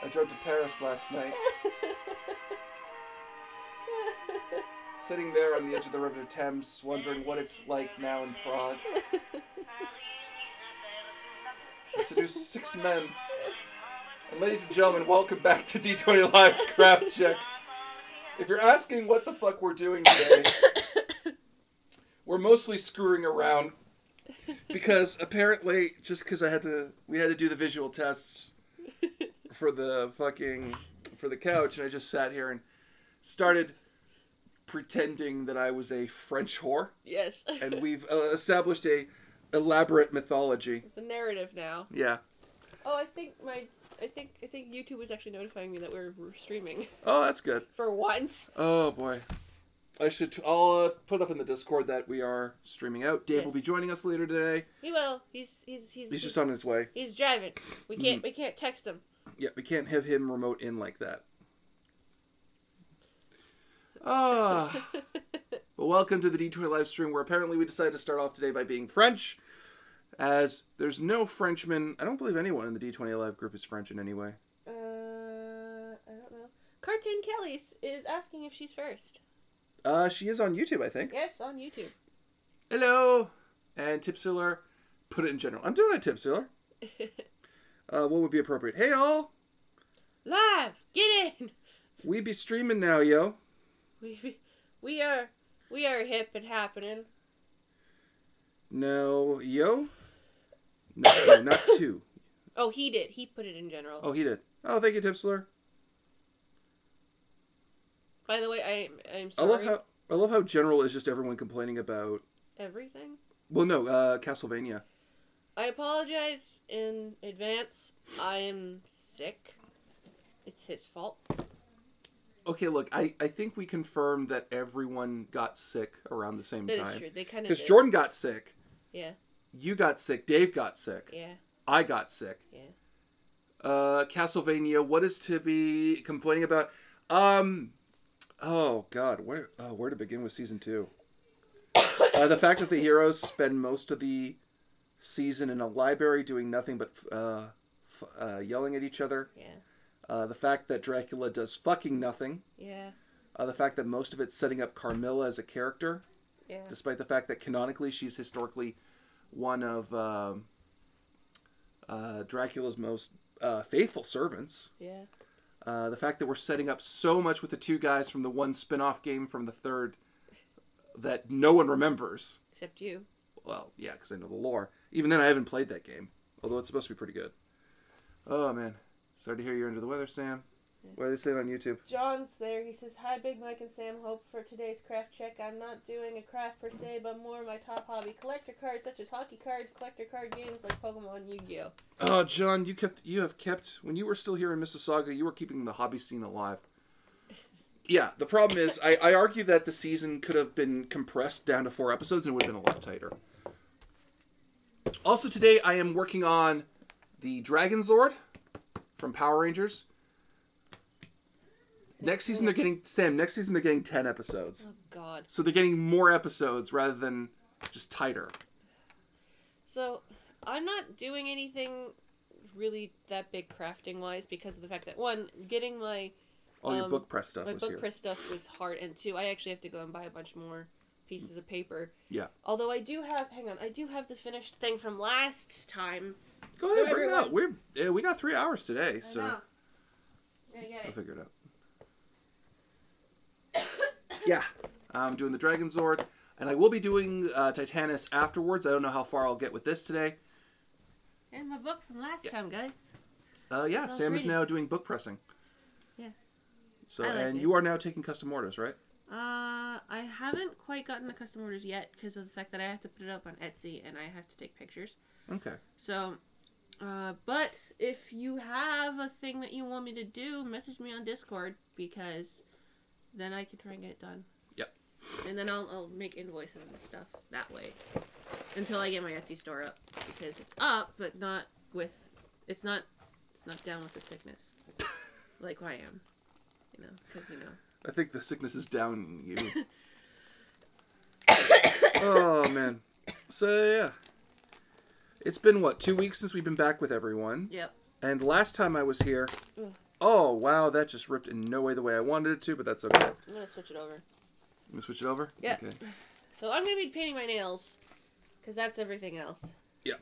I drove to Paris last night. Sitting there on the edge of the River Thames, wondering what it's like now in Prague. I seduced 6 men. And ladies and gentlemen, welcome back to D20 Live's Craft Check. If you're asking what the fuck we're doing today, we're mostly screwing around. Because apparently, just because we had to do the visual tests for the couch, and I just sat here and started pretending that I was a French whore. Yes. And we've established a elaborate mythology. It's a narrative now. Yeah. Oh, I think YouTube was actually notifying me that we're streaming. Oh, that's good. For once. Oh boy. I'll put up in the Discord that we are streaming out. Dave will be joining us later today. He will. He's just on his way. He's driving. We can't text him. Yeah, we can't have him remote in like that. Well, welcome to the D20 live stream, where apparently we decided to start off today by being French, as there's no Frenchman. I don't believe anyone in the D20 live group is French in any way. I don't know. Cartoon Kelly is asking if she's first. She is on YouTube, I think. Yes, on YouTube. Hello! And Tipsealer, put it in general. I'm doing it, Tipsealer. What would be appropriate? Hey, all! Live! Get in! We be streaming now, yo. We are hip and happening. No, yo? No, not two. Oh, he did. He put it in general. Oh, he did. Oh, thank you, Tipsealer. By the way, I'm sorry. I love how general is just everyone complaining about everything. Well, no, Castlevania. I apologize in advance. I am sick. It's his fault. Okay, look, I think we confirmed that everyone got sick around the same time. That is true. They kind of because Jordan got sick. Yeah. You got sick. Dave got sick. Yeah. I got sick. Yeah. Castlevania. What is to be complaining about? Oh God, where to begin with season 2? The fact that the heroes spend most of the season in a library doing nothing but yelling at each other. Yeah. The fact that Dracula does fucking nothing. Yeah. The fact that most of it's setting up Carmilla as a character. Yeah. Despite the fact that canonically she's historically one of Dracula's most faithful servants. Yeah. The fact that we're setting up so much with the 2 guys from the one spin-off game from the 3rd that no one remembers. Except you. Well, yeah, because I know the lore. Even then, I haven't played that game. Although it's supposed to be pretty good. Oh, man. Sorry to hear you're under the weather, Sam. Yeah. What are they saying on YouTube? John's there. He says, "Hi, Big Mike and Sam. Hope for today's craft check. I'm not doing a craft per se, but more my top hobby. Collector cards such as hockey cards, collector card games like Pokemon, Yu-Gi-Oh!" Oh, John, you have kept... When you were still here in Mississauga, you were keeping the hobby scene alive. Yeah, the problem is, I argue that the season could have been compressed down to 4 episodes and it would have been a lot tighter. Also today, I am working on the Dragon Zord from Power Rangers. Next season they're getting 10 episodes. Oh God. So they're getting more episodes rather than just tighter. So I'm not doing anything really that big crafting wise because of the fact that, one, getting my your book press stuff press stuff was hard, and 2, I actually have to go and buy a bunch more pieces of paper. Yeah. Although I do have the finished thing from last time. Go ahead, bring it out. We got 3 hours today, so I know. I'll figure it out. Yeah, I'm doing the Dragon Zord, and I will be doing Titanus afterwards. I don't know how far I'll get with this today. And my book from last time, guys. Yeah, Sam is now doing book pressing. Yeah. So, and you are now taking custom orders, right? I haven't quite gotten the custom orders yet because of the fact that I have to put it up on Etsy and I have to take pictures. Okay. So, but if you have a thing that you want me to do, message me on Discord because then I can try and get it done. Yep. And then I'll make invoices and stuff that way until I get my Etsy store up because it's up, but not with it's not down with the sickness like I am, because I think the sickness is down you. Oh man. So It's been, what, 2 weeks since we've been back with everyone? Yep. And last time I was here... Oh, wow, that just ripped in no way the way I wanted it to, but that's okay. I'm going to switch it over. You going to switch it over? Yeah. Okay. So I'm going to be painting my nails, because that's everything else. Yeah.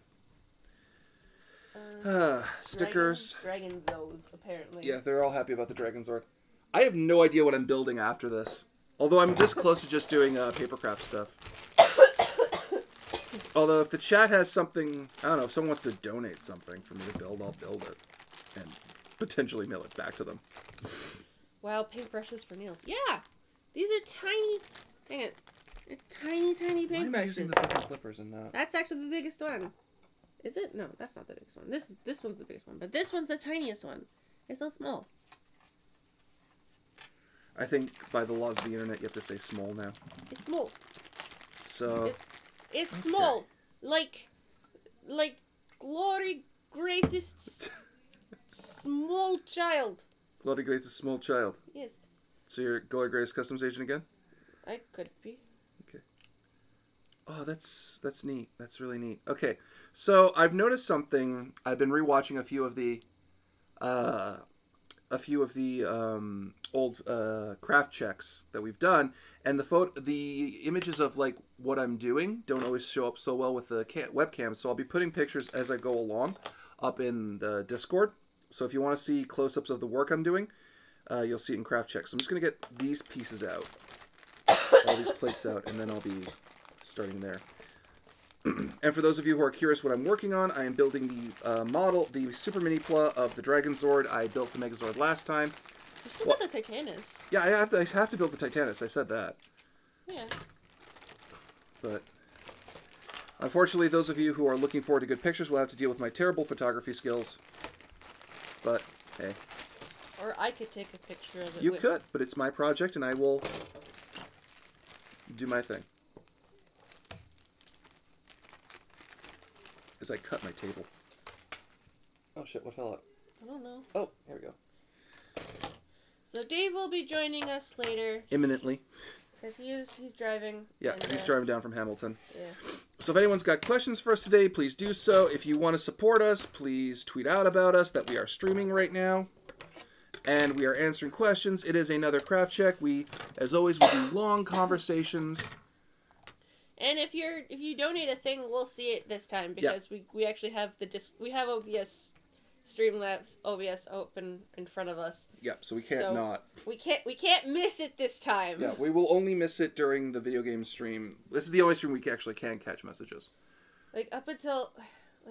Stickers. Dragon Zos, apparently. Yeah, they're all happy about the Dragon Zord. I have no idea what I'm building after this. Although I'm this close to just doing papercraft stuff. Although if the chat has something, I don't know, if someone wants to donate something for me to build, I'll build it. And potentially mail it back to them. Wow, paintbrushes for nails. Yeah! These are tiny... Hang it. They're tiny, tiny paintbrushes. Why am I using the second clippers and not... That's actually the biggest one. Is it? No, that's not the biggest one. This one's the biggest one. But this one's the tiniest one. It's so small. I think by the laws of the internet, you have to say small now. It's small. So... It's okay. small. Like Glory Greatest Small Child. Glory Greatest Small Child. Yes. So you're Glory Greatest Customs agent again? I could be. Okay. Oh, that's neat. That's really neat. Okay, so I've noticed something. I've been rewatching a few of the old craft checks that we've done, and the images of like what I'm doing don't always show up so well with the webcam. So I'll be putting pictures as I go along up in the Discord. So if you want to see close-ups of the work I'm doing, you'll see it in craft checks. I'm just gonna get these pieces out, all these plates out, and then I'll be starting there. And for those of you who are curious what I'm working on, I am building the model, the Super Mini Pla of the Dragon Zord. I built the Megazord last time. You still got the Titanus. Yeah, I have to build the Titanus. I said that. Yeah. But unfortunately, those of you who are looking forward to good pictures will have to deal with my terrible photography skills. But hey. Or I could take a picture of it. You could, but it's my project, and I will do my thing. As I cut my table. Oh shit, what fell out? I don't know. Oh, here we go. So Dave will be joining us later. Imminently. Because he's driving. Yeah, because he's driving down from Hamilton. Yeah. So if anyone's got questions for us today, please do so. If you want to support us, please tweet out about us that we are streaming right now. And we are answering questions. It is another craft check. We, as always, we do long conversations. And if you donate a thing, we'll see it this time because we actually have we have OBS Streamlabs OBS open in front of us. Yeah, so we can't not. We can't miss it this time. Yeah, we will only miss it during the video game stream. This is the only stream we actually can catch messages. Like up until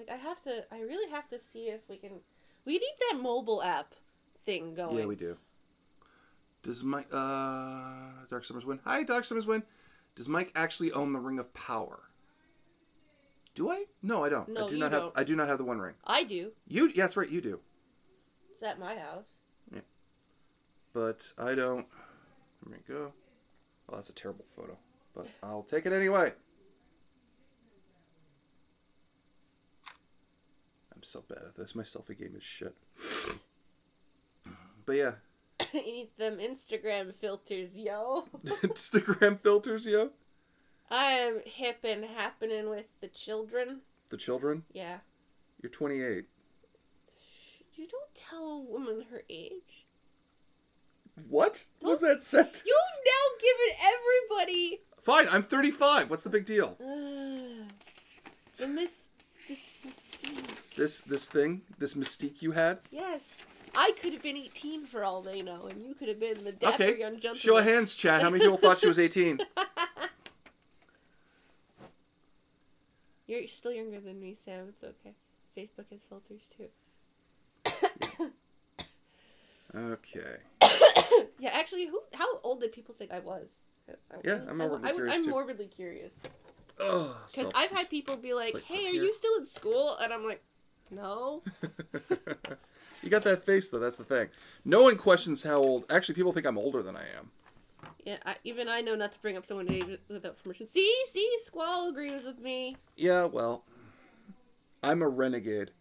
I really have to see if we can. We need that mobile app thing going. Yeah, we do. Does Mike Dark Summers win? Hi, Dark Summers win. Does Mike actually own the Ring of Power? Do I? No, I don't. No, I do not have the One Ring. I do. Yeah, that's right, you do. It's at my house. Yeah. But I don't. There we go. Well, that's a terrible photo, but I'll take it anyway. I'm so bad at this. My selfie game is shit. But yeah. He needs them Instagram filters, yo. Instagram filters, yo? I'm hip and happening with the children. The children? Yeah. You're 28. You don't tell a woman her age. What? Was that sentence? You now give it everybody. Fine, I'm 35. What's the big deal? The mystique. This mystique you had? Yes. I could have been 18 for all they know, and you could have been the dapper young gentleman. Show of hands, chat. How many people thought she was 18? You're still younger than me, Sam. It's okay. Facebook has filters, too. Okay. Yeah, actually, how old did people think I was? I'm morbidly curious, I'm too. morbidly curious. Because I've had people be like, hey, are you still in school? And I'm like, no. You got that face, though. That's the thing. No one questions how old. Actually, people think I'm older than I am. Yeah, even I know not to bring up someone's age without permission. See, Squall agrees with me. Yeah, well, I'm a renegade.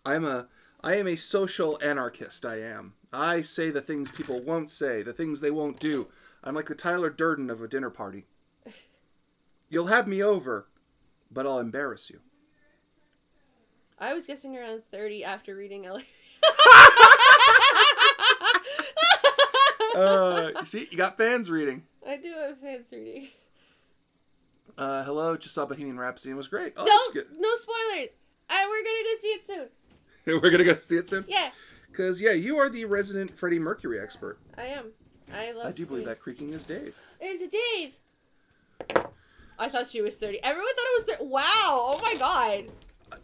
I am a social anarchist. I am. I say the things people won't say, the things they won't do. I'm like the Tyler Durden of a dinner party. You'll have me over, but I'll embarrass you. I was guessing around 30 after reading LA. You see, you got fans reading. I do have fans reading. Hello, just saw Bohemian Rhapsody and it was great. Oh, Don't, that's good. no spoilers. We're gonna go see it soon. We're gonna go see it soon? Yeah. Because, yeah, you are the resident Freddie Mercury expert. I am. I do believe that creaking is Dave. Is it Dave? I thought she was 30. Everyone thought it was 30. Wow. Oh my god.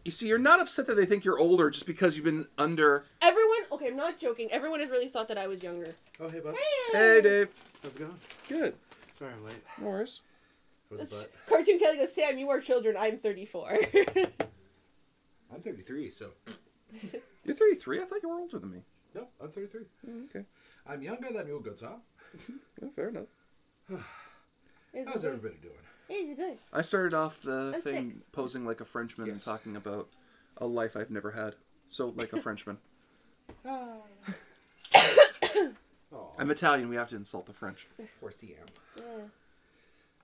You see, you're not upset that they think you're older just because you've been under... Everyone... Okay, I'm not joking. Everyone has really thought that I was younger. Oh, hey, bud. Hey, Dave. How's it going? Good. Sorry I'm late. No worries. How's the butt? Cartoon Kelly goes, Sam, you are children. I'm 34. I'm 33, so... You're 33? I thought you were older than me. No, I'm 33. Okay. I'm younger than you, good sir. Yeah, fair enough. How's everybody doing? Is it good? I started off the That's thing sick. posing like a Frenchman and Yes. talking about a life I've never had. So, like a Frenchman. Oh, I'm Italian, we have to insult the French. poor CM. Yeah.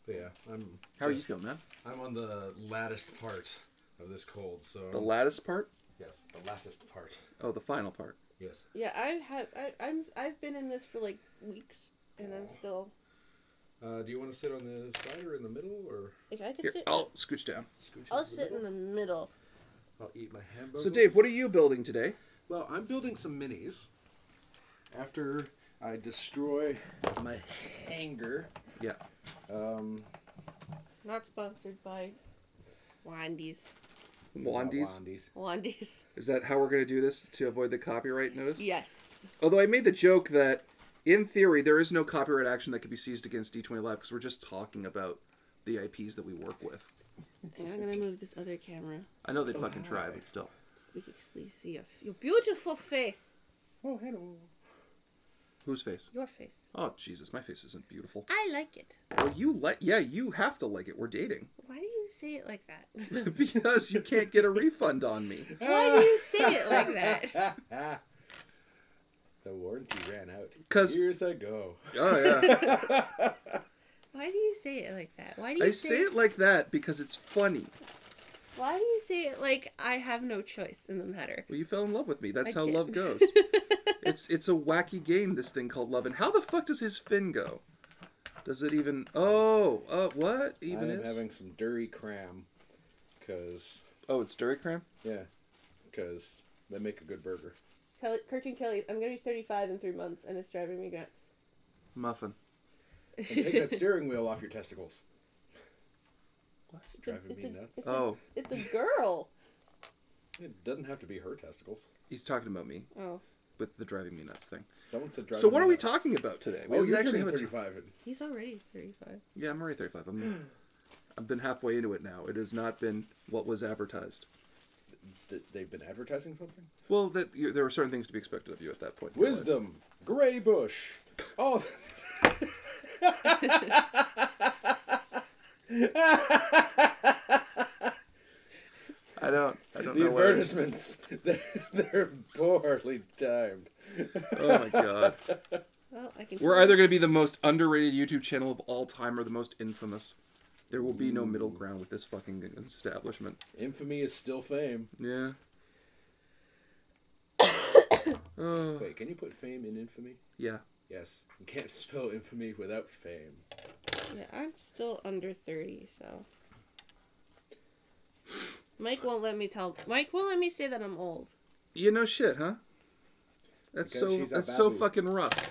But yeah, How are you feeling, man? I'm on the latticed part of this cold, so... The lattice part? Yes, the latticed part. Oh, the final part. Yes. Yeah, I've been in this for like weeks, and I'm still... Do you want to sit on the side or in the middle, or... If I could Here, sit... I'll scooch down. scooch I'll into sit in the middle. I'll eat my hamburger. So, Dave, what are you building today? Well, I'm building some minis. After I destroy my hanger. Yeah. Not sponsored by Wandies. Wandies? Wandies. Is that how we're going to do this to avoid the copyright notice? Yes. Although I made the joke that, in theory, there is no copyright action that could be seized against D20 Live because we're just talking about the IPs that we work with. And I'm gonna move this other camera. I know they'd fucking try, but still. We can see your beautiful face. Oh, hello. Whose face? Your face. Oh, Jesus, my face isn't beautiful. I like it. Well, you have to like it. We're dating. Why do you say it like that? Because you can't get a refund on me. Why do you say it like that? The warranty ran out 'Cause- years ago. Oh, yeah. Why do you say it like that? Why do you I say it like that because it's funny. Why do you say it like I have no choice in the matter? Well, you fell in love with me. That's I how did. love goes. It's a wacky game, this thing called love. And how the fuck does his fin go? Does it even... what even I'm is? having some Dury cram. Because, Oh, it's Dury Cram? yeah. Because they make a good burger. Cartoon Kelly, I'm gonna be 35 in 3 months, and it's driving me nuts. Muffin. And take that steering wheel off your testicles. What? It's driving me nuts. It's a girl. It doesn't have to be her testicles. He's talking about me Oh, with the driving me nuts thing. Someone said driving So what me are we nuts. talking about today? Oh, you're actually turning have a 35. he's already 35. Yeah, I'm already 35. I've been halfway into it now. It has not been what was advertised. They've been advertising something? Well, there were certain things to be expected of you at that point. in your life. Wisdom. Gray bush. Oh. I don't The know what. advertisements. They're poorly timed. Oh my god. Well, I can. We're either going to be the most underrated YouTube channel of all time or the most infamous. There will be no middle ground with this fucking establishment. Infamy is still fame. Yeah. Oh. Wait, can you put fame in infamy? Yeah. Yes. You can't spell infamy without fame. Yeah, I'm still under 30, so. Mike won't let me say that I'm old. You know shit, huh? Because she's a so babu. fucking rough.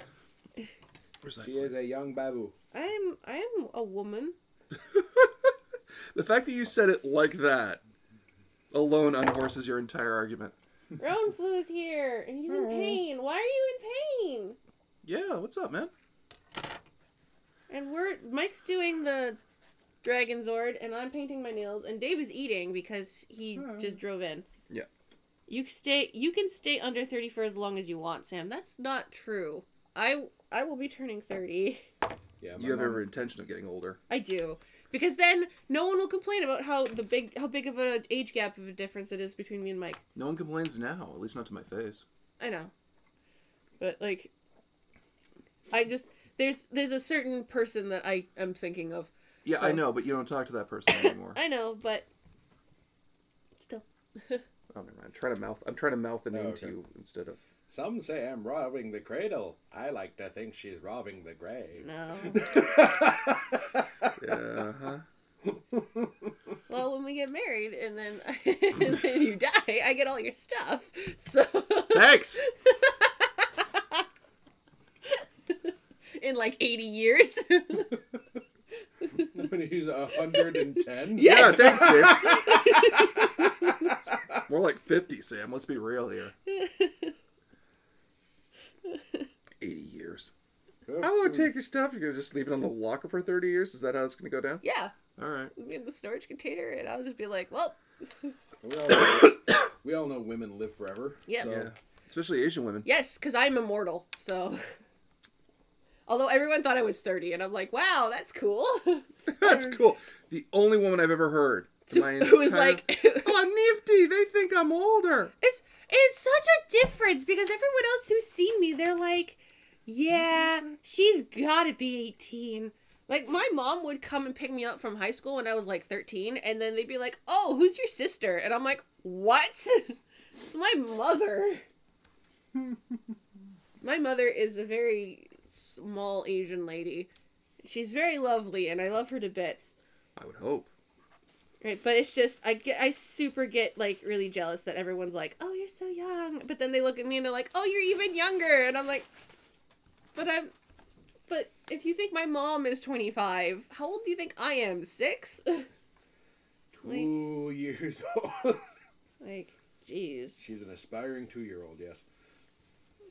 Where's that? She is a young babu. I am a woman. The fact that you said it like that alone unhorses your entire argument. Rowan Flu is here, and he's in pain. Why are you in pain? Yeah, what's up, man? And Mike's doing the Dragon Zord, and I'm painting my nails, and Dave is eating because he just drove in. Yeah. You can stay under 30 for as long as you want, Sam. That's not true. I will be turning 30. Yeah, You have every intention of getting older. I do. Because then no one will complain about how big of an age gap of a difference it is between me and Mike. No one complains now, at least not to my face. I know. But like there's a certain person that I am thinking of. Yeah, So- I know, but you don't talk to that person anymore. I know, but still. Oh, never mind. I'm trying to mouth the name to okay. you instead of. Some say I'm robbing the cradle. I like to think she's robbing the grave. No. Yeah. Huh. Well, when we get married and then you die, I get all your stuff. So. Thanks. In like 80 years. When he's 110. Yes. Yeah, thanks, Sam. More like 50, Sam. Let's be real here. 80 years. How long take your stuff? You're gonna just leave it on the locker for 30 years? Is that how it's gonna go down? Yeah. All right. In the storage container, and I'll just be like, well. We all know women live forever. Yep. So. Yeah. Especially Asian women. Yes, because I'm immortal, so. Although everyone thought I was 30, and I'm like, wow, that's cool. That's cool. The only woman I've ever heard. Who was like, oh, nifty. They think I'm older. It's such a difference, because everyone else who's seen me, they're like, yeah, she's gotta be 18. Like, my mom would come and pick me up from high school when I was like 13, and then they'd be like, oh, who's your sister? And I'm like, what? It's my mother. My mother is a very small Asian lady. She's very lovely, and I love her to bits. I would hope. Right, but it's just, I super get, like, really jealous that everyone's like, oh, you're so young. But then they look at me and they're like, oh, you're even younger. And I'm like, but if you think my mom is 25, how old do you think I am? 6? 2 years old. Like, jeez. She's an aspiring 2-year-old, yes.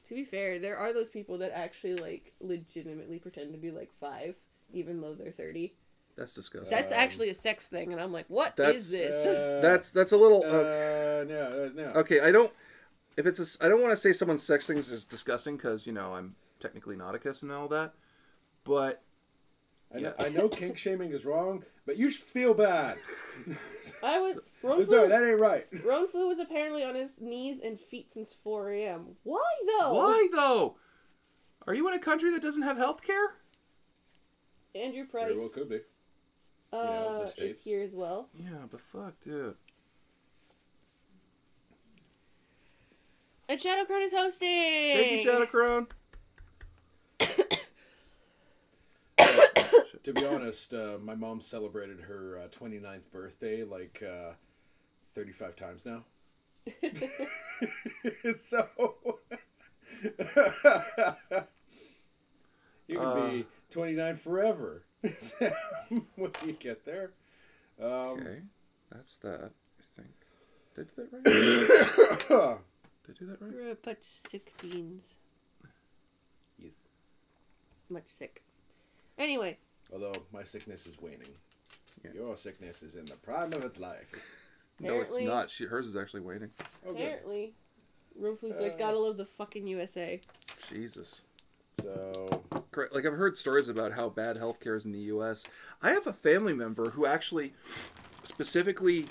To be fair, there are those people that actually, like, legitimately pretend to be, like, 5, even though they're 30. That's disgusting. That's actually a sex thing, and I'm like, what is this? That's a little. No. Okay, I don't want to say someone's sex thing is just disgusting because I'm technically not a kiss and all that, but I know kink shaming is wrong, but you should feel bad. Ron Sorry, that ain't right. Ron Flew was apparently on his knees and feet since 4 a.m. Why though? Are you in a country that doesn't have health care? Andrew Price. Very well could be. The is States. here as well. Yeah, but fuck, dude. And Shadowcrone is hosting. Thank you, Shadowcrone. To be honest, my mom celebrated her 29th birthday like 35 times now. So you can be 29 forever when you get there. Okay, that's that. I think. Did I do that right? Did I do that right? We're a bunch of sick beans. Yes. Much sick. Anyway. Although my sickness is waning. Yeah. Your sickness is in the prime of its life. No, it's not. Hers is actually waiting. Apparently. Ron Flu's like, gotta love the fucking USA. Jesus. So, like, I've heard stories about how bad healthcare is in the U.S. I have a family member who actually, specifically,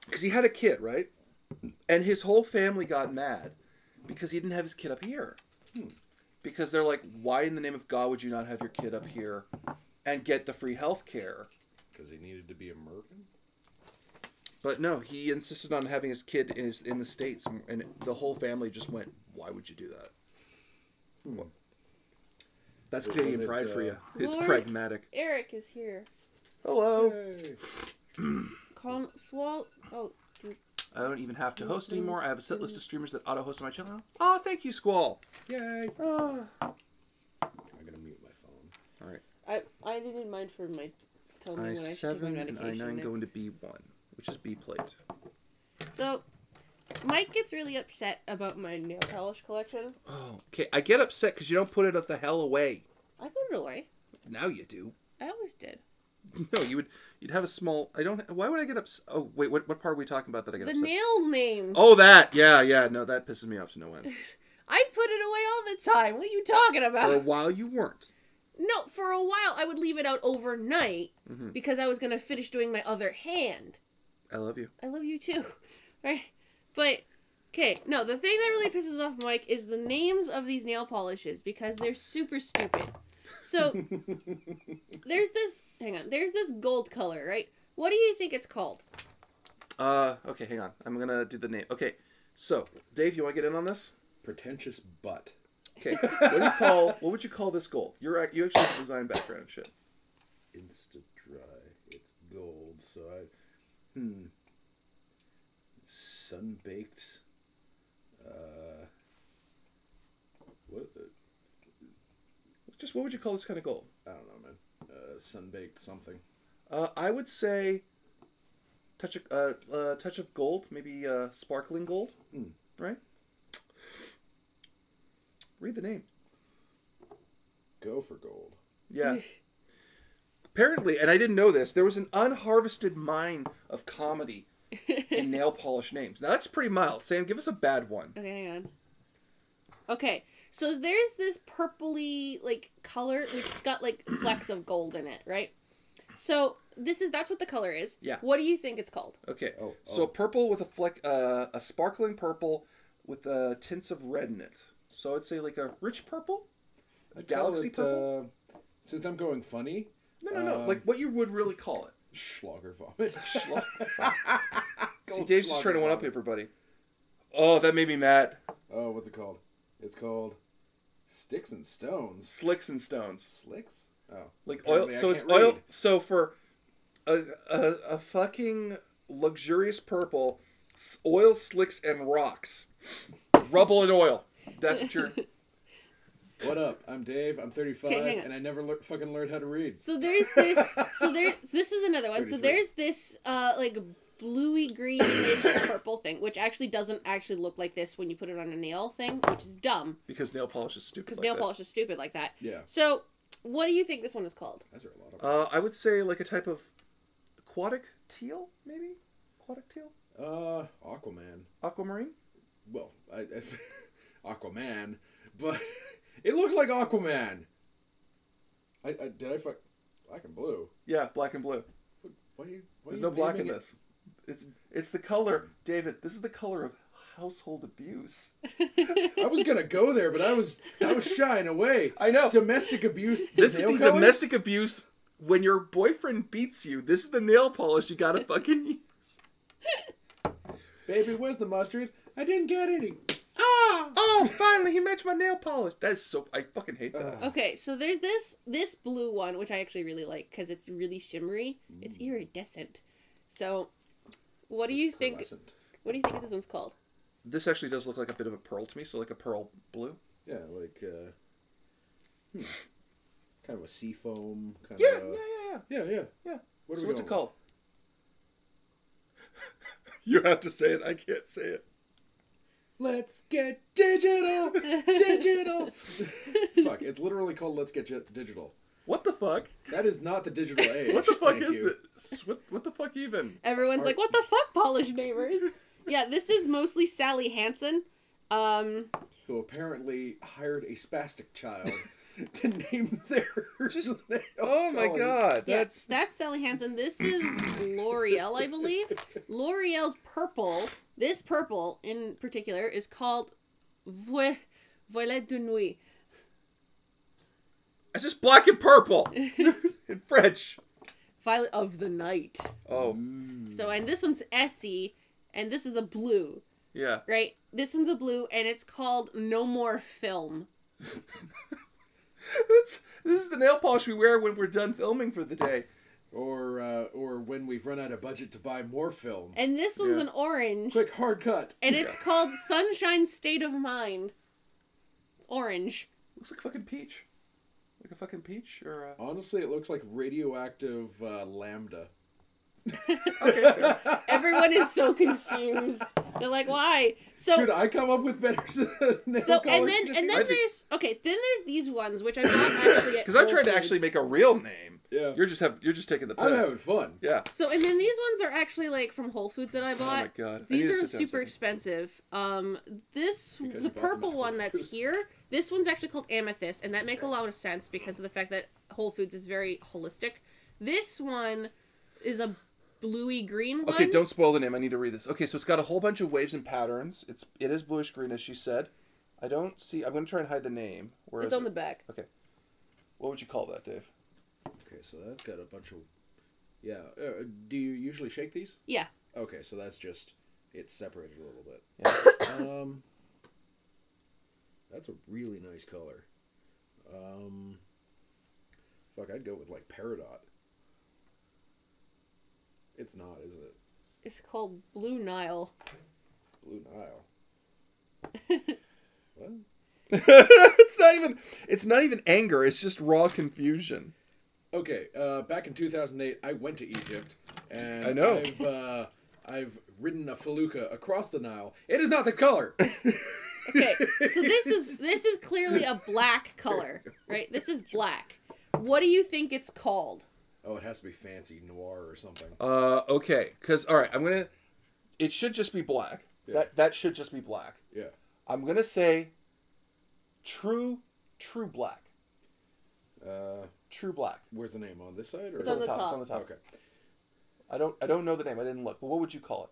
because he had a kid, right? And his whole family got mad because he didn't have his kid up here. Because they're like, why in the name of God would you not have your kid up here and get the free healthcare? Because he needed to be American? But no, he insisted on having his kid in the States, and the whole family just went, why would you do that? Well, that's Canadian pride for you. It's Lord pragmatic. Eric is here. Hello. Hey. Oh, dude. I don't even have to host anymore. I have a set list of streamers that auto-host on my channel. Oh, thank you, Squall. Yay. Oh. I'm going to mute my phone. All right. I didn't mind for my... Tell me when I should take my I7 and medication I9 going to B1, which is B plate. So, Mike gets really upset about my nail polish collection. Oh, okay. I get upset because you don't put it the hell away. I put it away. Now you do. I always did. No, you'd have a small... Why would I get upset? Oh, wait, what part are we talking about that I get upset? The nail names. Oh, that! Yeah, no, that pisses me off to no end. I put it away all the time. What are you talking about? For a while you weren't. No, for a while I would leave it out overnight because I was going to finish doing my other hand. I love you. I love you too. Right? But, okay, no, the thing that really pisses off Mike is the names of these nail polishes because they're super stupid. So, there's this gold color, right? What do you think it's called? Okay, hang on. I'm gonna do the name. Okay, so Dave, you want to get in on this? Pretentious butt. Okay. What would you call this gold? You actually have a design background and shit. Insta dry. It's gold. So sun baked. What? What would you call this kind of gold? I don't know, man. Sun baked something. I would say touch of gold, maybe sparkling gold, right? Read the name. Go for gold. Yeah. Apparently, and I didn't know this, there was an unharvested mine of comedy in nail polish names. Now that's pretty mild. Sam, give us a bad one. Okay, hang on. Okay, so there's this purpley like color, which has got like flecks of gold in it, right? So that's what the color is. Yeah. What do you think it's called? Okay. So purple with a fleck, a sparkling purple with tints of red in it. So I'd say like a rich purple, a galaxy purple. Since I'm going funny. No. Like what you would really call it. Schlager vomit. See, Dave's just trying to one up everybody. Oh, that made me mad. Oh, what's it called? It's called Sticks and Stones. Slicks and Stones. Slicks? Oh. Like oil. So it's oil. So for a fucking luxurious purple, oil, slicks, and rocks. Rubble and oil. That's what you're... What up? I'm Dave. I'm 35, and I never fucking learned how to read. So there's this. This is another one. 33. So there's this like bluey greenish purple thing, which actually doesn't actually look like this when you put it on a nail thing, which is dumb. Because nail polish is stupid. Because nail polish is stupid like that. Yeah. So what do you think this one is called? Those are a lot of. I would say like a type of aquatic teal, maybe. Aquatic teal. Aquaman. Aquamarine. Well, Aquaman, but it looks like Aquaman. Did I fuck black and blue? Yeah, black and blue. There's no black in this. It's the color, David. This is the color of household abuse. I was gonna go there, but I was shying away. I know. Domestic abuse. This is the domestic abuse when your boyfriend beats you. This is the nail polish you gotta fucking use. Baby, where's the mustard? I didn't get any. Oh, finally he matched my nail polish. That is so... I fucking hate that. Okay, so there's this blue one, which I actually really like because it's really shimmery. It's iridescent. So, what do you think? What do you think this one's called? This actually does look like a bit of a pearl to me, so like a pearl blue. Yeah, like kind of a sea foam kind Yeah. of. What's it called? You have to say it. I can't say it. Let's get digital. Digital. Fuck, it's literally called Let's Get Digital. What the fuck? That is not the digital age. What the fuck is this? What the fuck even? Everyone's like, what the fuck, polish neighbors? Yeah, this is mostly Sally Hansen. Who apparently hired a spastic child to name their Oh my god. Yeah, that's Sally Hansen. This is L'Oreal, I believe. L'Oreal's purple, this purple in particular, is called Violet de Nuit. It's just black and purple in French. Violet of the Night. Oh. So, and this one's Essie, and this is a blue. Yeah. Right? This one's a blue, and it's called No More Film. This is the nail polish we wear when we're done filming for the day. Or when we've run out of budget to buy more film. And this one's an orange. Quick hard cut. And it's called Sunshine State of Mind. It's orange. Looks like a fucking peach. Like a fucking peach or Honestly, it looks like radioactive lambda. Okay, fair. Everyone is so confused. They're like, why? So should I come up with better nail so color? and then there's these ones which I got actually at because I tried to actually make a real name. Yeah. You're just taking the piss. I'm having fun. Yeah. So and then these ones are actually like from Whole Foods that I bought. Oh my god. These are super expensive. The purple one that's here, this one's actually called Amethyst, and that makes a lot of sense because of the fact that Whole Foods is very holistic. This one is a bluey green one. Okay, don't spoil the name. I need to read this. Okay, so it's got a whole bunch of waves and patterns. It is bluish green, as she said. I don't see. I'm going to try and hide the name. Where it's is on the back. Okay. What would you call that, Dave? Okay, so that's got a bunch of... Yeah. Do you usually shake these? Yeah. Okay, so that's just it's separated a little bit. Yeah. That's a really nice color. Fuck, I'd go with like Peridot. It's not, is it? It's called Blue Nile. Blue Nile. What? It's not even anger, it's just raw confusion. Okay, back in 2008, I went to Egypt, and I know. I've ridden a felucca across the Nile. It is not the color. Okay, so this is clearly a black color, right? This is black. What do you think it's called? Oh, it has to be fancy noir or something. Okay, because all right, it should just be black. Yeah. That should just be black. Yeah. I'm gonna say true black. True black. Where's the name on this side? Or? It's on the top. It's on the top. Okay. I don't know the name. I didn't look. But what would you call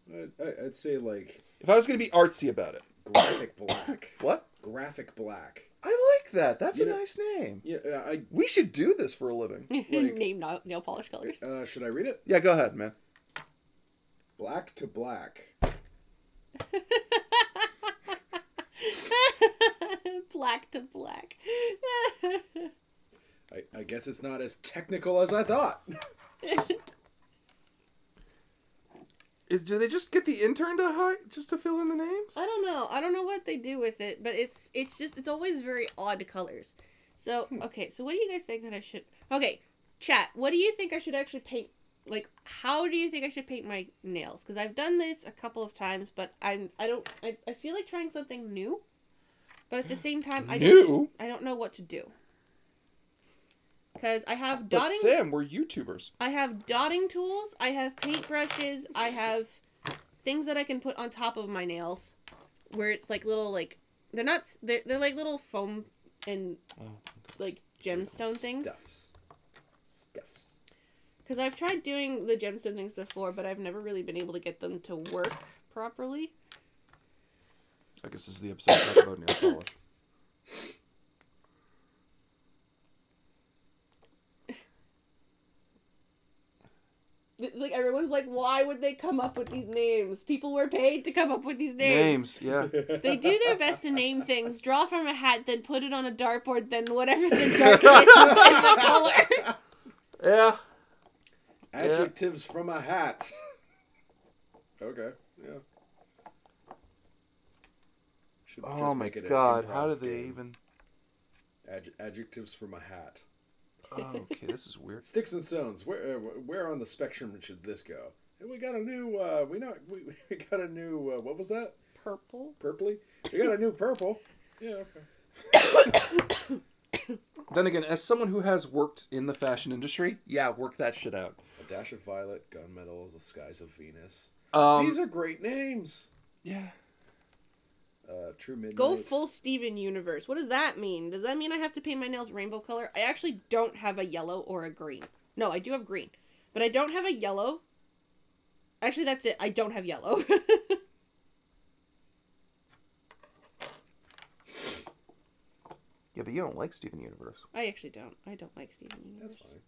it? I'd say like If I was gonna be artsy about it. graphic black. What? Graphic black. I like that. That's a nice name. Yeah. We should do this for a living. Name nail polish colors. Should I read it? Yeah, go ahead, man. Black to black. Black to black. I guess it's not as technical as I thought. Do they just get the intern to fill in the names? I don't know. I don't know what they do with it, but it's always very odd colors. So, okay, so what do you guys think that I should... Okay, chat, what do you think I should actually paint? Like, how do you think I should paint my nails? Because I've done this a couple of times, but I feel like trying something new. But at the same time, I don't know what to do. Because I have dotting... But Sam, we're YouTubers. I have dotting tools, I have paintbrushes, I have things that I can put on top of my nails. Where it's like little, like... They're like little foam and, like, gemstone things. Stuffs. Because I've tried doing the gemstone things before, but I've never really been able to get them to work properly. I guess this is the episode talking about nail polish. Like, everyone's like, why would they come up with these names? People were paid to come up with these names. Yeah. They do their best to name things, draw from a hat, then put it on a dartboard, then whatever the dartboard is, then the color. Yeah. Adjectives from a hat. Okay, yeah. Oh my god, how do they even... Adjectives from a hat. Oh, okay, this is weird. Sticks and stones. Where on the spectrum should this go? And we got a new. We got a new. What was that? Purple. Purpley. We got a new purple. Yeah. Okay. Then again, as someone who has worked in the fashion industry, yeah, work that shit out. A dash of violet, gunmetals, the skies of Venus. These These are great names. Yeah. True Midnight. Go full Steven Universe. What does that mean? Does that mean I have to paint my nails rainbow color? I actually don't have a yellow or a green. No, I do have green. But I don't have a yellow. Actually, that's it. I don't have yellow. Yeah, but you don't like Steven Universe. I actually don't. I don't like Steven Universe. That's fine.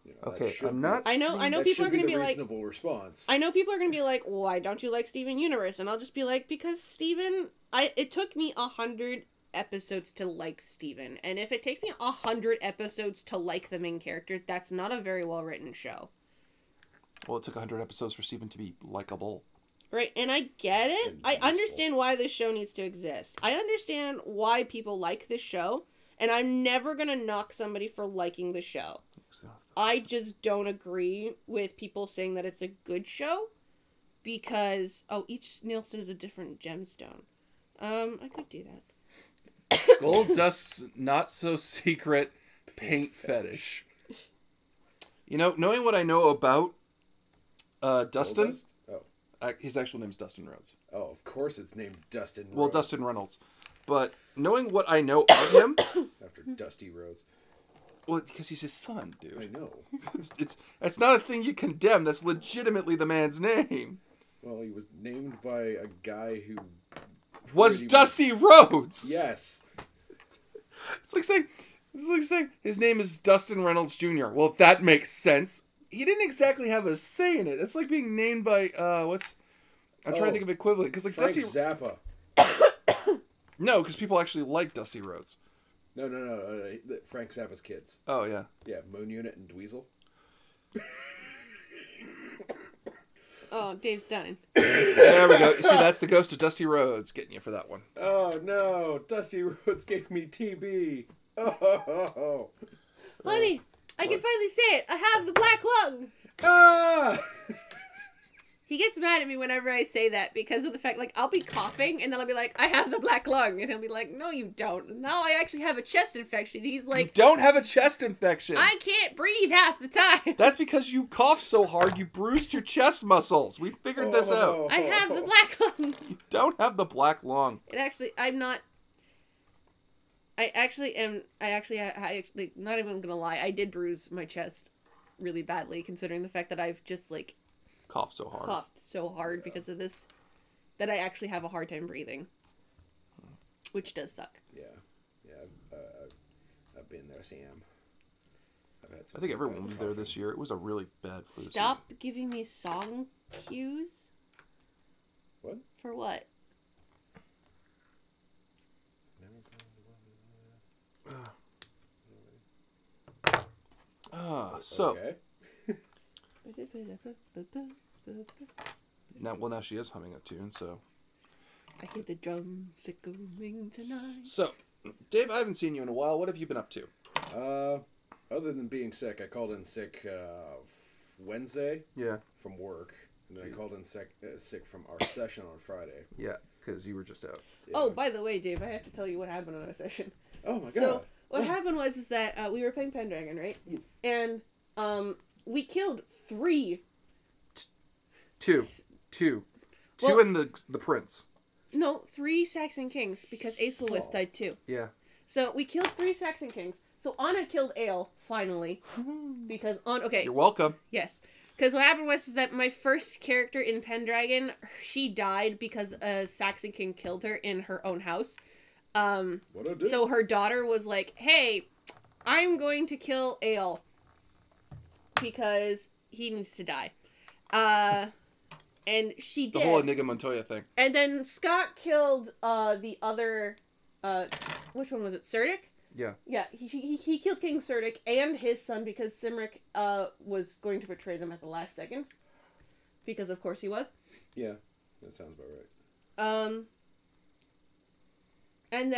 You know, Okay, I'm not... I know people are going to be like... reasonable response. I know people are going to be like, why don't you like Steven Universe? And I'll just be like, because Steven... It took me 100 episodes to like Steven. And if it takes me 100 episodes to like the main character, that's not a very well-written show. Well, it took 100 episodes for Steven to be likable. Right, and I get it. I understand why this show needs to exist. I understand why people like this show. And I'm never going to knock somebody for liking the show. I just don't agree with people saying that it's a good show because each nailstone is a different gemstone. I could do that. Gold Dust's not so secret paint fetish. You know, knowing what I know about Dustin, Dust? Oh. His actual name's Dustin Rhodes. Oh, of course it's named Dustin Rhodes. Well, Dustin Reynolds. But knowing what I know of him, After Dusty Rhodes. well, because he's his son, dude. I know. It's not a thing you condemn. That's legitimately the man's name. Well, he was named by a guy who... Was Dusty Rhodes. Yes. It's like saying his name is Dustin Reynolds Jr. Well, that makes sense. he didn't exactly have a say in it. It's like being named by I'm trying to think of equivalent because like Frank Dusty Zappa. No, because people actually like Dusty Rhodes. No. Frank Zappa's kids. Oh yeah. Yeah, Moon Unit and Dweezil. Oh, Dave's dying. There we go. See, that's the ghost of Dusty Rhodes getting you for that one. Oh no, Dusty Rhodes gave me TB. Oh. Honey, I can finally say it. I have the black lung. Ah! He gets mad at me whenever I say that because of the fact, like, I'll be coughing and then I'll be like, I have the black lung. And he'll be like, no, you don't. Now I actually have a chest infection. He's like, You don't have a chest infection. I can't breathe half the time. That's because you coughed so hard you bruised your chest muscles. We figured this out. I have the black lung. You don't have the black lung. It actually, I'm not. I actually, not even gonna lie, I did bruise my chest really badly, considering the fact that I've just, like, Coughed so hard. coughed so hard because of this, that I actually have a hard time breathing. Which does suck. Yeah, I've been there, Sam. I've had some I think everyone was there this year. It was a really bad flu season. Stop giving me song cues. What? For what? So Okay. now she is humming a tune. So I hear the drums echoing tonight. So, Dave, I haven't seen you in a while. What have you been up to? Other than being sick, I called in sick Wednesday. Yeah. From work, and then I called in sick from our session on Friday. Yeah, because you were just out. Yeah. Oh, by the way, Dave, I have to tell you what happened on our session. Oh my god. So what happened was that we were playing Pendragon, right? Yes. And we killed 3. Two Well- in the prince. No, 3 Saxon Kings because Aesilwith died too. Yeah. So we killed 3 Saxon Kings. So Anna killed Ale finally because You're welcome. Yes. Because what happened was that my first character in Pendragon, she died because a Saxon King killed her in her own house. What I do? So her daughter was like, hey, I'm going to kill Ale because he needs to die. And she did. The whole Inigo Montoya thing. And then Scott killed the other, which one was it? Cerdic? Yeah. Yeah, he killed King Cerdic and his son because Cymric was going to betray them at the last second. Because of course he was. Yeah, that sounds about right. And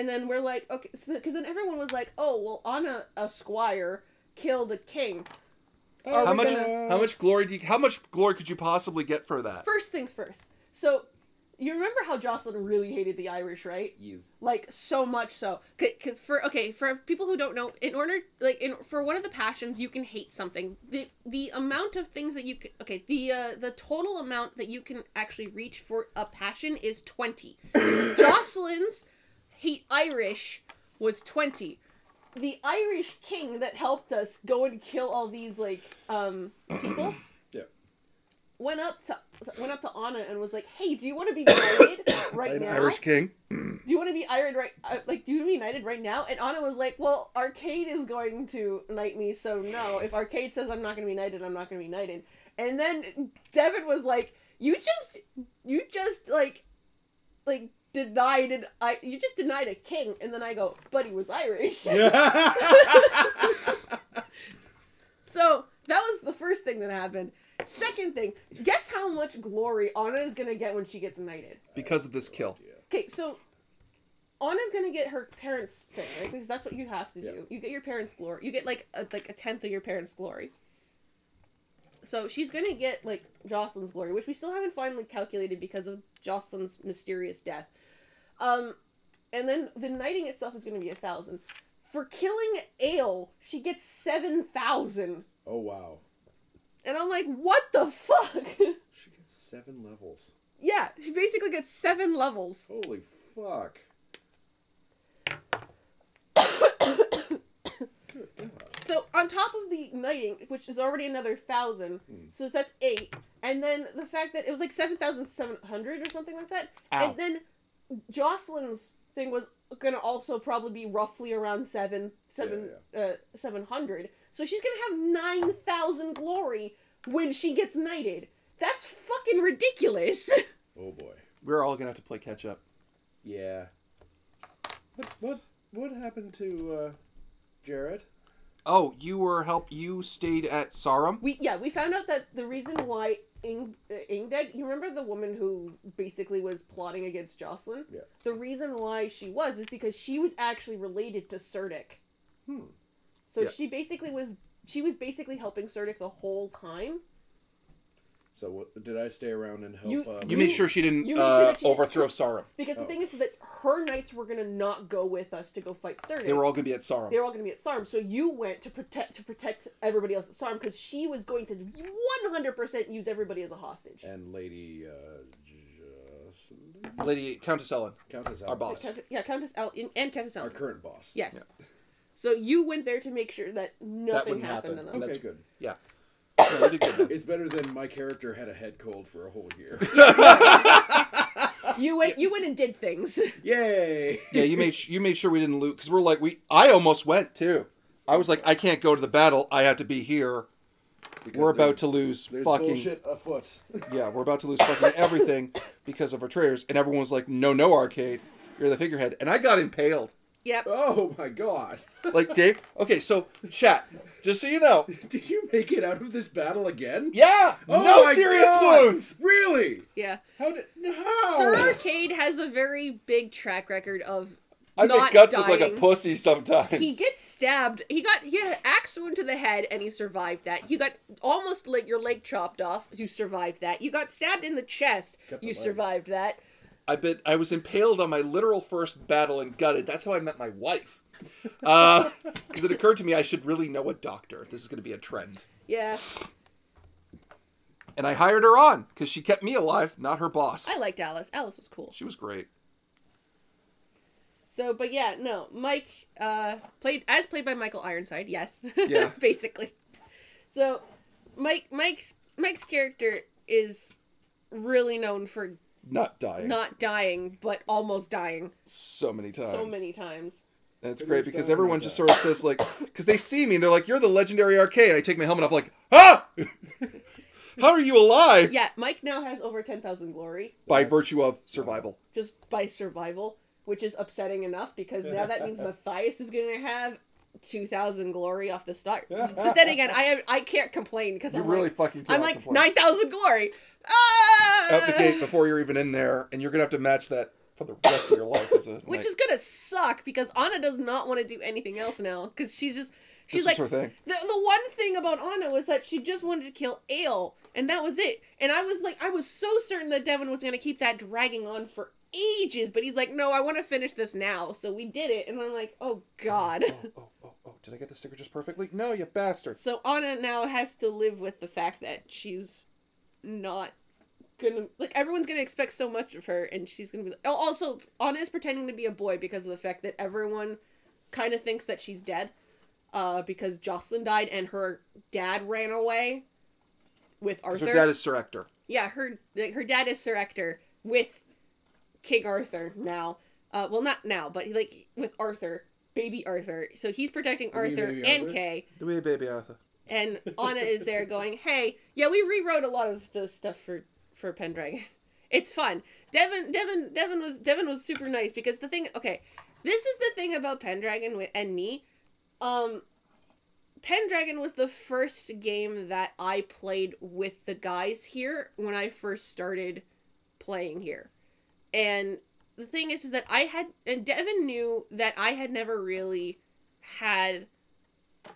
then we're like, okay, because then everyone was like, oh, well, Anna, a squire, killed a king. How much glory could you possibly get for that? First things first. So, you remember how Jocelyn really hated the Irish, right? Yes. Like, so much so. Because for people who don't know, for one of the passions, you can hate something. The amount of things that you can, the total amount that you can actually reach for a passion is 20. Jocelyn's hate Irish was 20. The Irish king that helped us go and kill all these, people. Yeah. Went up to Anna and was like, "Hey, do you want to be knighted right now? Irish king. Do you want to be Iron right? Do you want to be knighted right now?" And Anna was like, "Well, Arcade is going to knight me, so no. If Arcade says I'm not going to be knighted, I'm not going to be knighted." And then Devin was like, "You just denied a king." And then I go, "But he was Irish." So that was the first thing that happened. Second thing, guess how much glory Anna is gonna get when she gets knighted? Because of this kill. Okay, so Anna's gonna get her parents' thing, right? Because that's what you have to do. You get your parents' glory. You get like a tenth of your parents' glory. So she's gonna get like Jocelyn's glory, which we still haven't finally calculated because of Jocelyn's mysterious death. And then the knighting itself is gonna be 1,000. For killing Ale, she gets 7,000. Oh wow. And I'm like, what the fuck? She gets 7 levels. Yeah, she basically gets 7 levels. Holy fuck. So on top of the knighting, which is already another 1,000, so that's 8, and then the fact that it was like 7,700 or something like that, Ow. and then Jocelyn's thing was gonna also probably be roughly around 700. So she's gonna have 9,000 glory when she gets knighted. That's fucking ridiculous. Oh boy. We're all gonna have to play catch up. Yeah. What happened to Jarrett? Oh, you stayed at Sarum? We found out that the reason why Ingded, you remember the woman who basically was plotting against Jocelyn? Yeah. The reason why she was is because she was actually related to Serdic. So Yeah. she was basically helping Serdic the whole time. So did I stay around and help? You made sure she didn't you made sure that she- overthrow Sarum. Because the thing is that her knights were gonna not go with us to go fight Serdic. They were all gonna be at Sarum. They were all going to be at Sarm, so you went to protect everybody else at Sarm because she was going to 100% use everybody as a hostage. And Lady Lady Countess Ellen, Countess our boss. Countess Ellen and Countess our Ellen. current boss. Yes. Yeah. So you went there to make sure that nothing wouldn't happened to happen. them. Okay, good. Yeah. No, you did good, man. It's better than my character had a head cold for a whole year. You went and did things. Yay! Yeah, you made sure we didn't loot because we're like I almost went too. I was like, I can't go to the battle. I have to be here. Because We're about to lose there's fucking bullshit afoot. yeah. We're about to lose fucking everything because of our traitors. And everyone was like, no, Arcade, you're the figurehead. And I got impaled. Yep. Oh my god! Like Dave. Okay, so chat. Just so you know. Did you make it out of this battle again? Yeah. Oh no my serious God. wounds. Really? Yeah. How? Sir Arcade has a very big track record of I not make Guts dying. look like a pussy sometimes. He gets stabbed. He had an axe wound to the head, and he survived that. You got almost like your leg chopped off. You survived that. You got stabbed in the chest. Cut the You leg. survived that. I was impaled on my literal first battle and gutted. That's how I met my wife. Because it occurred to me I should really know a doctor. This is going to be a trend. Yeah, And I hired her on because she kept me alive, not her boss. I liked Alice. Alice was cool. She was great. So, but yeah, no, Mike played by Michael Ironside. Yes. Yeah. Basically. So, Mike's character is really known for Not dying. not dying, but almost dying So many times. so many times. And it's Pretty great much because dying everyone like just that. sort of says, like, because they see me and they're like, you're the legendary Arcade. I take my helmet off, like, ah! How are you alive? Yeah, Mike now has over 10,000 glory By virtue of survival. just by survival, which is upsetting enough because now that means Matthias is going to have 2,000 glory off the start. But then again, I can't complain because You I'm really like, fucking can't I'm like complain. 9,000 glory. Ah! Out the gate before you're even in there, and you're going to have to match that for the rest of your life as a Which knight. is gonna suck because Anna does not want to do anything else now because she's This like is her thing. the one thing about Anna was that she just wanted to kill Ale and that was it. And I was so certain that Devin was gonna keep that dragging on for ages, but he's like, no, I want to finish this now. So we did it, and I'm like, oh god. Oh, did I get the sticker just perfectly? No, you bastard. So Anna now has to live with the fact that she's not gonna, like, everyone's gonna expect so much of her, and she's gonna be like, also Anna is pretending to be a boy because of the fact that everyone kind of thinks that she's dead because Jocelyn died and her dad ran away with Arthur. Her dad is Sir Ector. Yeah, her dad is Sir Ector with King Arthur now. Well, not now, but like with Arthur, baby Arthur. So he's protecting Arthur baby and Arthur? Kay. The wee baby Arthur. And Anna is there going, hey, yeah, we rewrote a lot of the stuff for Pendragon. It's fun. Devin was super nice because the thing, okay, this is the thing about Pendragon and me. Pendragon was the first game that I played with the guys here when I first started playing here. And the thing is that and Devin knew that I had never really had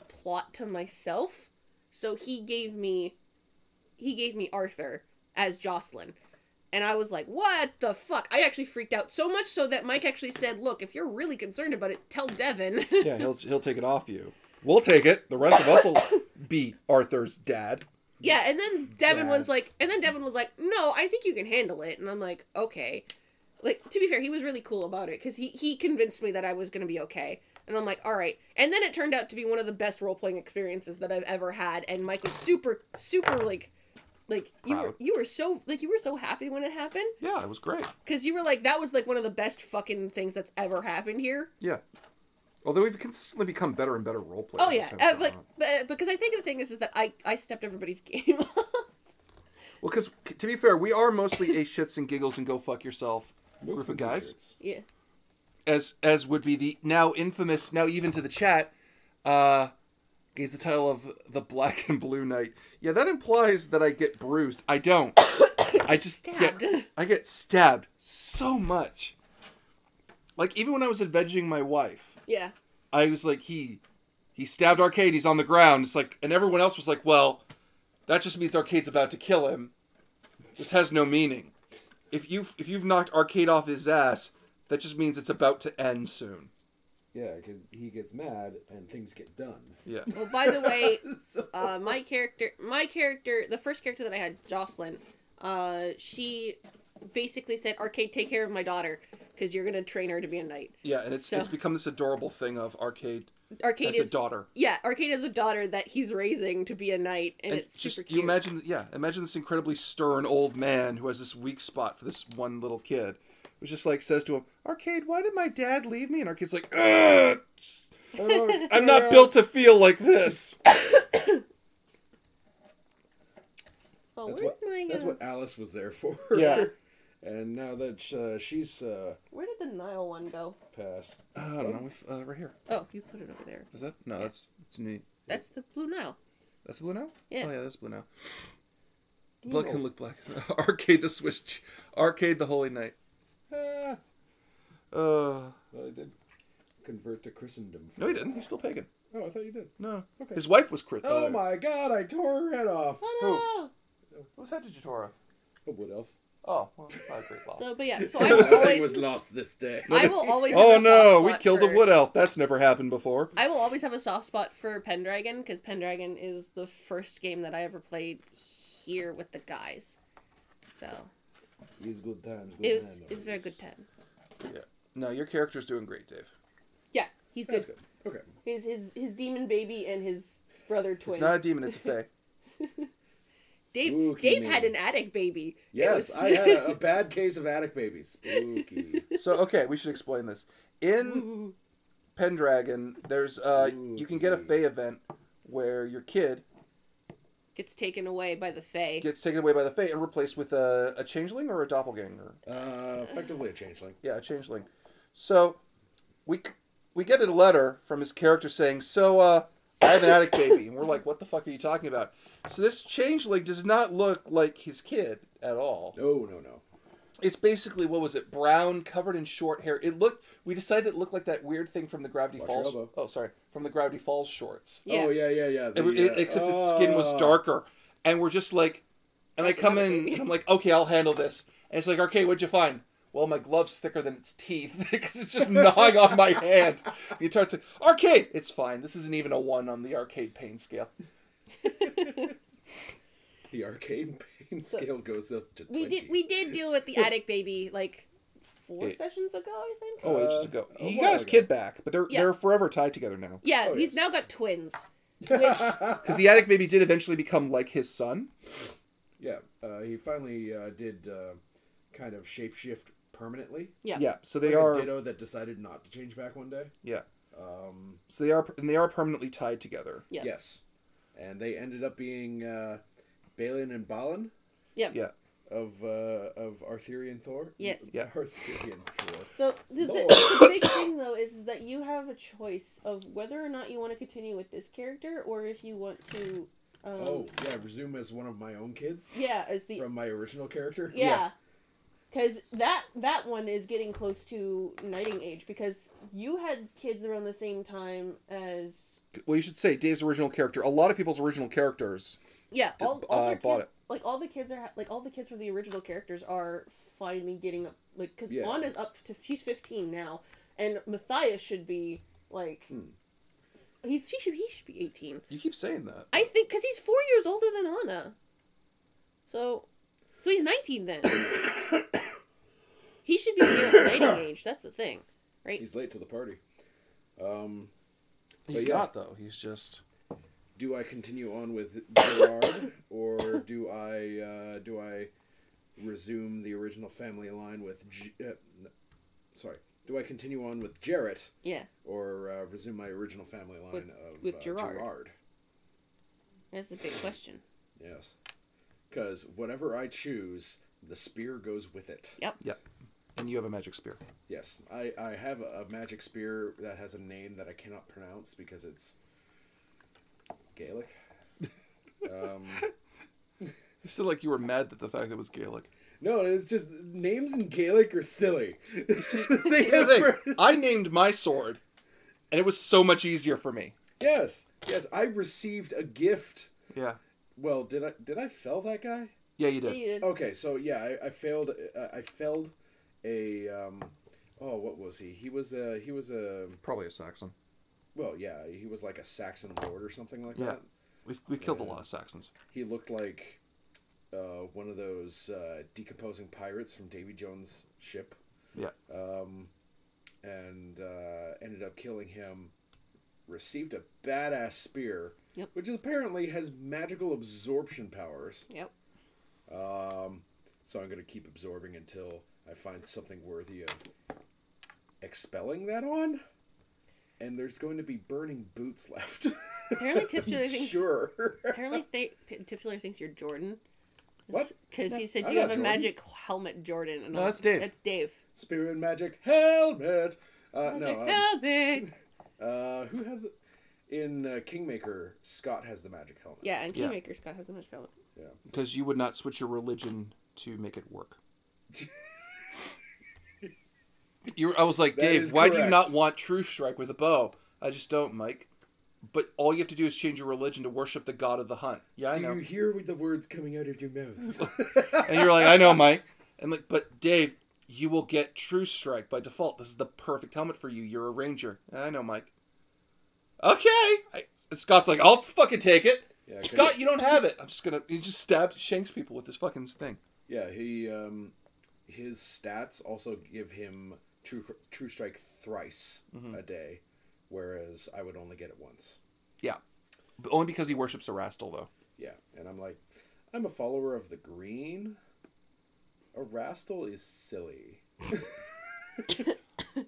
plot to myself. So he gave me Arthur as Jocelyn. And I was like, what the fuck? I actually freaked out so much so that Mike actually said, look, if you're really concerned about it, tell Devin. Yeah, he'll take it off you. We'll take it. The rest of us will be Arthur's dad. Yeah, and then Devin was Dads. like, no, I think you can handle it. And I'm like, okay. Like, to be fair, he was really cool about it because he convinced me that I was going to be okay. And I'm like, all right. And then it turned out to be one of the best role-playing experiences that I've ever had. And Mike was super, super, like Proud. you were so happy when it happened. Yeah, it was great. Because you were like, that was like one of the best fucking things that's ever happened here. Yeah. Although we've consistently become better and better role players. Oh yeah, because I think the thing is that I stepped everybody's game up. Well, because to be fair, we are mostly a shits and giggles and go fuck yourself group of guys. Yeah. As would be the now infamous, now even to the chat, gave the title of the Black and Blue Knight. Yeah, that implies that I get bruised. I don't. I just get stabbed so much. Like, even when I was avenging my wife. Yeah. I was like, he stabbed Arcade, he's on the ground. It's like, and everyone else was like, well, that just means Arcade's about to kill him. This has no meaning. If you've knocked Arcade off his ass, that just means it's about to end soon. Yeah, because he gets mad and things get done. Yeah. Well, by the way, my character, the first character that I had, Jocelyn, she basically said, Arcade, take care of my daughter, because you're going to train her to be a knight. Yeah, and it's become this adorable thing of Arcade as a daughter. Yeah, Arcade has a daughter that he's raising to be a knight, and it's just, super cute. You imagine this incredibly stern old man who has this weak spot for this one little kid. Who's just like, says to him, Arcade, why did my dad leave me? And Arcade's like, ugh! I'm not built to feel like this. That's what Alice was there for. Yeah. And now that she's where did the Nile one go? Passed. I don't know. Right here. Oh, you put it over there. Is that? No, that's neat. That's the Blue Nile. That's the Blue Nile? Yeah. Oh yeah, that's Blue Nile. Blood can look black. Arcade the Swiss. Arcade the Holy Knight. Well, he did convert to Christendom. No, he didn't. He's still pagan. Oh, I thought you did. No. Okay. His wife was Christian. Oh my God! I tore her head off. Oh no! Whose head did you tore off? A wood elf. Oh, well, that's not a great loss. So, but yeah, so I will always was lost this day. I will always. Oh have a no, soft we spot killed for, a wood elf. That's never happened before. I will always have a soft spot for Pendragon because Pendragon is the first game that I ever played here with the guys. So. It's good times. It's very good times. Yeah. No, your character's doing great, Dave. Yeah, he's good. That's good. Okay. His demon baby and his brother twin. It's not a demon, it's a fae. Dave had an attic baby. Yes, I had a bad case of attic babies. Spooky. So, okay, we should explain this. In Pendragon, there's you can get a fae event where your kid gets taken away by the fae. Gets taken away by the fae and replaced with a changeling or a doppelganger. Effectively a changeling. Yeah, a changeling. So we get a letter from his character saying, "So I have an attic baby," and we're like, "What the fuck are you talking about?" So this changeling does not look like his kid at all. No. It's basically, what was it? Brown, covered in short hair. We decided it looked like that weird thing from the Gravity Falls. Oh, sorry, from the Gravity Falls shorts. Yeah. Oh yeah. Except its skin was darker, and we're just like, and I come in and I'm like, okay, I'll handle this. And it's like, okay, what'd you find? Well, my glove's thicker than its teeth because it's just gnawing on my hand. The entire time. Arcade, it's fine. This isn't even a 1 on the Arcade pain scale. The Arcade pain scale goes up to 20. We did deal with the attic baby like 4 sessions ago, I think. Oh, ages ago. He got his kid back, but they're forever tied together now. Yeah, Oh, he's yes. now got twins. Because the attic baby did eventually become like his son. Yeah, he finally did kind of shapeshift permanently. Yeah. So they like are a ditto that decided not to change back one day. Yeah. So they are permanently tied together. Yeah. Yes, and they ended up being Balin and Balin. Yeah. Yeah. Of Arthurian Thor. Yes. Yeah. Arthurian Thor. So the big thing though is that you have a choice of whether or not you want to continue with this character or if you want to. Resume as one of my own kids. Yeah, as the from my original character. Yeah. Because that one is getting close to knighting age because you had kids around the same time as. Well, you should say Dave's original character. A lot of people's original characters. Yeah, all their bought kids, it. Like all the kids from the original characters are finally getting up. Like because Anna's up to she's 15 now, and Matthias should be like. He should be 18. You keep saying that. I think because he's 4 years older than Anna. So he's 19 then. He should be near knighting age. That's the thing, right? He's late to the party. He's not though. He's just. Do I continue on with Gerard, or do I resume the original family line with? do I continue on with Jarrett? Yeah. Or resume my original family line with Gerard? Gerard? That's a big question. Yes. Because whatever I choose, the spear goes with it. Yep. Yep. And you have a magic spear. Yes. I have a magic spear that has a name that I cannot pronounce because it's Gaelic. You sound like you were mad at the fact that it was Gaelic. No, it's just names in Gaelic are silly. I named my sword, and it was so much easier for me. Yes. I received a gift. Yeah. Well, did I fell that guy? Yeah, you did. Yeah, you did. Okay, so yeah, I failed. I felled a. Oh, what was he? He was a. Probably a Saxon. Well, yeah, he was like a Saxon lord or something like that. We killed a lot of Saxons. He looked like one of those decomposing pirates from Davy Jones' ship. Yeah. And ended up killing him. Received a badass spear, Yep. which apparently has magical absorption powers. Yep. So I'm going to keep absorbing until I find something worthy of expelling that on. And there's going to be burning boots left. Apparently, Tiptular thinks. Sure. Apparently, Tiptular thinks you're Jordan. What? Because he said, I'm "Do you not have a Jordan. magic helmet, Jordan?" And No, all- that's Dave. That's Dave. Spirit and magic helmet. Magic No. helmet. Who has it? In Kingmaker, Scott has the magic helmet. Yeah, and Yeah. Kingmaker Scott has a magic helmet. Yeah. Because you would not switch your religion to make it work. I was like, That Dave, is why do you correct. not want True Strike with a bow? I just don't, Mike. But all you have to do is change your religion to worship the god of the hunt. Yeah, I Do know. you hear the words coming out of your mouth? And you're like, I know, Mike. And like, but Dave, you will get True Strike by default. This is the perfect helmet for you. You're a ranger. I know, Mike. Okay. And Scott's like, I'll fucking take it. Yeah, Scott, you don't have it. I'm just gonna. He just shanks people with this fucking thing. Yeah, he his stats also give him true strike thrice a day, whereas I would only get it once. Yeah, but only because he worships Erastil, though. Yeah, and I'm like, I'm a follower of the green. Erastil is silly.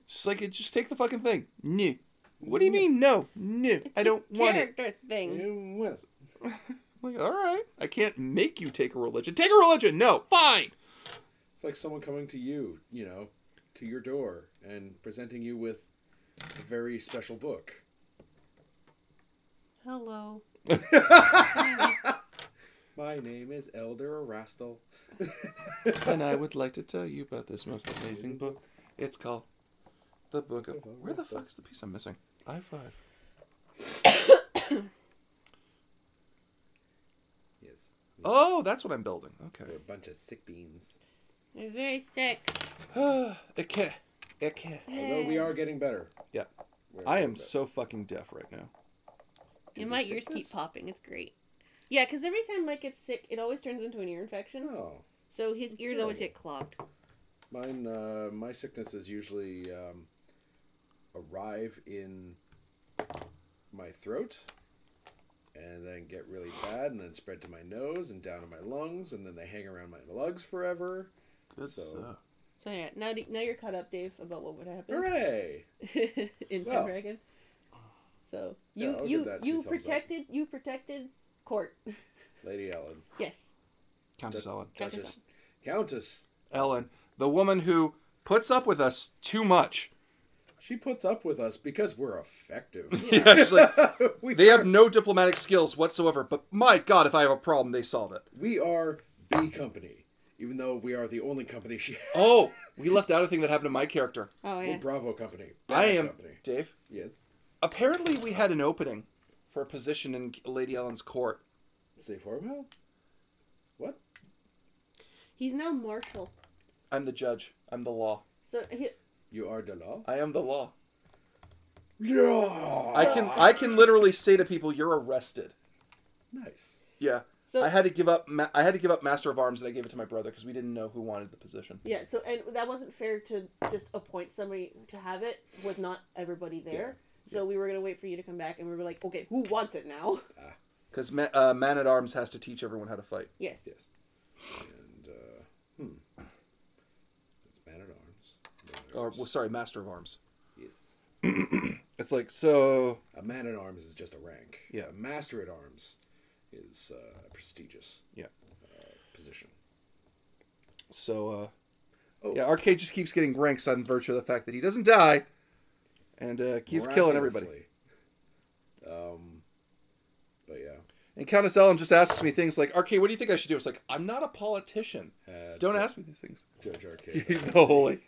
Just take the fucking thing. No. What do you mean no? No, I don't want it. Character thing. Yes. Like, all right, I can't make you take a religion. Take a religion. No, fine. It's like someone coming to you, to your door and presenting you with a very special book. Hello. My name is Elder Erastil. And I would like to tell you about this most amazing book. It's called The Book of... Where the fuck is the piece I'm missing? I-5. Yes. Oh, that's what I'm building. Okay. We're a bunch of sick beans. I'm very sick. Okay. Although we are getting better. Yeah. We're I getting am better. so fucking deaf right now. And my ears keep popping. It's great. Yeah, because every time Mike gets sick, it always turns into an ear infection. Oh. So his ears always terrible. get clogged. Mine, my sicknesses usually arrive in my throat and then get really bad and then spread to my nose and down to my lungs and then they hang around my lugs forever. Good So- stuff. So yeah, now you're caught up, Dave, about what would happen Hooray! in Well. Pendragon. So Yeah, I'll you give that you 2 thumbs up. protected Court. Lady Ellen. Yes. Countess Ellen. Countess Countess. Ellen. The woman who puts up with us too much. She puts up with us because we're effective. Yeah, she's like, We they are- have no diplomatic skills whatsoever, but my God, if I have a problem, they solve it. We are B Company, even though we are the only company she has. Oh, we left out a thing that happened to my character. Oh We're yeah. Bravo Company. I Bad am... Company. Dave? Yes. Apparently we had an opening for a position in Lady Ellen's court. Safe Harbor? What? He's now marshal. I'm the judge. I'm the law. So he, You are the law? I am the law. Yeah. I can literally say to people, "You're arrested." Nice. Yeah. so I had to give up. I had to give up Master of Arms, and I gave it to my brother because we didn't know who wanted the position. yeah. So and that wasn't fair to just appoint somebody to have it with not everybody there. So we were gonna wait for you to come back, and we were like, okay, who wants it now? Because Man at Arms has to teach everyone how to fight. Yes. Yes. And, it's Man at Arms. Or, well, sorry, Master of Arms. Yes. It's like, so... A man-at-arms is just a rank. Yeah. A master-at-arms is a prestigious position. So, yeah, Arcade just keeps getting ranks on virtue of the fact that he doesn't die and keeps killing everybody. But yeah. And Countess Ellen just asks me things like, Arcade, what do you think I should do? It's like, I'm not a politician. Don't ask me these things. Judge Arcade. He's the holy.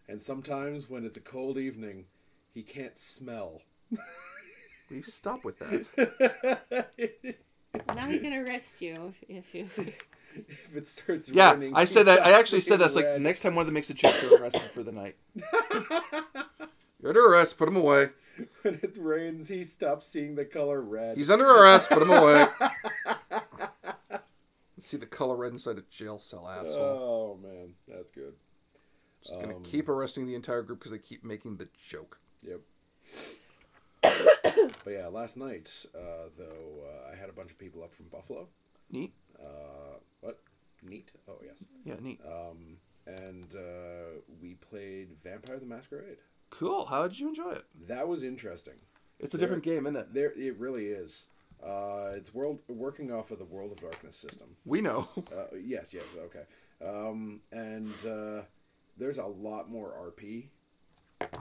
And sometimes when it's a cold evening, he can't smell. Will you stop with that? Now he can arrest you if you... If it starts Yeah, raining... I said that. I actually said that's like, next time one of them makes a joke, they're arrested for the night. You're under arrest, put him away. When it rains, he stops seeing the color red. He's under arrest, put him away. See the color red inside a jail cell, asshole. Oh, man. That's good. Just gonna keep arresting the entire group because they keep making the joke. Yep. But yeah, last night, though, I had a bunch of people up from Buffalo. Neat. What? Neat? Oh, yes. Yeah, neat. And we played Vampire the Masquerade. Cool. How did you enjoy it? That was interesting. It's a different game, isn't it? It really is. It's working off of the World of Darkness system. We know. Yes, okay. And there's a lot more RP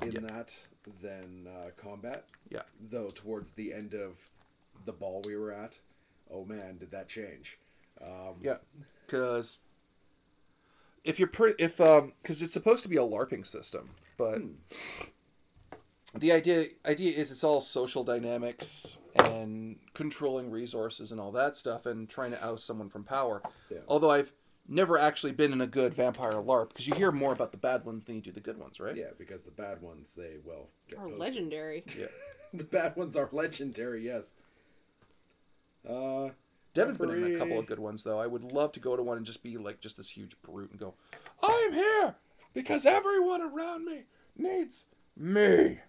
in that than combat. Yeah. Though towards the end of the ball we were at, oh man, did that change? Yeah, because because it's supposed to be a LARPing system, but the idea is it's all social dynamics and controlling resources and all that stuff and trying to oust someone from power. Yeah. Although I've never actually been in a good vampire LARP because you hear more about the bad ones than you do the good ones, right? Yeah, because the bad ones get Are posted. legendary. Yeah. The bad ones are legendary. Yes. Devin's been in a couple of good ones, though. I would love to go to one and just be like just this huge brute and go, I'm here because everyone around me needs me.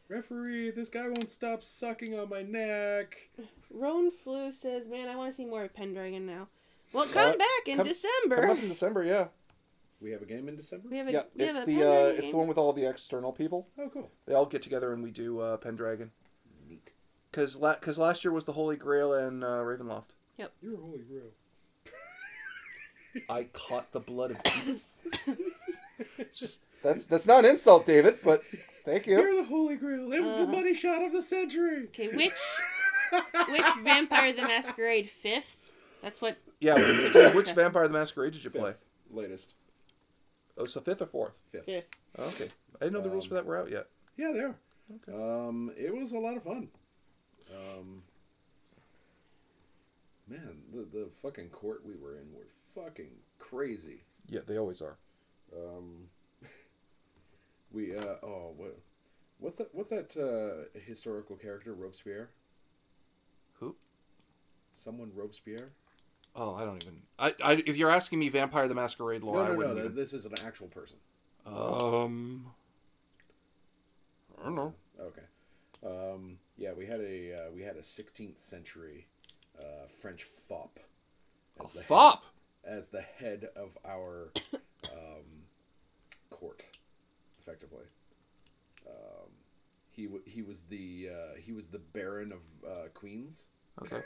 Referee, this guy won't stop sucking on my neck. Roan Flu says, man, I want to see more of Pendragon now. Well, come back in December. Come up in December, yeah. We have a game in December? We have a, Yeah, we have it's a the Pendragon it's game. the one with all the external people. Oh, cool. They all get together and we do Pendragon. Neat. Because last year was the Holy Grail and Ravenloft. You're a holy grail. I caught the blood of Jesus. That's not an insult, David, but thank you. You're the holy grail. It was the money shot of the century. Okay, which Vampire the Masquerade 5th? That's what... Yeah, Dave, which Vampire the Masquerade did you play? Fifth. Latest. Oh, so 5th or 4th? 5th. Oh, okay. I didn't know the rules for that were out yet. Yeah, they are. Okay. It was a lot of fun. Man, the fucking court we were in were fucking crazy. Yeah, they always are. What's that historical character, Robespierre? Who? Someone Robespierre? Oh, I don't even. I if you're asking me Vampire the Masquerade lore, I wouldn't even. This is an actual person. I don't know. Okay. Yeah, we had a 16th century French fop. Fop as the head of our court, effectively. He was the Baron of Queens. Okay.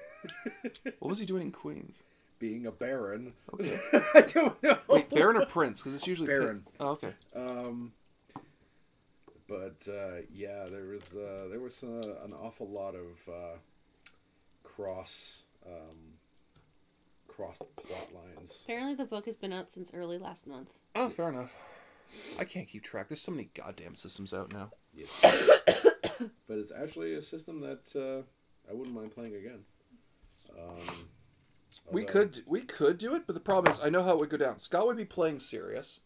What was he doing in Queens? Being a baron. Okay. I don't know. Wait, Baron or Prince? Because it's usually Baron. Oh, okay. But yeah, there was an awful lot of cross plot lines. Apparently the book has been out since early last month. Oh, fair enough. I can't keep track. There's so many goddamn systems out now. Yes. But it's actually a system that I wouldn't mind playing again. We could do it, but the problem is I know how it would go down. Scott would be playing serious.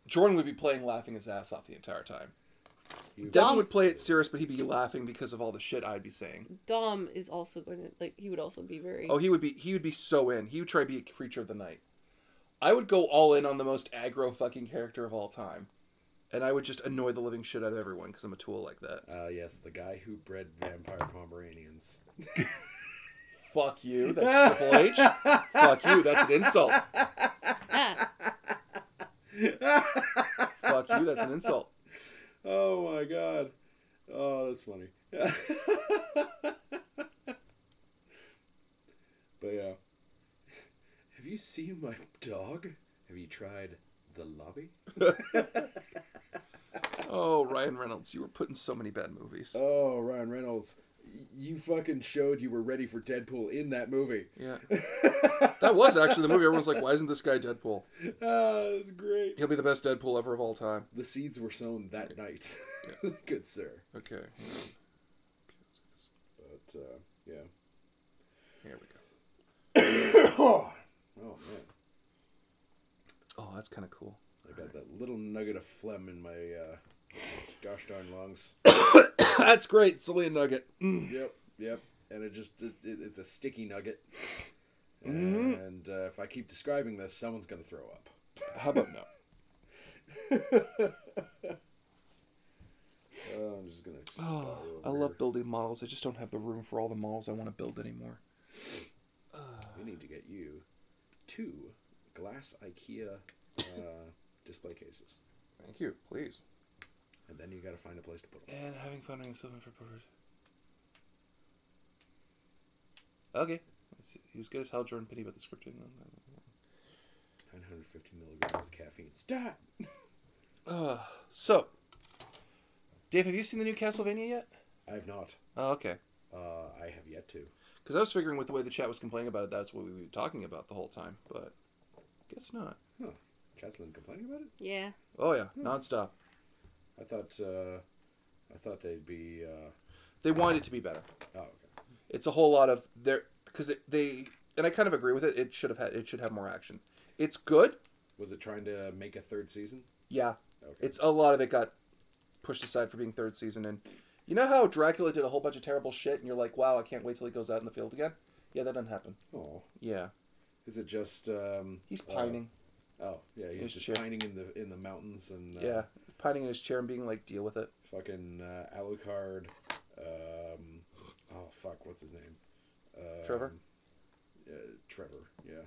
Jordan would be playing laughing his ass off the entire time. Devin would play it serious, but he'd be laughing because of all the shit I'd be saying. Dom is also going to he would also be very. Oh, he would be so in. He would try to be a creature of the night. I would go all in on the most aggro fucking character of all time, and I would just annoy the living shit out of everyone because I'm a tool like that. Yes, the guy who bred vampire Pomeranians. Fuck you. That's Triple H. Fuck you. That's an insult. Fuck you, that's an insult. Oh my god. Oh, that's funny. But yeah. Have you seen my dog? Have you tried the lobby? Oh, Ryan Reynolds, you were put in so many bad movies. Oh, Ryan Reynolds. You fucking showed you were ready for Deadpool in that movie. Yeah. That was actually the movie. Everyone's like, why isn't this guy Deadpool? Ah, that's great. He'll be the best Deadpool ever of all time. The seeds were sown that night. Yeah. Good sir. Okay. But, yeah. Here we go. Oh, man. Oh, that's kind of cool. I got that little nugget of phlegm in my gosh darn lungs. That's great. It's only a nugget. Yep. And it's a sticky nugget. And if I keep describing this, someone's going to throw up. How about no? I'm just going to I love building models. I just don't have the room for all the models I want to build anymore. We need to get you 2 glass IKEA display cases. Thank you. Please. And then you got to find a place to put them. And having fun doing something for bird. Okay. Let's see. He was good as hell, Jordan Pity, about the scripting. 950 milligrams of caffeine. Stat! So, Dave, have you seen the new Castlevania yet? I have not. Oh, okay. I have yet to. Because I was figuring with the way the chat was complaining about it, that's what we were talking about the whole time, but guess not. Huh. Chat's been complaining about it? Yeah. Oh, yeah. Nonstop. I thought they'd be... They wanted it to be better. Oh, okay. It's a whole lot of... Because they... And I kind of agree with it. It should have more action. It's good. Was it trying to make a 3rd season? Yeah. Okay. It's a lot of it got pushed aside for being 3rd season. And you know how Dracula did a whole bunch of terrible shit and you're like, wow, I can't wait till he goes out in the field again? Yeah, that doesn't happen. Oh. Yeah. Is it just... He's pining. Yeah, he's just pining in the mountains and... yeah, pining in his chair and being like, deal with it. Fucking Alucard. Oh, fuck, what's his name? Trevor? Trevor, yeah.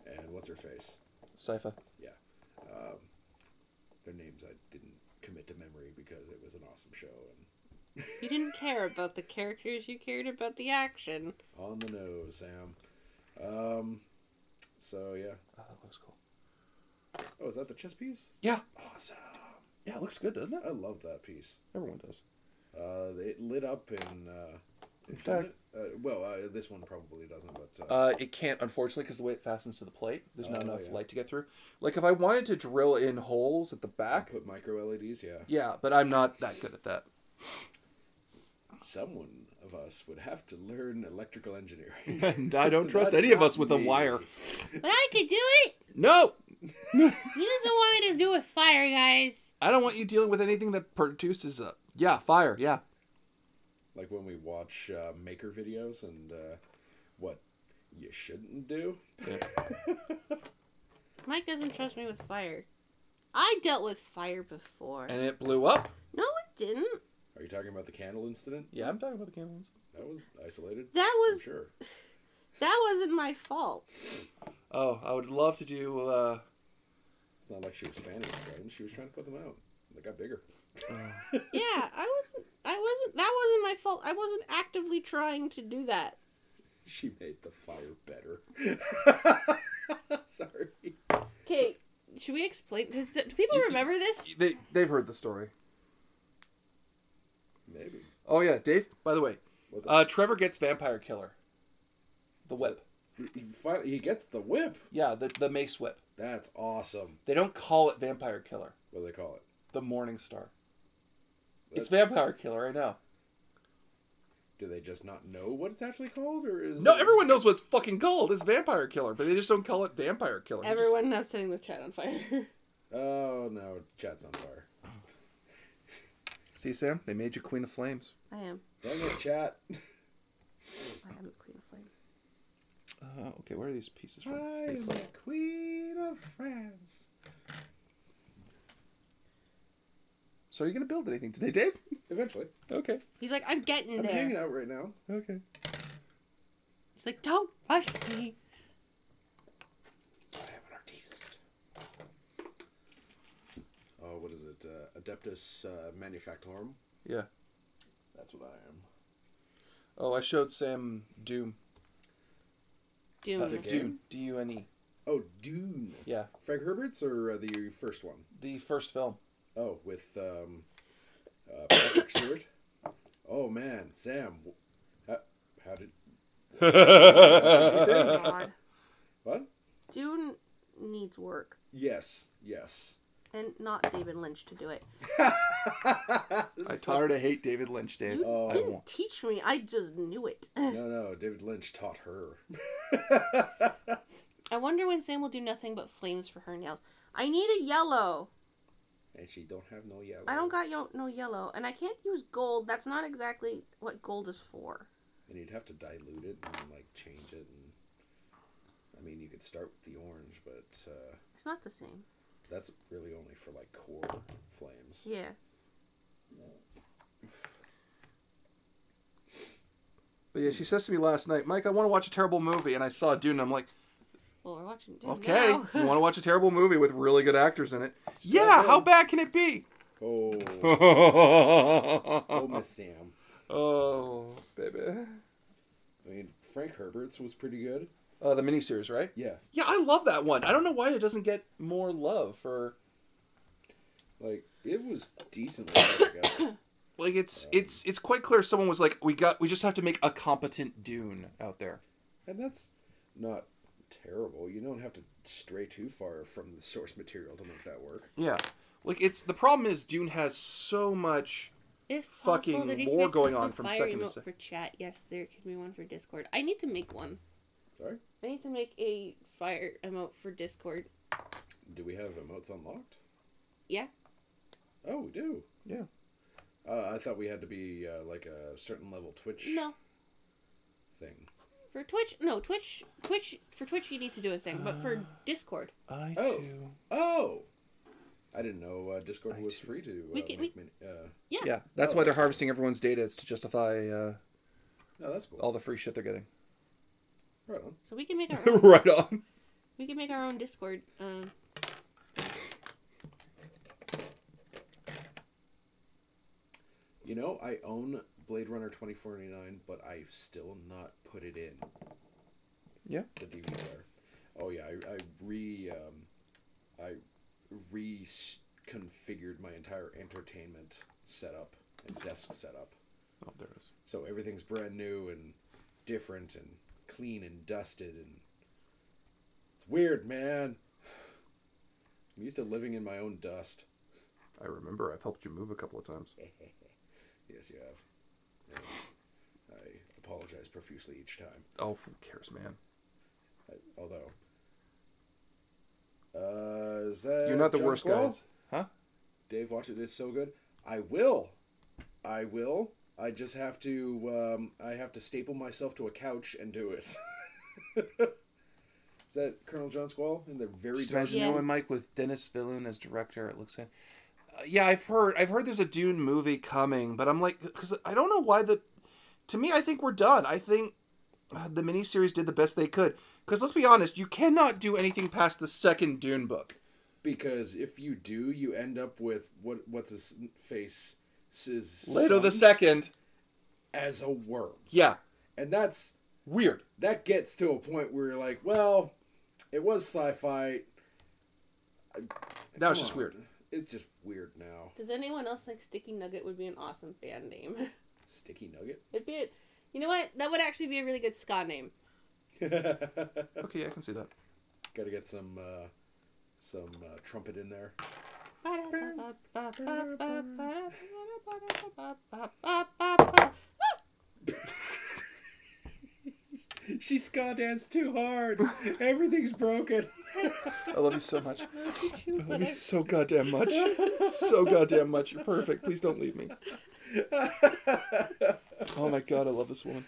And what's her face? Sypha. Yeah. Their names I didn't commit to memory because it was an awesome show. And You didn't care about the characters, you cared about the action. on the nose, Sam. So, yeah. Oh, that looks cool. Oh, is that the chess piece? Yeah. Awesome. Yeah, it looks good, doesn't it? I love that piece. Everyone does. It lit up in fact, this one probably doesn't, but... it can't, unfortunately, because the way it fastens to the plate, there's not enough yeah. light to get through. Like, if I wanted to drill in holes at the back... Put micro LEDs, yeah. Yeah, but I'm not that good at that. Someone of us would have to learn electrical engineering. And I don't trust any of us with a wire. But I could do it! No! He doesn't want me to do with fire, guys. I don't want you dealing with anything that produces fire, yeah. Like when we watch maker videos and what you shouldn't do. Yeah. Mike doesn't trust me with fire. I dealt with fire before. And it blew up? No, it didn't. Are you talking about the candle incident? Yeah, I'm talking about the candles. That was isolated. That I'm was... sure. That wasn't my fault. Oh, I would love to do... It's not like she was fanning flames. She was trying to put them out. They got bigger. Yeah, I wasn't, that wasn't my fault. I wasn't actively trying to do that. She made the fire better. Sorry. Okay, should we explain? Do people remember this? They've heard the story. Maybe. Oh, yeah, Dave, by the way, What's Trevor gets Vampire Killer. The whip. He gets the whip. Yeah, the mace whip. That's awesome. They don't call it Vampire Killer. What do they call it? The Morning Star. It's Vampire Killer, I know. Do they just not know what it's actually called, or is No, everyone knows what it's fucking called. It's Vampire Killer, but they just don't call it Vampire Killer. Everyone knows setting the chat on fire. Oh no, chat's on fire. See, Sam, they made you Queen of Flames. I am. Dang it, chat. I am the Queen of Flames. Okay, where are these pieces from? I am the Queen of France. So are you going to build anything today, Dave? Eventually. Okay. He's like, I'm getting there. I'm hanging out right now. Okay. He's like, don't rush me. I am an artiste. Adeptus Manufactorum. Yeah. That's what I am. Oh, I showed Sam Doom. Dune. The game? Dune. D-U-N-E. Oh, Dune. Yeah. Frank Herbert's or the first one? The first film. Oh, with Patrick Stewart. Oh man, Sam, how did? God. What? Dune needs work. Yes. And not David Lynch to do it. I taught her to hate David Lynch, Dave. You I didn't won't. teach me. I just knew it. No, David Lynch taught her. I wonder when Sam will do nothing but flames for her nails. I need a yellow. And she don't have no yellow. I don't got no yellow. And I can't use gold. That's not exactly what gold is for. And you'd have to dilute it and like change it. And I mean, you could start with the orange, but It's not the same. that's really only for like core flames. Yeah. But yeah, she says to me last night, Mike, I want to watch a terrible movie. And I saw Dune, and I'm like, Well, we're watching Dune okay, now. you want to watch a terrible movie with really good actors in it? Yeah, how bad can it be? Oh, oh, Miss Sam. Oh, baby. I mean, Frank Herbert's was pretty good. The miniseries, right? Yeah. Yeah, I love that one. I don't know why it doesn't get more love for... Like, it was decently put together. Like, it's quite clear someone was like, we just have to make a competent Dune out there. And that's not terrible. You don't have to stray too far from the source material to make that work. Yeah. Like, the problem is Dune has so much... If fucking possible, there needs to more be a going custom on from fire second to emote second. for chat. Yes, there can be one for Discord. I need to make one. Sorry? I need to make a fire emote for Discord. Do we have emotes unlocked? Yeah. Oh, we do. Yeah. I thought we had to be like a certain level Twitch No. thing. For Twitch, no, for Twitch you need to do a thing, but for Discord. I Oh. too. Oh! I didn't know Discord was free to Yeah, that's why they're harvesting everyone's data. It's to justify no, that's cool. all the free shit they're getting. Right on. So we can make our own. Right on. We can make our own Discord. You know, I own Blade Runner 2049, but I've still not put it in. Yeah. The DVD. Oh yeah, I reconfigured my entire entertainment setup and desk setup. Oh, there it is. So everything's brand new and different and clean and dusted, and it's weird, man. I'm used to living in my own dust. I remember I've helped you move a couple of times. Yes, you have. And I apologize profusely each time. Oh, who cares, man? Although, is that You're not the John worst Squall? guys. Huh? Dave, watch it. It's so good. I will. I just have to. I have to staple myself to a couch and do it. Is that Colonel John Squall in the very? Just dark... imagine Yeah. knowing Mike with Dennis Villeneuve as director. It looks like. Yeah, I've heard there's a Dune movie coming, but I'm like, because I don't know why to me, I think we're done. I think the miniseries did the best they could. Because let's be honest, you cannot do anything past the second Dune book. Because if you do, you end up with what's his face, Leto the Second as a worm. Yeah, And that's weird. that gets to a point where you're like, well, it was sci-fi. Now it's just weird. It's just weird now. Does anyone else think Sticky Nugget would be an awesome fan name? Sticky Nugget? It'd be you know what? That would actually be a really good ska name. Okay, yeah, I can see that. Gotta get some trumpet in there. She ska danced too hard. Everything's broken. I love you so much. I love you so goddamn much. So goddamn much. You're perfect. Please don't leave me. Oh my god, I love this woman.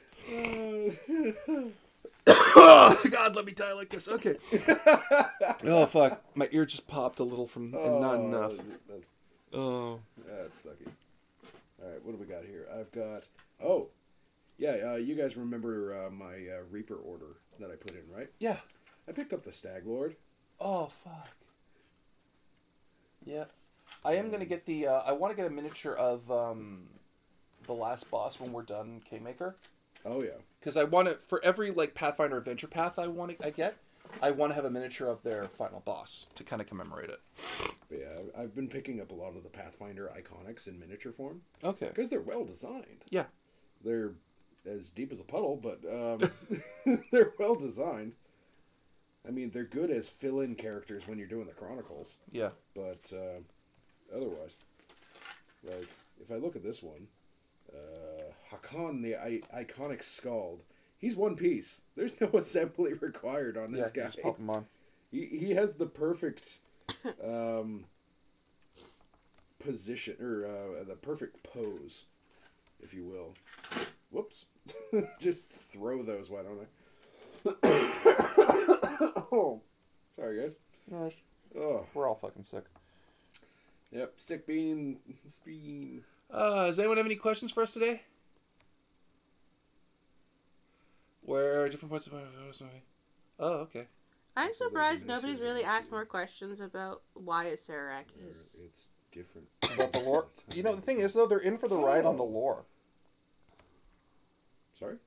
Oh god, let me die like this. Okay. Oh fuck, my ear just popped a little from and not enough. That's sucky. All right, what do we got here? I've got. Oh, yeah. You guys remember my Reaper order that I put in, right? Yeah. I picked up the Stag Lord. Oh fuck. Yeah. I am gonna get the. I want to get a miniature of the last boss when we're done Kingmaker. Oh yeah. Because I want it for every like Pathfinder adventure path I want to get. I want to have a miniature of their final boss to kind of commemorate it. But yeah, I've been picking up a lot of the Pathfinder iconics in miniature form. Okay. Because they're well designed. Yeah. They're as deep as a puddle, but they're well designed. I mean, they're good as fill-in characters when you're doing the Chronicles. Yeah. But otherwise, like, if I look at this one, Hakan, the iconic Skald, he's one piece. There's no assembly required on this guy. Just pop him on. He has the perfect position, or the perfect pose, if you will. Whoops. Just throw those, why don't I? Oh, sorry, guys. Gosh. Oh. We're all fucking sick. Yep, sick bean. Stream. Does anyone have any questions for us today? Where different points of... Oh, okay. I'm surprised nobody's really asked more questions about why a Serac is... It's different. About the lore? You know, the thing is, though, they're in for the ride on the lore. Sorry?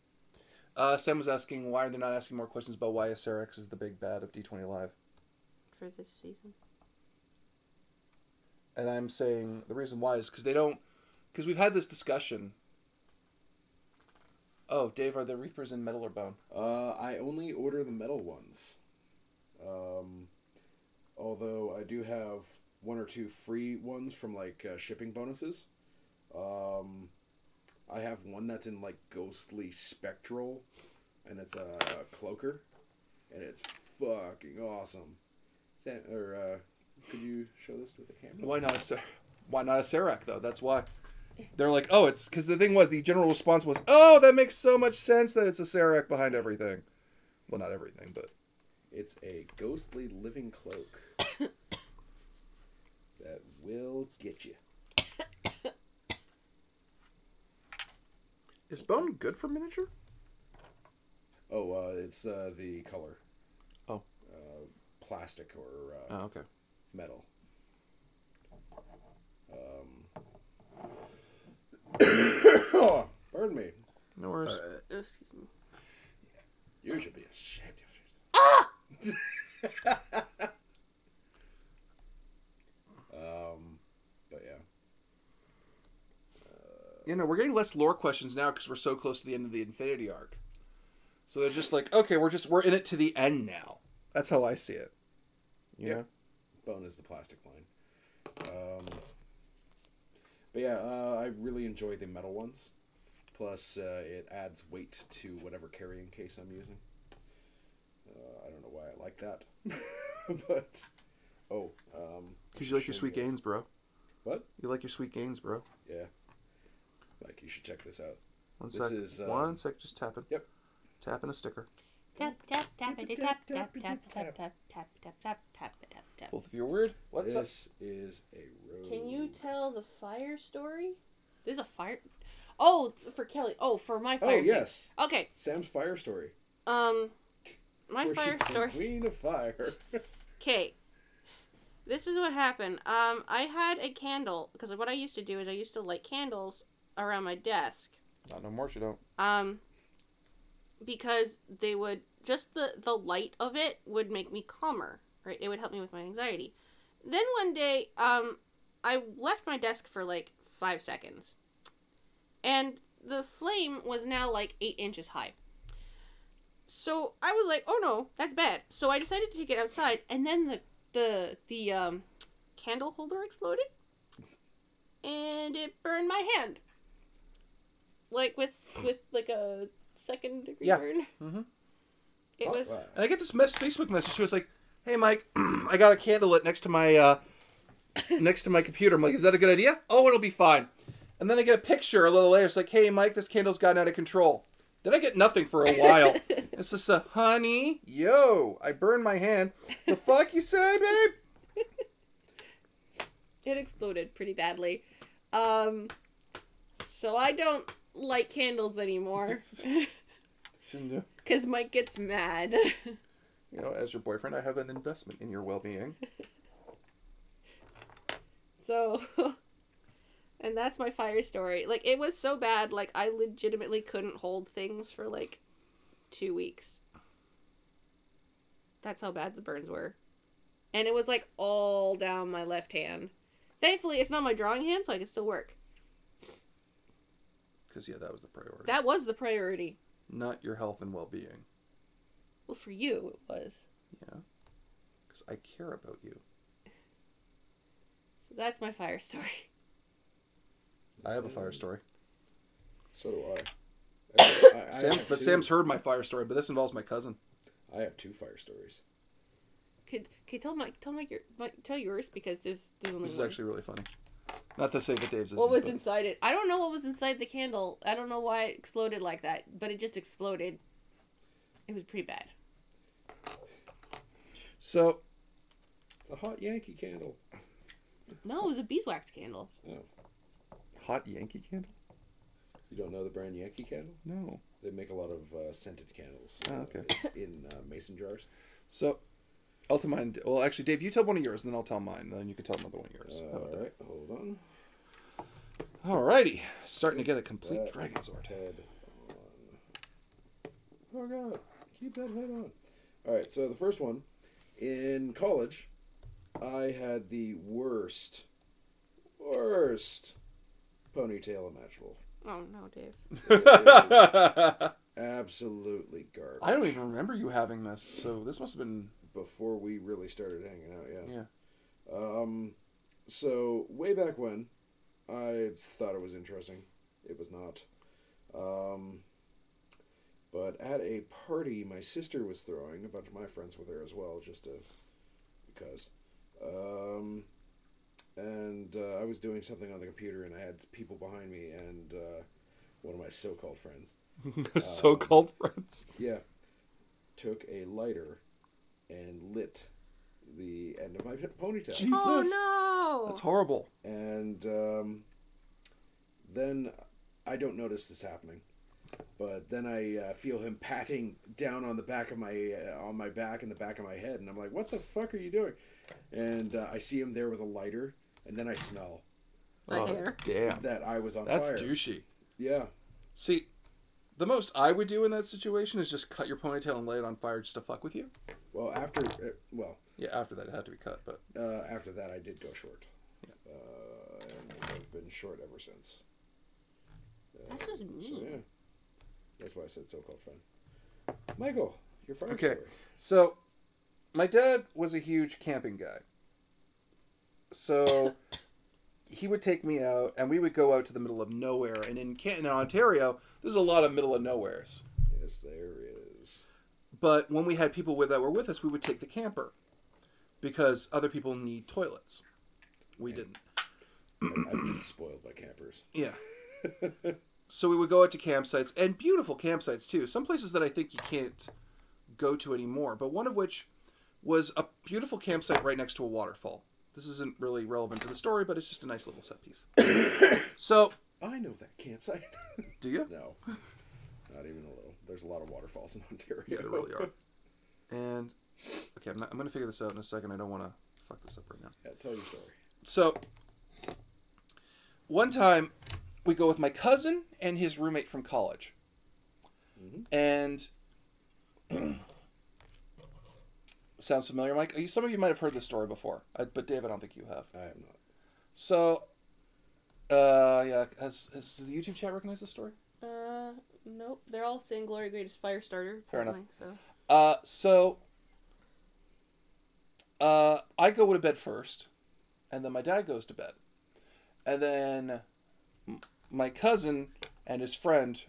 Sam was asking why they're not asking more questions about why Acerex is the big bad of D20 Live. For this season. And I'm saying the reason why is because they don't... Because we've had this discussion. Oh, Dave, are the Reapers in metal or bone? I only order the metal ones. Although I do have one or two free ones from, like, shipping bonuses. I have one that's in, like, ghostly spectral, and it's a cloaker, and it's fucking awesome. Could you show this to the camera? Why not a Serac, though? That's why. They're like, oh, it's... Because the thing was, the general response was, oh, that makes so much sense that it's a Serac behind everything. Well, not everything, but... It's a ghostly living cloak that will get you. Is bone good for miniature? Oh, it's the color. Oh. Plastic or Oh, okay. metal. Oh, pardon me. No worries. Excuse me. You should be ashamed of yourself. But yeah. You know, we're getting less lore questions now because we're so close to the end of the Infinity Arc. So they're just like, okay, we're in it to the end now. That's how I see it. You know? Bone is the plastic line. But yeah, I really enjoy the metal ones. Plus, it adds weight to whatever carrying case I'm using. I don't know why I like that. But, Because you like your sweet gains, bro. What? You like your sweet gains, bro. Yeah. Like, you should check this out. One This sec. is, Just tapping. Yep. Tap, tap, tap, tap, tap, tap, tap, tap, tap, tap, tap, tap, tap, tap. Both of you are weird. What's up? This is a road. Can you tell the fire story? There's a fire... Oh, for Kelly. Oh, for my fire. Oh, yes. Thing. Okay. Sam's fire story. My Where fire she's the story. Queen of Fire. Okay. This is what happened. I had a candle, because what I used to do is I used to light candles around my desk. Not no more, you don't. Because they would, just the light of it would make me calmer, right? It would help me with my anxiety. Then one day, I left my desk for like 5 seconds. And the flame was now like 8 inches high. So I was like, oh no, that's bad. So I decided to take it outside, and then the candle holder exploded. And it burned my hand. Like with like a 2nd degree burn. Mm-hmm. It was... And I get this Facebook message. She was like, hey, Mike, I got a candle lit next to my computer. I'm like, is that a good idea? Oh, it'll be fine. And then I get a picture a little later. It's like, hey, Mike, this candle's gotten out of control. Then I get nothing for a while. It's just honey, yo, I burned my hand. The fuck you say, babe? It exploded pretty badly. So I don't light candles anymore. Shouldn't you? Because Mike gets mad. You know, as your boyfriend, I have an investment in your well-being. So, and that's my fire story. Like, it was so bad, like, I legitimately couldn't hold things for, like, 2 weeks. That's how bad the burns were. And it was, like, all down my left hand. Thankfully, it's not my drawing hand, so I can still work. Because, yeah, that was the priority. That was the priority. Not your health and well-being. Well, for you, it was. Yeah. Because I care about you. So that's my fire story. I have a fire story. So do I. Sam's heard my fire story, but this involves my cousin. I have 2 fire stories. Can you tell yours, because there's only This is one. actually really funny. Not to say that Dave's What was but... inside it? I don't know what was inside the candle. I don't know why it exploded like that, but it just exploded. It was pretty bad. So... It's a hot Yankee candle. No, it was a beeswax candle. Oh. Hot Yankee candle? You don't know the brand Yankee candle? No. They make a lot of scented candles. Okay. In mason jars. So, I'll tell mine. Well, actually, Dave, you tell one of yours, and then I'll tell mine. And then you can tell another one of yours. How about Alright, hold on. that? Alrighty. Starting to get a complete dragon sword. Head on. Oh god. Keep that head on. Alright, so the first one. In college, I had the worst ponytail imaginable. Oh no, Dave. Absolutely garbage. I don't even remember you having this, so this must have been... Before we really started hanging out, yeah. Yeah. So, way back when, I thought it was interesting. It was not. But at a party my sister was throwing, a bunch of my friends were there as well, because. And I was doing something on the computer, and I had people behind me, and one of my so-called friends. So-called friends. Yeah. Took a lighter and lit the end of my ponytail. Jesus. Oh no! That's horrible. And then I don't notice this happening, but then I feel him patting down on the back of my on my back and the back of my head, and I'm like, "What the fuck are you doing?" And I see him there with a lighter, and then I smell My hair. Damn. that I was on That's fire. douchey. Yeah. See, the most I would do in that situation is just cut your ponytail and lay it on fire just to fuck with you. Well, after Yeah, after that it had to be cut, but... after that I did go short. Yeah. And I've been short ever since. That's just mean. So, yeah. That's why I said so-called friend. Michael, your fire Okay, story. so my dad was a huge camping guy. So he would take me out, and we would go out to the middle of nowhere. And in Ontario, there's a lot of middle of nowheres. Yes, there is. But when we had people that were with us, we would take the camper because other people need toilets. We didn't. I've been spoiled by campers. Yeah. So we would go out to campsites, and beautiful campsites too. Some places that I think you can't go to anymore, but one of which was a beautiful campsite right next to a waterfall. This isn't really relevant to the story, but it's just a nice little set piece. So... I know that campsite. Do you? No. Not even a little. There's a lot of waterfalls in Ontario. Yeah, there really are. And, okay, I'm going to figure this out in a second. I don't want to fuck this up right now. Yeah, tell your story. So, one time, we go with my cousin and his roommate from college. Mm-hmm. And... Sounds familiar, Mike? Some of you might have heard this story before, but Dave, I don't think you have. I have not. So, yeah, has the YouTube chat recognized this story? Nope. They're all saying Glory Greatest Fire Starter. Fair enough. So. I go to bed first, and then my dad goes to bed. And then my cousin and his friend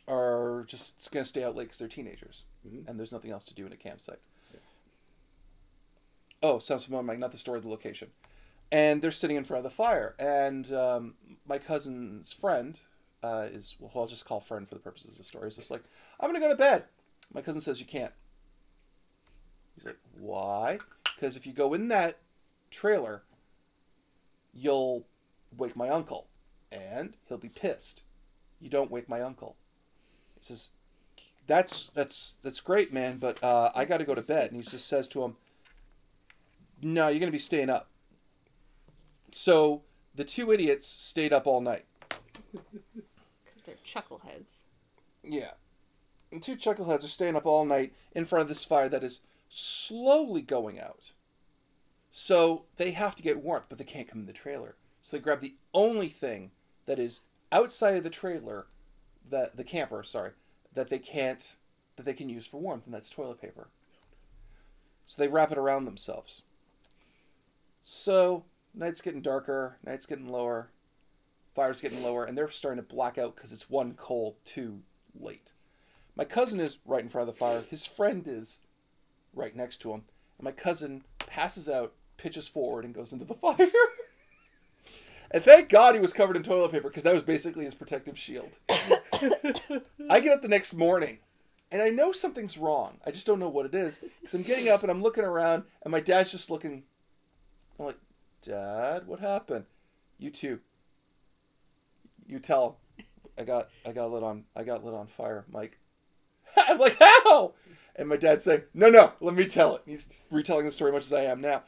are just going to stay out late because they're teenagers. Mm-hmm. And there's nothing else to do in a campsite. Yeah. Oh, sounds familiar, Mike. Not the story, the location. And they're sitting in front of the fire. And my cousin's friend is, well, I'll just call friend for the purposes of the story. Is just like, I'm going to go to bed. My cousin says, you can't. He's like, why? Because if you go in that trailer, you'll wake my uncle. And he'll be pissed. You don't wake my uncle. He says, that's great, man, but I got to go to bed. And he just says to him, no, you're going to be staying up. So the two idiots stayed up all night. Because they're chuckleheads. Yeah. And two chuckleheads are staying up all night in front of this fire that is slowly going out. So they have to get warmth, but they can't come in the trailer. So they grab the only thing that is outside of the trailer, the camper, that they can use for warmth, and that's toilet paper. So they wrap it around themselves. So night's getting darker, night's getting lower, fire's getting lower, and they're starting to black out because it's one cold too late. My cousin is right in front of the fire. His friend is right next to him. And my cousin passes out, pitches forward, and goes into the fire. And thank God he was covered in toilet paper, because that was basically his protective shield. I get up the next morning, and I know something's wrong. I just don't know what it is. Because I'm getting up, and I'm looking around, and my dad's just looking. I'm like, Dad, what happened? You too. You tell him. I got lit on fire, Mike. I'm like, how? And my dad's saying, no, let me tell it. He's retelling the story much as I am now.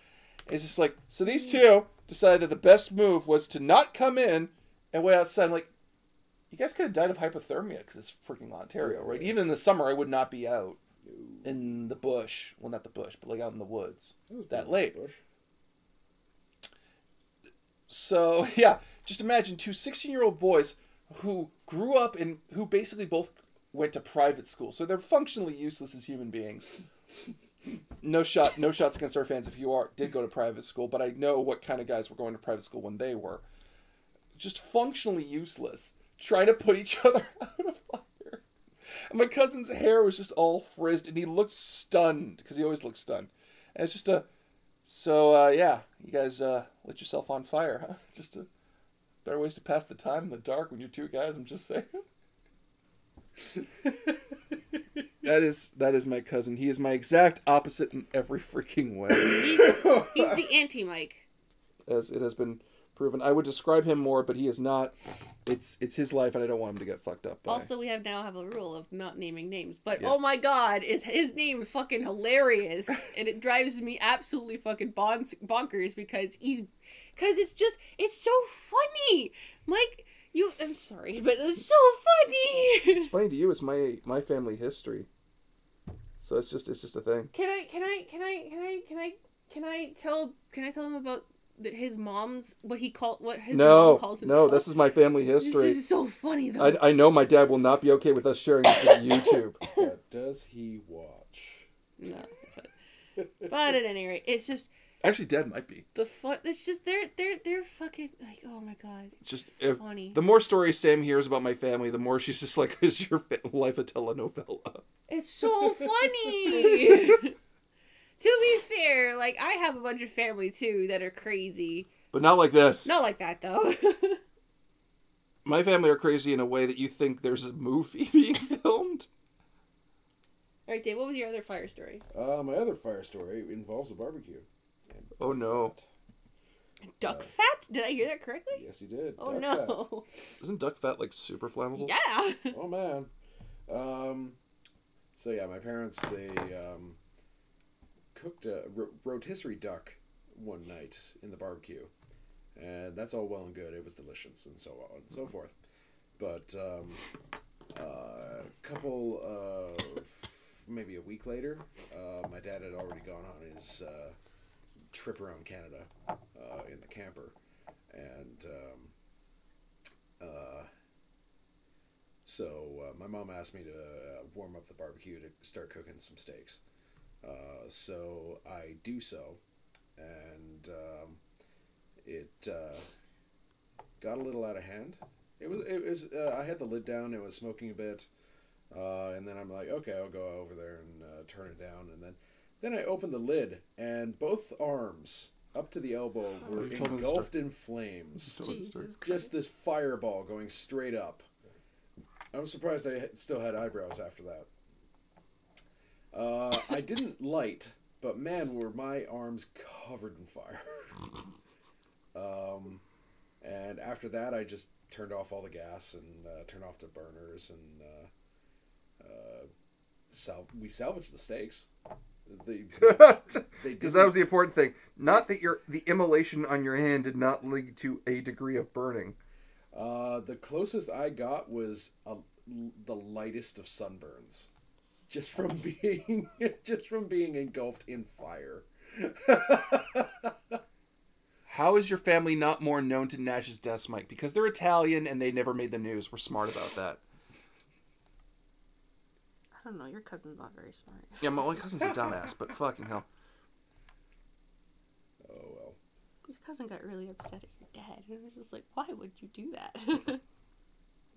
And it's just like, so these two decided that the best move was to not come in and wait outside. I'm like, you guys could have died of hypothermia because it's freaking Ontario, right? Even in the summer, I would not be out in the bush. Well, not the bush, but like out in the woods that late. So, yeah, just imagine two 16-year-old boys who grew up in, who basically both went to private school. So they're functionally useless as human beings. No shots against our fans if you did go to private school, but I know what kind of guys were going to private school when they were. Just functionally useless. Trying to put each other out of fire. And my cousin's hair was just all frizzed, and he looked stunned, because he always looks stunned. And it's just yeah, you guys lit yourself on fire, huh? Just a better ways to pass the time in the dark when you're two guys, I'm just saying. That is my cousin. He is my exact opposite in every freaking way. He's the anti-Mike. As it has been proven. I would describe him more, but he is not. It's his life, and I don't want him to get fucked up by. Also, we now have a rule of not naming names. But yeah. Oh my God, is his name fucking hilarious, and it drives me absolutely fucking bonkers because it's so funny, Mike. I'm sorry, but it's so funny. It's funny to you. It's my family history. So it's just a thing. Can I tell them about his mom's what his mom calls himself? No, this is my family history. This is so funny though. I know my dad will not be okay with us sharing this with YouTube. Does he watch? No, but at any rate, it's just. Actually, Dad might be. It's just they're fucking like, oh my God. Just funny. The more stories Sam hears about my family, the more she's just like, is your life a telenovela? It's so funny. To be fair, like I have a bunch of family too that are crazy. But not like this. Not like that though. My family are crazy in a way that you think there's a movie being filmed. All right, Dave, what was your other fire story? My other fire story involves a barbecue. Oh no. Duck fat? Did I hear that correctly? Yes, you did. Oh duck no. Fat. Isn't duck fat like super flammable? Yeah. Oh man. So yeah, my parents they cooked a rotisserie duck one night in the barbecue, and that's all well and good. It was delicious and so on and so forth. But maybe a week later, my dad had already gone on his trip around Canada in the camper, and so my mom asked me to warm up the barbecue to start cooking some steaks. So I do so, and it got a little out of hand. It was I had the lid down. It was smoking a bit, and then I'm like, okay, I'll go over there and turn it down, and then I opened the lid, and both arms up to the elbow were engulfed in flames. Just this fireball going straight up. I'm surprised I still had eyebrows after that. I didn't light, but man, were my arms covered in fire. And after that, I just turned off all the gas and turned off the burners, and we salvaged the steaks. Because that was the important thing. Not that the immolation on your hand did not lead to a degree of burning. The closest I got was the lightest of sunburns, just from being engulfed in fire. How is your family not more known to Nash's deaths, Mike? Because they're Italian and they never made the news. We're smart about that. I don't know. Your cousin's not very smart. Yeah, my cousin's a dumbass, but fucking hell. Oh, well. Your cousin got really upset at your dad. And I was just like, why would you do that?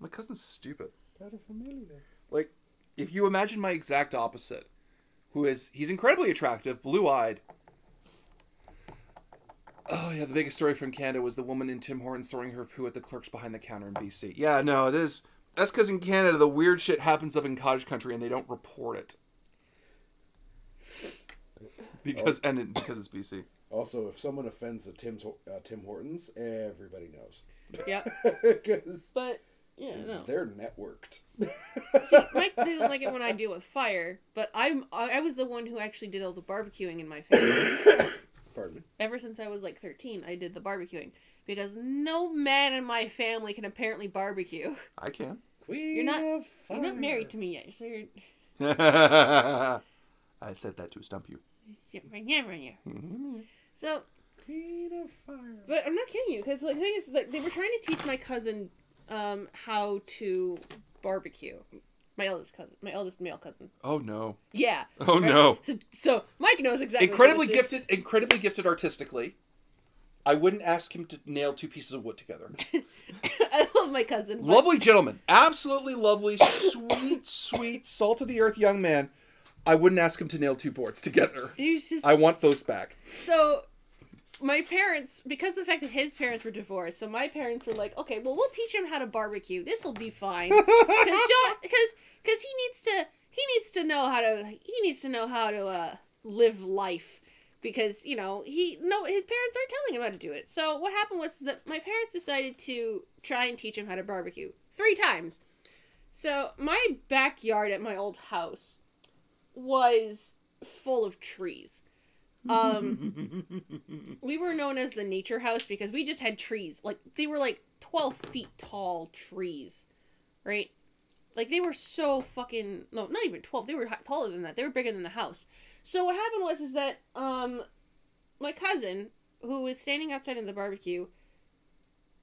My cousin's stupid. Paterfamilias. Like, if you imagine my exact opposite, he's incredibly attractive, blue-eyed. Oh, yeah, the biggest story from Canada was the woman in Tim Hortons throwing her poo at the clerks behind the counter in BC. Yeah, no, it is. That's because in Canada, the weird shit happens up in cottage country and they don't report it. Because it's BC. Also, if someone offends a Tim Hortons, everybody knows. Yeah. But, yeah, no. They're networked. See, Mike doesn't like it when I deal with fire, but I was the one who actually did all the barbecuing in my family. Pardon me? Ever since I was like 13, I did the barbecuing. Because no man in my family can apparently barbecue. I can. You're not married to me yet, so you're... I said that to stump you. So... Queen of fire. But I'm not kidding you, because the thing is, like, they were trying to teach my cousin how to barbecue. My eldest male cousin. Oh no. Yeah. Oh right? no. So Mike knows exactly. Incredibly gifted artistically. I wouldn't ask him to nail two pieces of wood together. I love my cousin. But... Lovely gentleman. Absolutely lovely, sweet, salt of the earth young man. I wouldn't ask him to nail two boards together. I want those back. So, my parents, because of the fact that his parents were divorced, so my parents were like, okay, well, we'll teach him how to barbecue. This will be fine. Because he needs to know how to live life. Because, his parents aren't telling him how to do it. So what happened was that my parents decided to try and teach him how to barbecue 3 times. So my backyard at my old house was full of trees. We were known as the nature house because we just had trees. Like, they were like 12 feet tall trees, right? Like, they were so fucking, no, not even 12. They were taller than that. They were bigger than the house. So what happened was that my cousin, who was standing outside in the barbecue,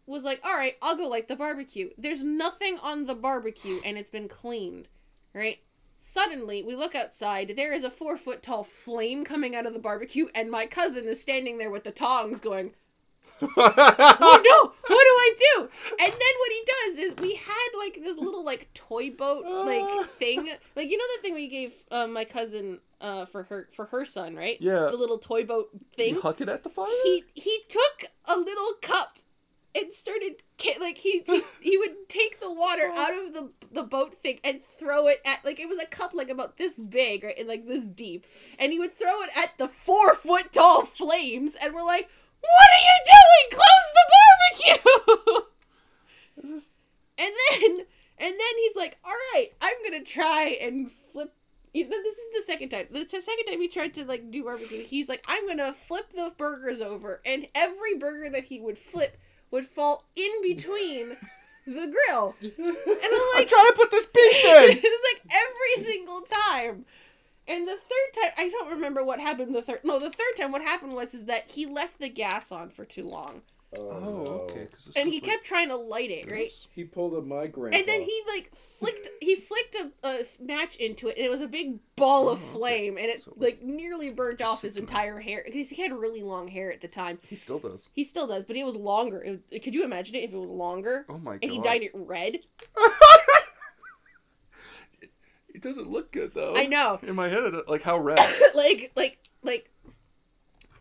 was like, all right, I'll go light the barbecue. There's nothing on the barbecue, and it's been cleaned, right? Suddenly, we look outside. There is a 4-foot tall flame coming out of the barbecue, and my cousin is standing there with the tongs going, oh no, what do I do? And then what he does is, we had like this little like toy boat like thing, like, you know that thing we gave my cousin for her son, right? Yeah, the little toy boat thing. You huck it at the fire. He took a little cup and started he would take the water out of the boat thing and throw it at, like, it was a cup like about this big, right, and like this deep, and he would throw it at the 4-foot tall flames, and we're like, what are you doing? Close the barbecue! And then he's like, all right, I'm gonna try and flip. This is the second time. The second time he tried to like do barbecue, he's like, I'm gonna flip the burgers over, and every burger that he would flip would fall in between the grill. And I'm trying to put this piece in. It's like every single time. And the third time, I don't remember what happened the third time what happened was that he left the gas on for too long. Oh, okay. And he kept trying to light it, right? He pulled a my grandpa. And then he like flicked a match into it, and it was a big ball of flame, and it like nearly burnt off his entire hair, because he had really long hair at the time. He still does. He still does, but it was longer. Could you imagine it if it was longer? Oh my god. And he dyed it red. It doesn't look good though. I know. In my head, like, how red? like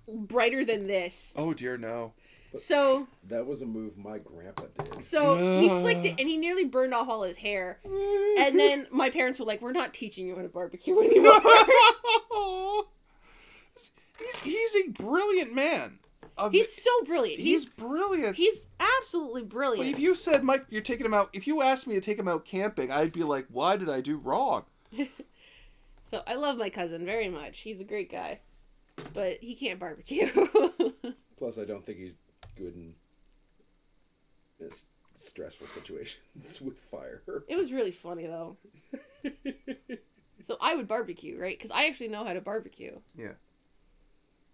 brighter than this. Oh dear, no. So that was a move my grandpa did. So he flicked it, and he nearly burned off all his hair. And then my parents were like, "We're not teaching you how to barbecue anymore." He's a brilliant man. He's so brilliant. He's brilliant. He's absolutely brilliant. But if you said, Mike, you're taking him out, if you asked me to take him out camping, I'd be like, why did I do wrong? So I love my cousin very much. He's a great guy. But he can't barbecue. Plus, I don't think he's good in stressful situations with fire. It was really funny, though. So I would barbecue, right? Because I actually know how to barbecue. Yeah.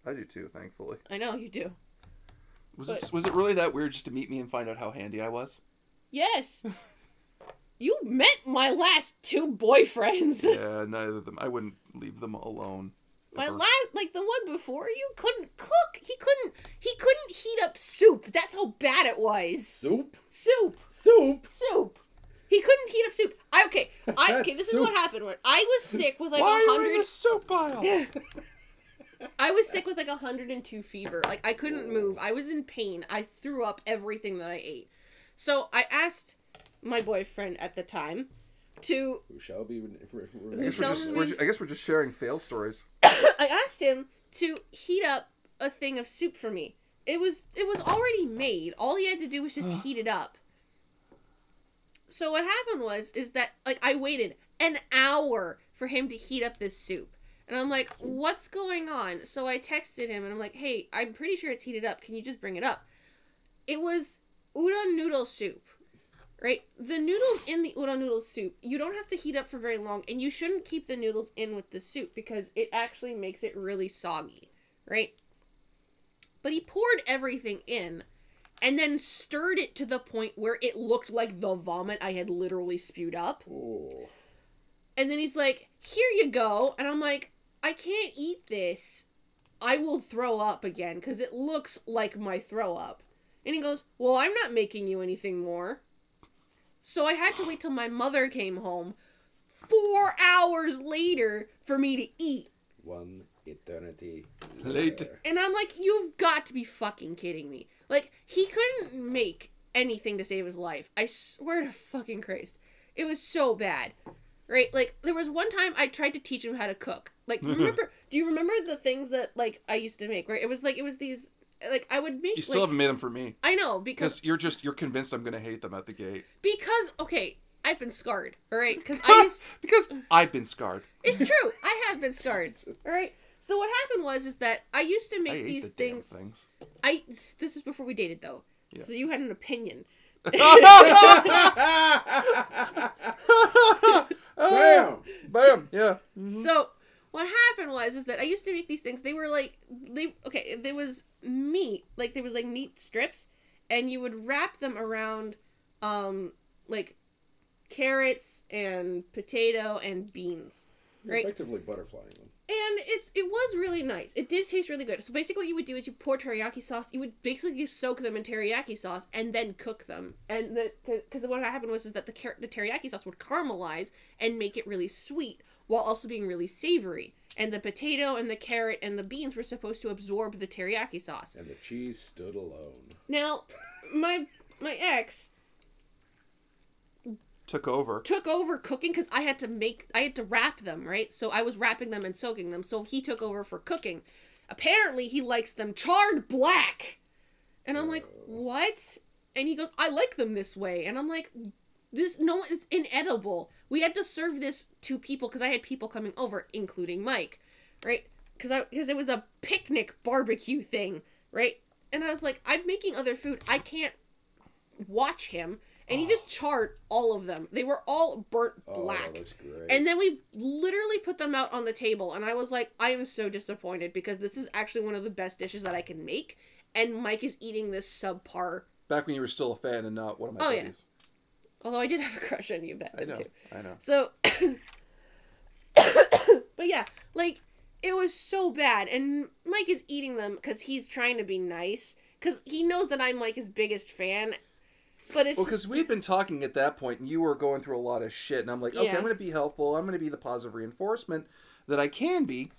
I do too, thankfully. I know, you do. Was it really that weird just to meet me and find out how handy I was? Yes. You met my last 2 boyfriends. Yeah, neither of them. I wouldn't leave them alone. My last, like the one before you, couldn't cook. He couldn't heat up soup. That's how bad it was. Soup. He couldn't heat up soup. Okay, this is what happened. When I was sick with like Why 100. Why are you in the soup pile? I was sick with like 102 fever. Like I couldn't move. I was in pain. I threw up everything that I ate. So I asked my boyfriend at the time to. Who shall be? I guess we're just sharing fail stories. I asked him to heat up a thing of soup for me. It was already made. All he had to do was just heat it up. So what happened is that like I waited an hour for him to heat up this soup. And I'm like, what's going on? So I texted him and I'm like, hey, I'm pretty sure it's heated up. Can you just bring it up? It was udon noodle soup. Right? The noodles in the udon noodle soup, you don't have to heat up for very long, and you shouldn't keep the noodles in with the soup because it actually makes it really soggy, right? But he poured everything in and then stirred it to the point where it looked like the vomit I had literally spewed up. Oh. And then he's like, here you go. And I'm like, I can't eat this. I will throw up again because it looks like my throw up. And he goes, well, I'm not making you anything more. So I had to wait till my mother came home 4 hours later for me to eat. One eternity later. And I'm like, you've got to be fucking kidding me. Like, he couldn't make anything to save his life. I swear to fucking Christ. It was so bad. Right? Like, there was one time I tried to teach him how to cook. Like, do you remember the things that, like, I used to make, right? It was these... Like, I would make, you still haven't made them for me. I know, because... you're convinced I'm going to hate them at the gate. Because, okay, I've been scarred, alright? Because I've been scarred. It's true, I have been scarred, alright? So what happened is that I used to make these things... This is before we dated, though. Yeah. So you had an opinion. Bam, yeah. So... what happened is that I used to make these things. They were like, there was meat. Like, there was, like, meat strips. And you would wrap them around, like, carrots and potato and beans. You're right? effectively butterflying them. And it was really nice. It did taste really good. So basically what you would do is you pour teriyaki sauce. You would basically soak them in teriyaki sauce and then cook them. And because what happened is that the teriyaki sauce would caramelize and make it really sweet, while also being really savory. And the potato and the carrot and the beans were supposed to absorb the teriyaki sauce. And the cheese stood alone. Now, my ex... took over cooking because I had to wrap them, right? So I was wrapping them and soaking them. So he took over for cooking. Apparently, he likes them charred black. And I'm like, what? And he goes, I like them this way. And I'm like... it's inedible. We had to serve this to people because I had people coming over, including Mike, right? Because it was a picnic barbecue thing, right? And I was like, I'm making other food. I can't watch him. And he just charred all of them. They were all burnt black. That looks great. And then we literally put them out on the table. And I was like, I am so disappointed because this is actually one of the best dishes that I can make. And Mike is eating this subpar. Back when you were still a fan and not one of my buddies. Yeah. Although I did have a crush on you back then, too. I know. So, but yeah, like, it was so bad. And Mike is eating them because he's trying to be nice. Because he knows that I'm, like, his biggest fan. But it's... well, because we'd been talking at that point, and you were going through a lot of shit. And I'm like, okay, I'm going to be helpful. I'm going to be the positive reinforcement that I can be.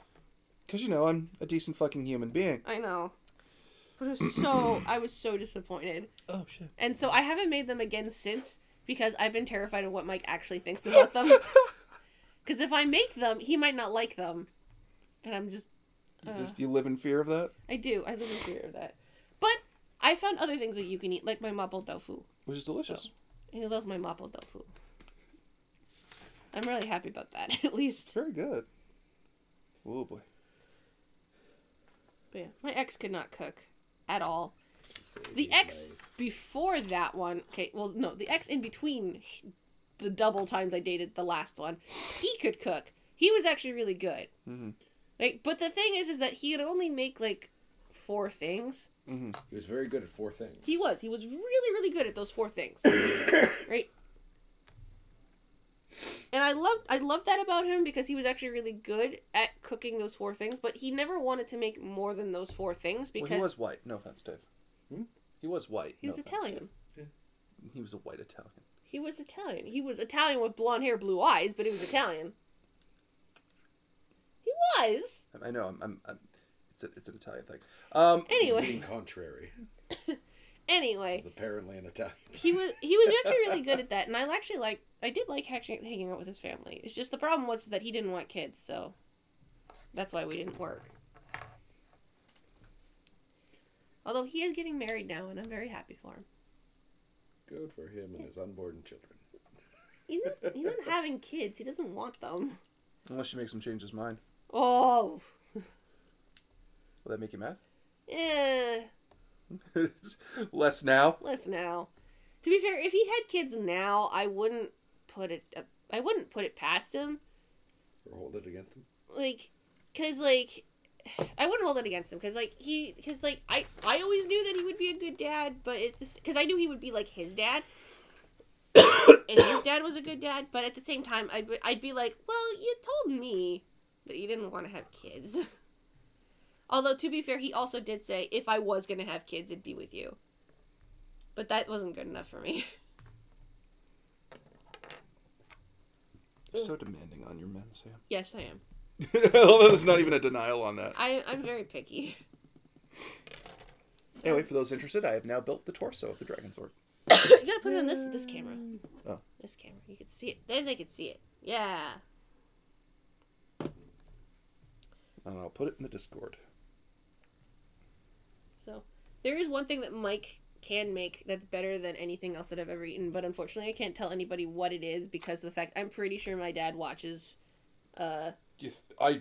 Because, I'm a decent fucking human being. I know. But it was I was so disappointed. Oh, shit. And so I haven't made them again since... because I've been terrified of what Mike actually thinks about them. Because if I make them, he might not like them. And I'm just... You live in fear of that? I do. I live in fear of that. But I found other things that you can eat, like my mapo tofu. Which is delicious. So, he loves my mapo tofu. I'm really happy about that, at least. It's very good. Oh boy. But yeah, my ex could not cook at all. The ex before that one, okay, well, no, the ex in between the double times I dated the last one, he could cook. He was actually really good. Mm-hmm. Like, but the thing is that he could only make, like, 4 things. Mm-hmm. He was very good at 4 things. He was really, really good at those 4 things. Right? And I loved that about him because he was actually really good at cooking those 4 things, but he never wanted to make more than those 4 things because... Well, he was white. No offense, Dave. He was white. He was Italian. Yeah. He was a white Italian. He was Italian. He was Italian with blonde hair, blue eyes, but he was Italian. He was. I know. It's an Italian thing. Anyway. Being contrary. Anyway. He's apparently an Italian. He was actually really good at that, and I did like actually hanging out with his family. It's just the problem was that he didn't want kids, so that's why we didn't work. Although he is getting married now, and I'm very happy for him. Good for him and his unborn children. He's not having kids. He doesn't want them. Unless she makes him change his mind. Oh. Will that make you mad? Yeah. Less now. Less now. To be fair, if he had kids now, I wouldn't put it past him. Or hold it against him? I wouldn't hold it against him, because I always knew that he would be a good dad, but because I knew he would be like his dad, and his dad was a good dad, but at the same time, I'd be like, well, you told me that you didn't want to have kids. Although, to be fair, he also did say, if I was going to have kids, it'd be with you. But that wasn't good enough for me. You're so demanding on your men, Sam. Yes, I am. Although there's not even a denial on that. I'm very picky. Anyway, for those interested, I have now built the torso of the dragon sword. You gotta put it on this camera. Oh. This camera. You can see it. Then they can see it. Yeah. And I'll put it in the Discord. So, there is one thing that Mike can make that's better than anything else that I've ever eaten, but unfortunately I can't tell anybody what it is because of the fact I'm pretty sure my dad watches, I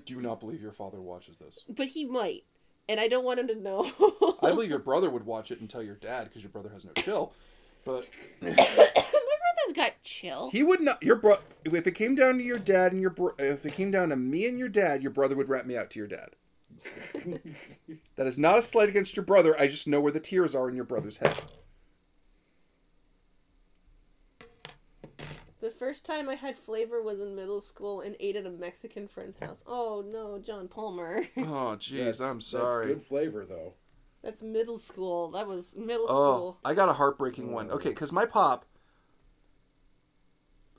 do not believe your father watches this. But he might, and I don't want him to know. I believe your brother would watch it and tell your dad because your brother has no chill. But my brother's got chill. He would not. Your bro. If it came down to your dad and if it came down to me and your dad, your brother would rat me out to your dad. That is not a slight against your brother. I just know where the tears are in your brother's head. The first time I had flavor was in middle school and ate at a Mexican friend's house. Oh no, John Palmer. Oh jeez, I'm sorry. That's good flavor though. That's middle school. That was middle school. I got a heartbreaking one. Okay, because my pop...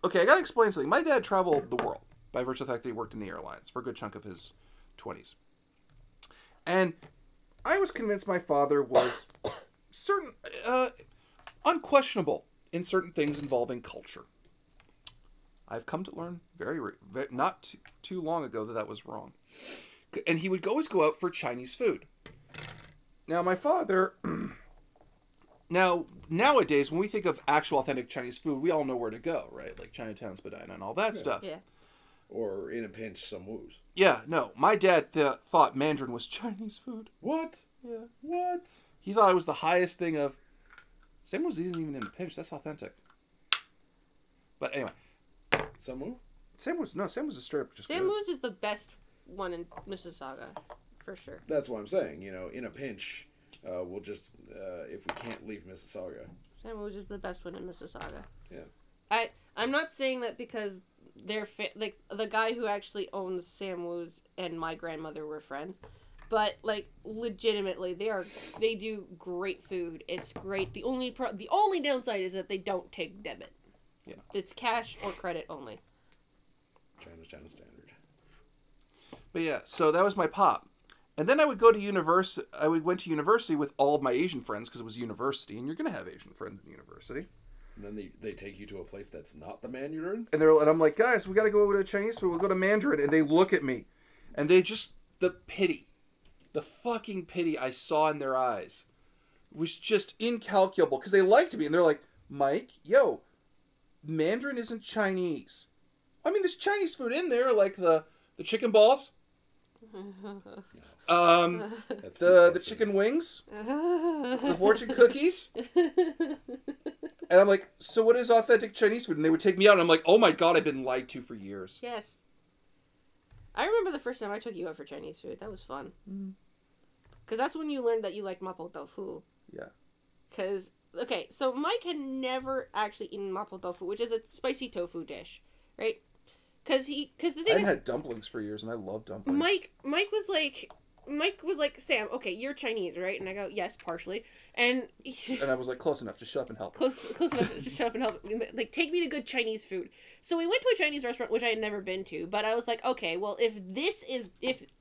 Okay, I gotta explain something. My dad traveled the world by virtue of the fact that he worked in the airlines for a good chunk of his 20s. And I was convinced my father was unquestionable in certain things involving culture. I've come to learn not too long ago that was wrong. And he would always go out for Chinese food. Now, my father... nowadays, when we think of actual authentic Chinese food, we all know where to go, right? Like Chinatown, Spadina, and all that stuff. Yeah. Or in a pinch, some woos. Yeah, no. My dad thought Mandarin was Chinese food. What? Yeah. What? He thought it was the highest thing of... Samwoo's isn't even in a pinch. That's authentic. But anyway. Samwoo? Samwoo's a straight up just Samwoo's is the best one in Mississauga, for sure. That's what I'm saying. You know, in a pinch, we'll just, if we can't leave Mississauga. Samwoo's is the best one in Mississauga. Yeah. I'm not saying that because they're like the guy who actually owns Samwoo's and my grandmother were friends, but like legitimately they do great food. It's great. The only downside is that they don't take debit. Yeah. It's cash or credit only. China's standard. But yeah, so that was my pop. And then I would go to university. Went to university with all of my Asian friends because it was university, and you're gonna have Asian friends in university. And then they take you to a place that's not the Mandarin? And I'm like, guys, we gotta go to Chinese food. We'll go to Mandarin. And they look at me, and they just the fucking pity I saw in their eyes was just incalculable because they liked me, and they're like, Mike, yo, Mandarin isn't Chinese. I mean, there's Chinese food in there, like the chicken balls. That's The chicken wings, the fortune cookies, and I'm like, so what is authentic Chinese food? And they would take me out, and I'm like, oh my god, I've been lied to for years. Yes. I remember the first time I took you out for Chinese food. That was fun. Because that's when you learned that you like mapo tofu. Yeah. Because, okay, so Mike had never actually eaten mapo tofu, which is a spicy tofu dish, right? Because the thing I've is, had dumplings for years, and I love dumplings. Mike was like, Sam, okay, you're Chinese, right? And I go, yes, partially. And I was like, close enough to shut up and help. close enough to shut up and help. Like, take me to good Chinese food. So we went to a Chinese restaurant, which I had never been to. But I was like, okay, well, if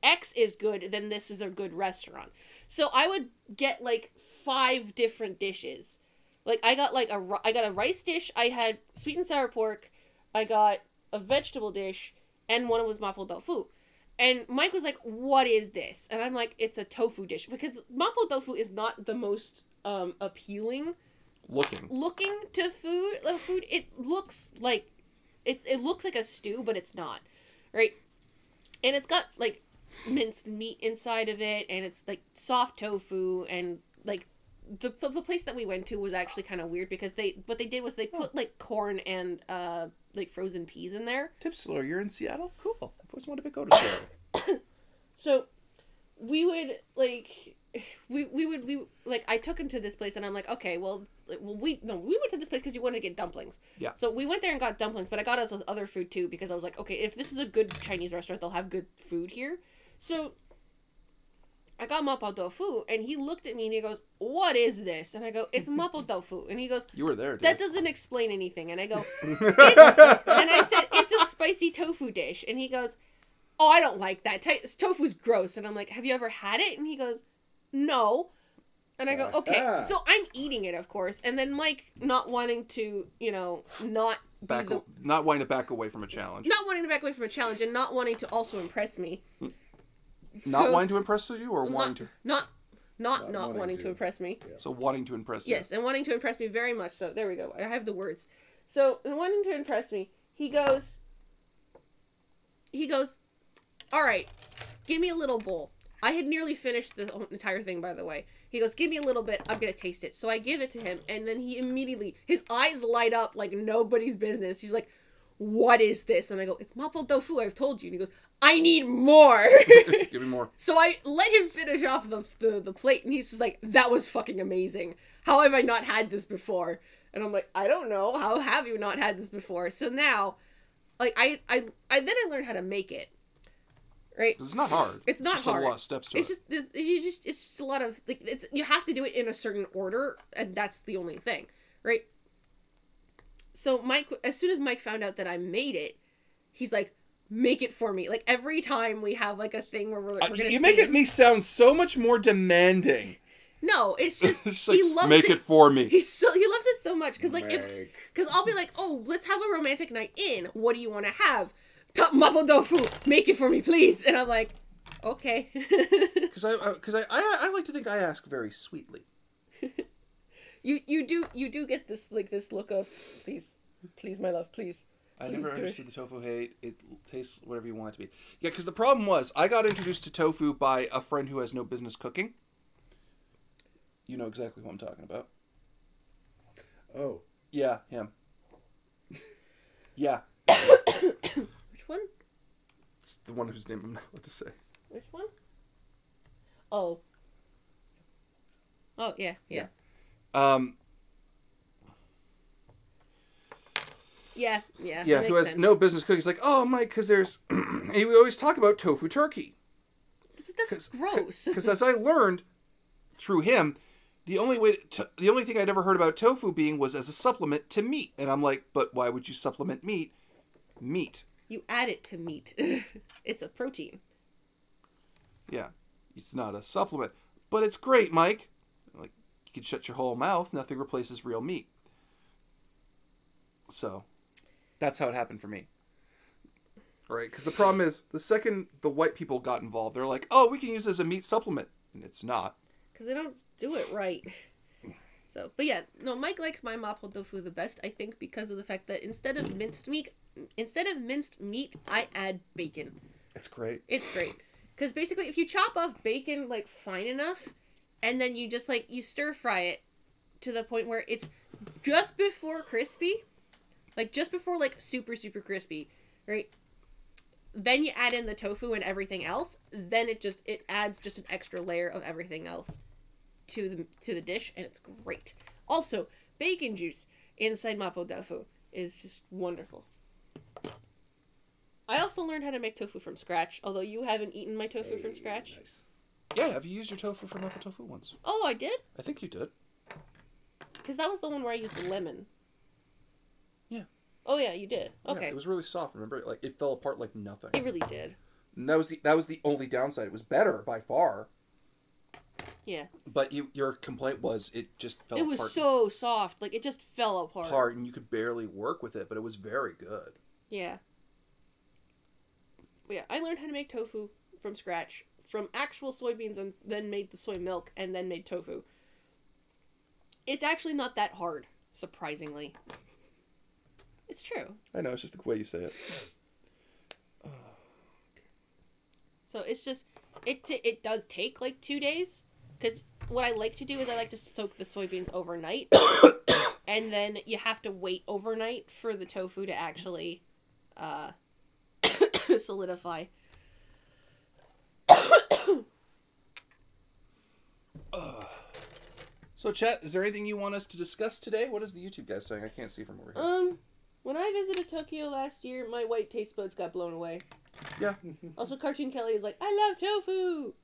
X is good, then this is a good restaurant. So I would get like 5 different dishes. Like, I got a rice dish. I had sweet and sour pork. I got a vegetable dish, and one was mapo tofu. And Mike was like, what is this? And I'm like, it's a tofu dish. Because mapo tofu is not the most appealing looking to food. It looks like it looks like a stew, but it's not. Right? And it's got like minced meat inside of it, and it's like soft tofu, and like the place that we went to was actually kind of weird because they put like corn and like frozen peas in there. Tipsler, you're in Seattle? Cool. I've always wanted to go to Seattle. So we would I took him to this place, and I'm like, okay, we went to this place because you wanted to get dumplings. Yeah. So we went there and got dumplings, but I got us other food too because I was like, okay, if this is a good Chinese restaurant, they'll have good food here. So I got mapo tofu, and he looked at me and he goes, what is this? And I go, it's mapo tofu. And he goes, You were there, dude. that doesn't explain anything. And I go, and I said, it's a spicy tofu dish. And he goes, oh, I don't like that. Tofu's gross. And I'm like, have you ever had it? And he goes, no. And I go, okay. So I'm eating it, of course. And then Mike, not wanting to, not wanting to back away from a challenge. Not wanting to back away from a challenge and not wanting to also impress me. Not wanting to impress you, or wanting to? Not wanting to impress me. Yeah. So wanting to impress you. Yes, and wanting to impress me very much. So there we go. I have the words. So wanting to impress me, he goes, all right, give me a little bowl. I had nearly finished the entire thing, by the way. He goes, give me a little bit. I'm going to taste it. So I give it to him, and then he immediately, his eyes light up like nobody's business. He's like, what is this? And I go, it's mapo tofu, I've told you. And he goes, I need more. Give me more. So I let him finish off the plate, and he's just like, that was fucking amazing. How have I not had this before? And I'm like, I don't know. How have you not had this before? So now, like, I learned how to make it. Right? It's not hard. It's not just hard. A lot of steps to it. It's just a lot of, like, you have to do it in a certain order, and that's the only thing. Right? So Mike, as soon as Mike found out that I made it, he's like, make it for me. Like, every time we have like a thing where we're gonna you make me sound so much more demanding. No, it's just It's like, he loves make it for me. He loves it so much because I'll be like, oh, let's have a romantic night in. What do you want to have? Mapo tofu. Make it for me, please. And I'm like, okay. Because I like to think I ask very sweetly. You do get this look of please, my love, please. I never understood the tofu hate. It tastes whatever you want it to be. Yeah, because the problem was I got introduced to tofu by a friend who has no business cooking. You know exactly who I'm talking about. Oh. Yeah, him. Yeah. Which one? It's the one whose name I'm not allowed to say. Which one? Oh. Oh, yeah. Yeah, who has no business cooking. He's like, oh, Mike, because there's... we always talk about tofu turkey. That's gross. Because as I learned through him, the only thing I'd ever heard about tofu being was as a supplement to meat. And I'm like, but why would you supplement meat? Meat. You add it to meat. It's a protein. Yeah. It's not a supplement. But it's great, Mike. Like, you can shut your whole mouth. Nothing replaces real meat. So... that's how it happened for me. Right? Because the problem is, the second the white people got involved, they're like, oh, we can use it as a meat supplement. And it's not. Because they don't do it right. So, but yeah, no, Mike likes my mapo tofu the best, I think, because of the fact that instead of minced meat, I add bacon. It's great. It's great. Because basically, if you chop off bacon, like, fine enough, and then you just, like, you stir-fry it to the point where it's just before crispy, like, just before, like, super, super crispy, right? Then you add in the tofu and everything else, then it adds just an extra layer of everything else to the dish, and it's great. Also, bacon juice inside mapo tofu is just wonderful. I also learned how to make tofu from scratch, although you haven't eaten my tofu from scratch. Nice. Yeah, have you used your tofu from mapo tofu once? Oh, I did? I think you did. Because that was the one where I used lemon. Yeah. Oh yeah, you did. Okay. Yeah, it was really soft. Remember, like it fell apart like nothing. It really did. And that was the only downside. It was better by far. Yeah. But your complaint was it just fell apart. It was so soft, like it just fell apart. And you could barely work with it, but it was very good. Yeah. But yeah, I learned how to make tofu from scratch, from actual soybeans, and then made the soy milk, and then made tofu. It's actually not that hard, surprisingly. It's true. I know, it's just the way you say it. So it's just, it does take like 2 days, because what I like to do is I like to soak the soybeans overnight, and then you have to wait overnight for the tofu to actually solidify. So, chat, is there anything you want us to discuss today? What is the YouTube guys saying? I can't see from over here. When I visited Tokyo last year, my white taste buds got blown away. Yeah. Also, Cartoon Kelly is like, I love tofu!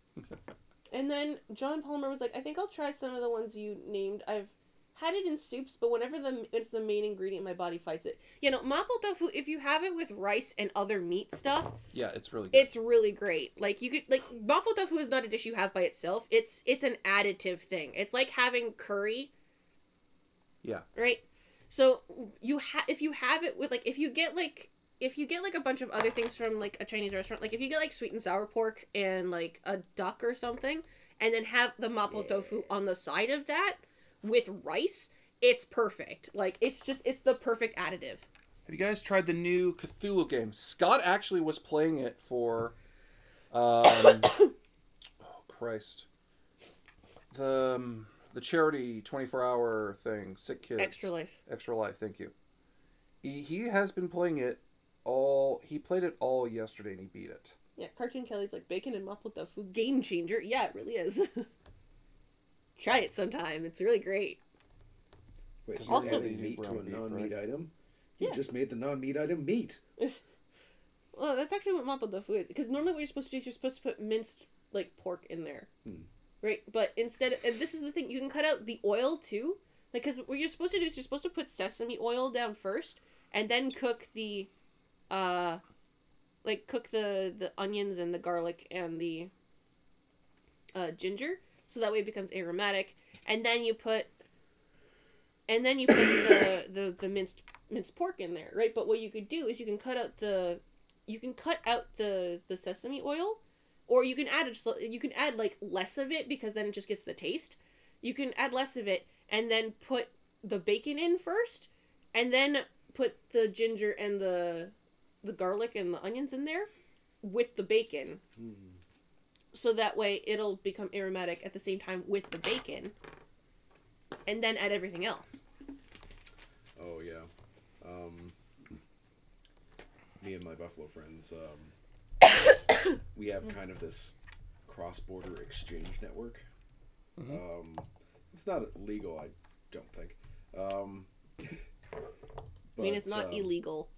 And then John Palmer was like, I think I'll try some of the ones you named. I've had it in soups, but whenever it's the main ingredient, my body fights it. You know, mapo tofu, if you have it with rice and other meat stuff... Yeah, it's really good. It's really great. Like, you could... Like, mapo tofu is not a dish you have by itself. It's an additive thing. It's like having curry. Yeah. Right? So, if you have it with, like... If you get, like, a bunch of other things from, like, a Chinese restaurant, like, if you get, like, sweet and sour pork and, like, a duck or something, and then have the mapo tofu on the side of that with rice, it's perfect. Like, it's the perfect additive. Have you guys tried the new Cthulhu game? Scott actually was playing it for, oh, Christ. The charity 24-hour thing, Sick Kids. Extra Life. Extra Life, thank you. He has been playing it he played it all yesterday and he beat it. Yeah, Cartoon Kelly's like, bacon and mapo tofu, game changer. Yeah, it really is. Try it sometime. It's really great. Wait, so also, you're adding meat to a non-meat item? You just made the non-meat item meat. Well, that's actually what mapo tofu is. Because normally what you're supposed to do is you're supposed to put minced, like, pork in there. Right? But instead, and this is the thing, you can cut out the oil, too. Like, because what you're supposed to do is you're supposed to put sesame oil down first, and then cook the, cook the onions and the garlic and the ginger, so that way it becomes aromatic. And then you put the minced pork in there, right? But what you could do is you can cut out the sesame oil, or you can add like less of it, because then it just gets the taste. You can add less of it and then put the bacon in first, and then put the ginger and the garlic and the onions in there with the bacon. So that way it'll become aromatic at the same time with the bacon, and then add everything else. Oh, yeah. Me and my Buffalo friends, we have kind of this cross-border exchange network. It's not legal, I don't think. I mean, it's not illegal.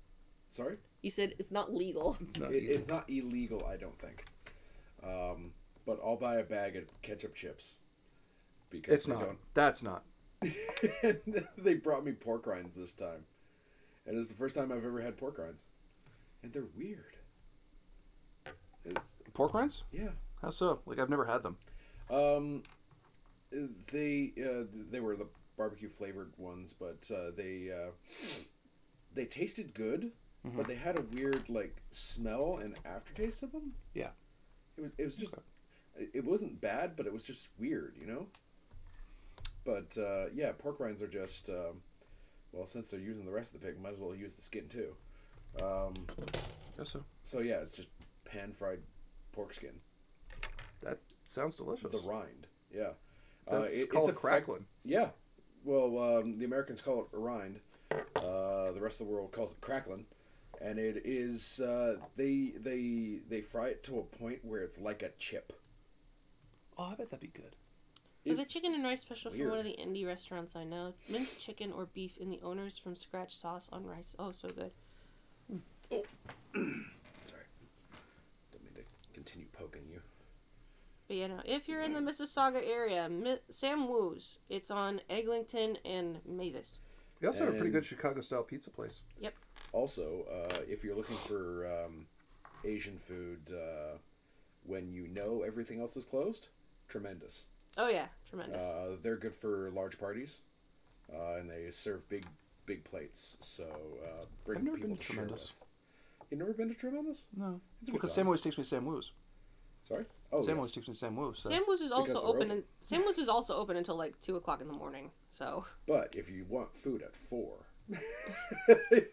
Sorry? You said it's not legal. It's not illegal, I don't think. But I'll buy a bag of ketchup chips. Because it's not. That's not. They brought me pork rinds this time. And it's the first time I've ever had pork rinds. And they're weird. Pork rinds? Yeah. How so? Like, I've never had them. They were the barbecue flavored ones, but they tasted good, but they had a weird like smell and aftertaste of them. Yeah. It was just it wasn't bad, but it was just weird, you know. But yeah, pork rinds are just well, since they're using the rest of the pig, might as well use the skin too. Guess so. So yeah, it's just pan fried pork skin. sounds delicious. The rind. Yeah. That's called crackling. Yeah. Well, the Americans call it rind. The rest of the world calls it crackling. And it is they fry it to a point where it's like a chip. Oh, I bet that'd be good. For the chicken and rice special weird. from one of the indie restaurants I know, minced chicken or beef in the owner's from scratch sauce on rice. Oh, so good. Oh. Sorry. Don't mean to continue poking you. But yeah, no, if you're in the Mississauga area, Sam Woo's. It's on Eglinton and Mavis. We also have a pretty good Chicago-style pizza place. Yep. Also, if you're looking for Asian food when you know everything else is closed, tremendous. Oh yeah, tremendous. They're good for large parties, and they serve big plates. So bring I've never people been to to share Tremendous. with. You've never been to Tremendous? No. It's a good Because time. Sam always takes me to Sam Woo's. Sorry. Oh, Sam yes. always takes me to Sam Woo's. So. Sam Woo's is also they're open. open. Sam Woo's is also open until like 2:00 in the morning. So. But if you want food at 4,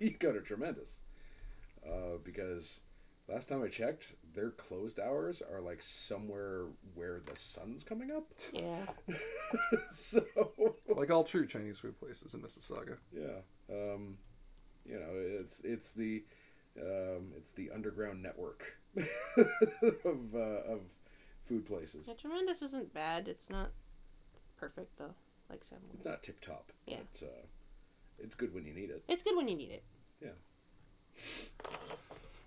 you go to Tremendous. Because last time I checked, their closed hours are like somewhere where the sun's coming up. Yeah. So. Like all true Chinese food places in Mississauga. Yeah. You know, it's the underground network of food places. Yeah, tremendous isn't bad. It's not perfect though, like Sam Woo's. It's not tip top. Yeah. But, it's good when you need it. It's good when you need it. Yeah.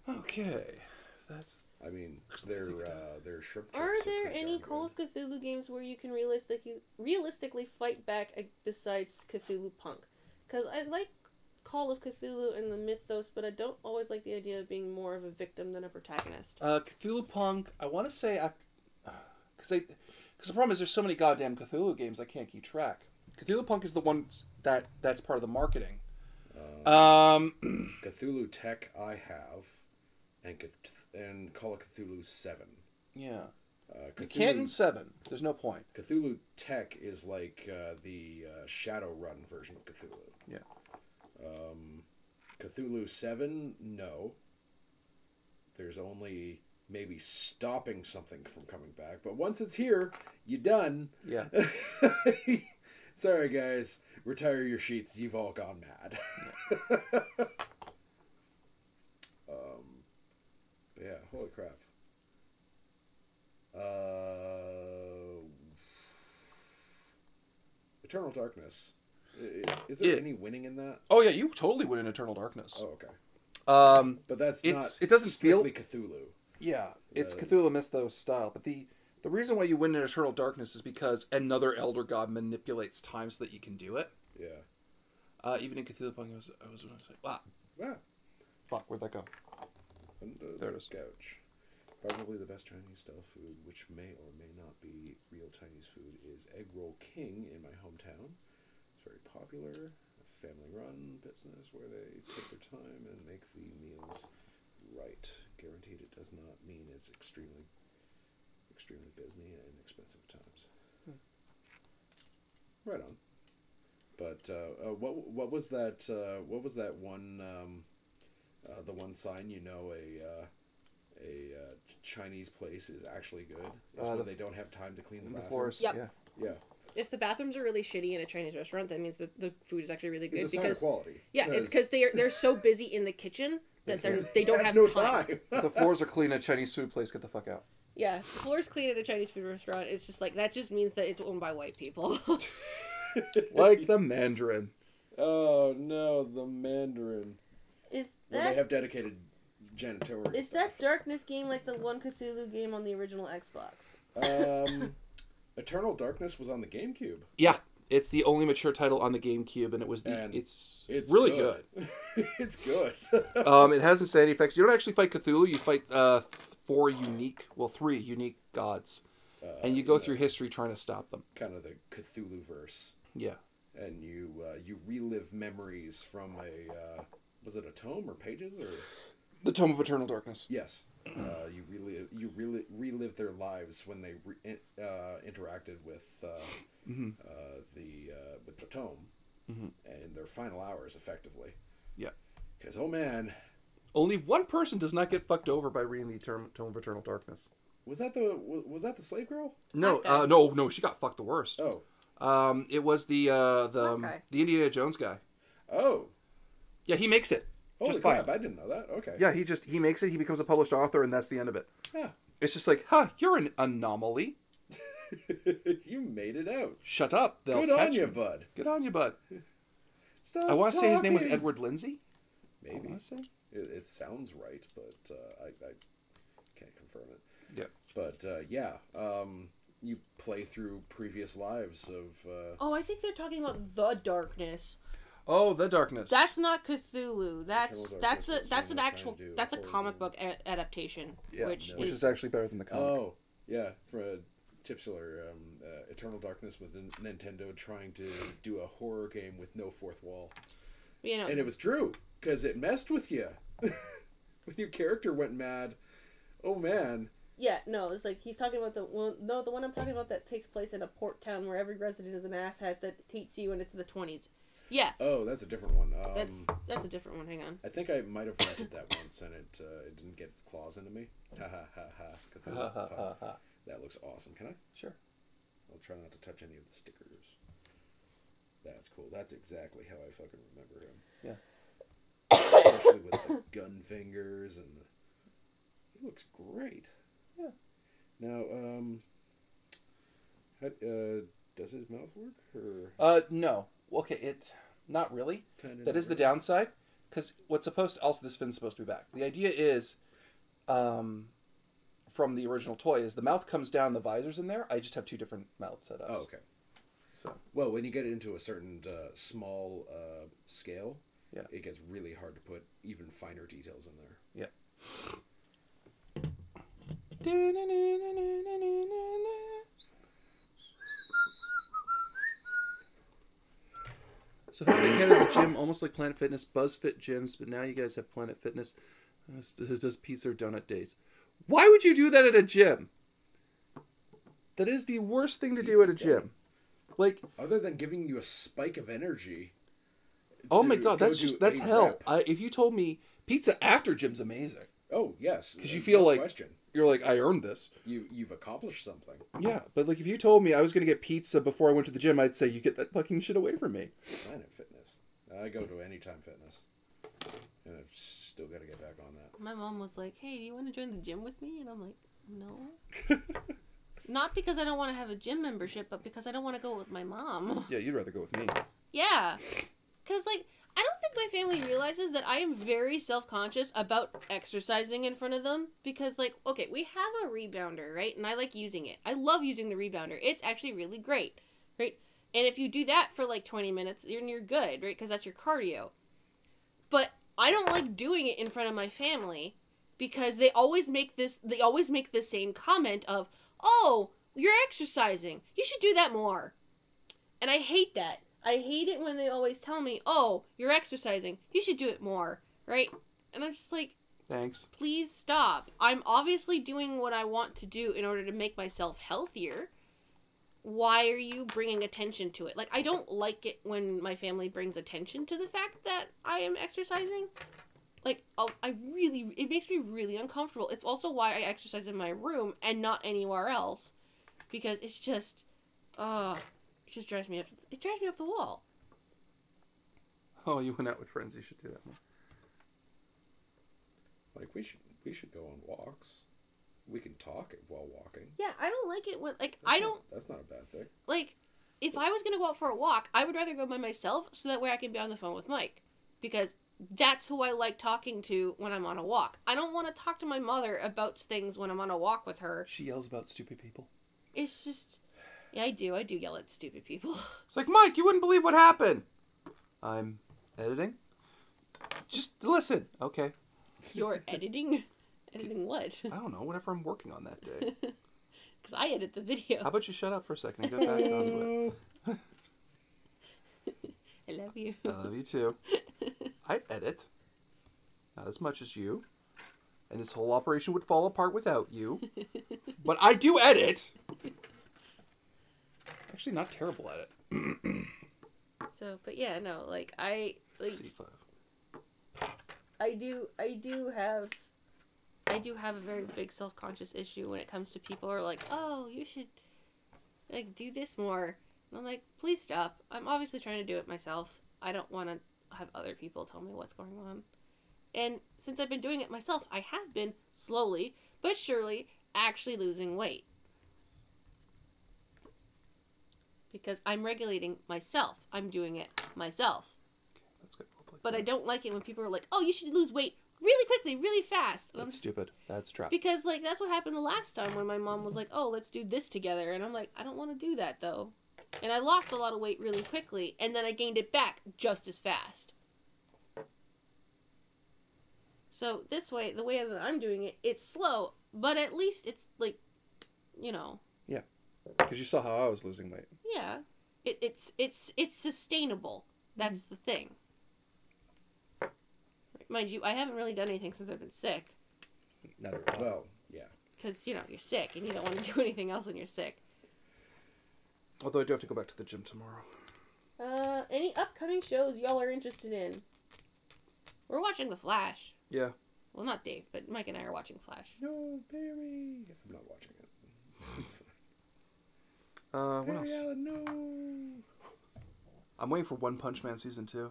Okay. That's... I mean, their shrimp chips Are there pretty any darn Call good. of Cthulhu games where you can realistically fight back besides Cthulhu Punk? Because I like Call of Cthulhu and the mythos, but I don't always like the idea of being more of a victim than a protagonist. Cthulhu Punk, I want to say... Because the problem is there's so many goddamn Cthulhu games I can't keep track. Cthulhu Punk is the one that's part of the marketing. Cthulhu Tech I have, and Call of Cthulhu 7. Yeah. You Cthulhu, can't in 7. There's no point. Cthulhu Tech is like the Shadowrun version of Cthulhu. Yeah. Cthulhu 7, no. There's only maybe stopping something from coming back. But once it's here, you're done. Yeah. Sorry, guys. Retire your sheets. You've all gone mad. But yeah, holy crap. Eternal Darkness. Is there any winning in that? Oh, yeah, you totally win in Eternal Darkness. Oh, okay. But that's it not doesn't feel... strictly Cthulhu. Yeah, it's Cthulhu Mythos style, but the reason why you win in Eternal Darkness is because another Elder God manipulates time so that you can do it. Yeah. Even in Cthulhu Punk, I was going to say, wow. Yeah. Fuck, where'd that go? There it is. Couch. Probably the best Chinese style food, which may or may not be real Chinese food, is Egg Roll King in my hometown. It's very popular, a family-run business where they take their time and make the meals right. Guaranteed it does not mean it's extremely busy and expensive at times. Right on. But what was that? What was that one? The one sign, you know, a Chinese place is actually good. It's when they don't have time to clean the floors. Yep. Yeah. Yeah. If the bathrooms are really shitty in a Chinese restaurant, that means that the food is actually really good. It's a sign of quality. Yeah, it's because they're so busy in the kitchen that they don't have no time. If the floors are clean at a Chinese food place, get the fuck out. Yeah, the floor's clean at a Chinese food restaurant. It's just like, that just means that it's owned by white people. Like the Mandarin. Oh no, the Mandarin. Is Well, they have dedicated janitorial. Is that Darkness game like the one Cthulhu game on the original Xbox? Eternal Darkness was on the GameCube. Yeah, it's the only mature title on the GameCube, and it's really good. It's good. It has insanity effects. You don't actually fight Cthulhu. You fight three unique gods, and you go through history trying to stop them. Kind of the Cthulhu verse. Yeah. And you relive memories from was it a tome or pages or the Tome of Eternal Darkness. Yes. You relive their lives when they interacted with the tome and their final hours, effectively. Yeah. Because oh man, only one person does not get fucked over by reading the Tome of Eternal Darkness. Was that the slave girl? No, Okay. no, she got fucked the worst. Oh. It was the guy. Indiana Jones guy. Oh. Yeah, he makes it. Holy Just crap! fine. I didn't know that. Okay. Yeah, he makes it. He becomes a published author, and that's the end of it. Yeah. It's just like, you're an anomaly. You made it out. Shut up. They'll Good catch on you, you. bud. Good on you, bud. Stop I want to say his name was talking. Edward Lindsay. I Maybe. want to say. It sounds right, but I can't confirm it. Yeah. But yeah, you play through previous lives of. Oh, I think they're talking about The Darkness. Oh, The Darkness. That's not Cthulhu. Darkness That's is an what I'm actual trying to do. that's a Horror comic movie. book adaptation, yeah, which is actually better than the comic. Oh yeah, for titular Eternal Darkness with Nintendo trying to do a horror game with no fourth wall, you know. and it was true because it messed with you when your character went mad. Oh man. Yeah, no, it's like he's talking about the one I'm talking about that takes place in a port town where every resident is an asshat that hates you, and it's the 20s. Yeah. Oh, that's a different one. That's a different one. Hang on. I think I might have rented that once, and it didn't get its claws into me. Ha ha ha ha. That looks awesome. Can I? Sure. I'll try not to touch any of the stickers. That's cool. That's exactly how I fucking remember him. Yeah. Especially with the gun fingers and the... He looks great. Yeah. Now, how, does his mouth work? Or No. Okay, it not really. Kinda That not is the really. downside, because what's supposed to, also this fin's supposed to be back. The idea is, from the original toy, is the mouth comes down, the visor's in there. I just have two different mouth setups. Oh, okay. So Well, when you get into a certain small scale, yeah, it gets really hard to put even finer details in there. yeah. So how big is a gym? Almost like Planet Fitness, BuzzFit gyms, but now you guys have Planet Fitness. Does pizza or donut days? Why would you do that at a gym? That is the worst thing to do at a gym. Like, Other than giving you a spike of energy. oh to my god, go that's do just that's a hell. rep. If you told me pizza after gym's amazing, Oh yes, because you no feel like question. you're like, I earned this. You've accomplished something. Yeah, but like if you told me I was gonna get pizza before I went to the gym, I'd say, you get that fucking shit away from me. Planet Fitness. I go to Anytime Fitness, and I've still got to get back on that. My mom was like, "Hey, do you want to join the gym with me?" And I'm like, "No." Not because I don't want to have a gym membership, but because I don't want to go with my mom. Yeah, you'd rather go with me. Yeah. Because, like, I don't think my family realizes that I am very self-conscious about exercising in front of them. Because, like, okay, we have a rebounder, right? And I like using it. I love using the rebounder. It's actually really great, right? And if you do that for, like, 20 minutes, you're good, right? Because that's your cardio. But I don't like doing it in front of my family because they always make the same comment of, "Oh, you're exercising. You should do that more." And I hate that. I hate it when they always tell me, "Oh, you're exercising. You should do it more." Right? And I'm just like, Thanks. please stop. I'm obviously doing what I want to do in order to make myself healthier. Why are you bringing attention to it? Like, I don't like it when my family brings attention to the fact that I am exercising. Like, it makes me really uncomfortable. It's also why I exercise in my room and not anywhere else. Because it's just, it just drives me up. It drives me up the wall. Oh, you went out with friends. You should do that more. Like we should go on walks. We can talk while walking. Yeah, I don't like it when, like, That's not a bad thing. like, if I was going to go out for a walk, I would rather go by myself so that way I can be on the phone with Mike. Because that's who I like talking to when I'm on a walk. I don't want to talk to my mother about things when I'm on a walk with her. She yells about stupid people. It's just, yeah, I do yell at stupid people. It's like, Mike, you wouldn't believe what happened. I'm editing. Just listen. Okay. You're editing? Editing what? I don't know. Whatever I'm working on that day. Because I edit the video. How about you shut up for a second and get back onto it? I love you. I love you too. I edit. Not as much as you. And this whole operation would fall apart without you. But I do edit. Actually, not terrible at it. So, but yeah, no, like, I C5. do have I do have a very big self-conscious issue when it comes to people who are like, oh, you should, like, do this more. And I'm like, please stop. I'm obviously trying to do it myself. I don't want to have other people tell me what's going on. And since I've been doing it myself, I have been slowly but surely actually losing weight. Because I'm regulating myself. I'm doing it myself. That's good. But I don't like it when people are like, oh, you should lose weight really quickly, really fast. And That's stupid. That's a trap. because, like, that's what happened the last time when my mom was like, oh, let's do this together. And I'm like, I don't want to do that, though. And I lost a lot of weight really quickly, and then I gained it back just as fast. So this way, the way that I'm doing it, it's slow, but at least it's, like, you know. Yeah. Because you saw how I was losing weight. Yeah. It's sustainable. That's the thing. Mind you, I haven't really done anything since I've been sick. Neither. Well, yeah. Because, you know, you're sick, and you don't want to do anything else when you're sick. Although I do have to go back to the gym tomorrow. Any upcoming shows y'all are interested in? We're watching The Flash. Yeah. Well, not Dave, but Mike and I are watching Flash. No, Barry. I'm not watching it. It's What fine. Barry else? Allen, no. I'm waiting for One Punch Man Season 2.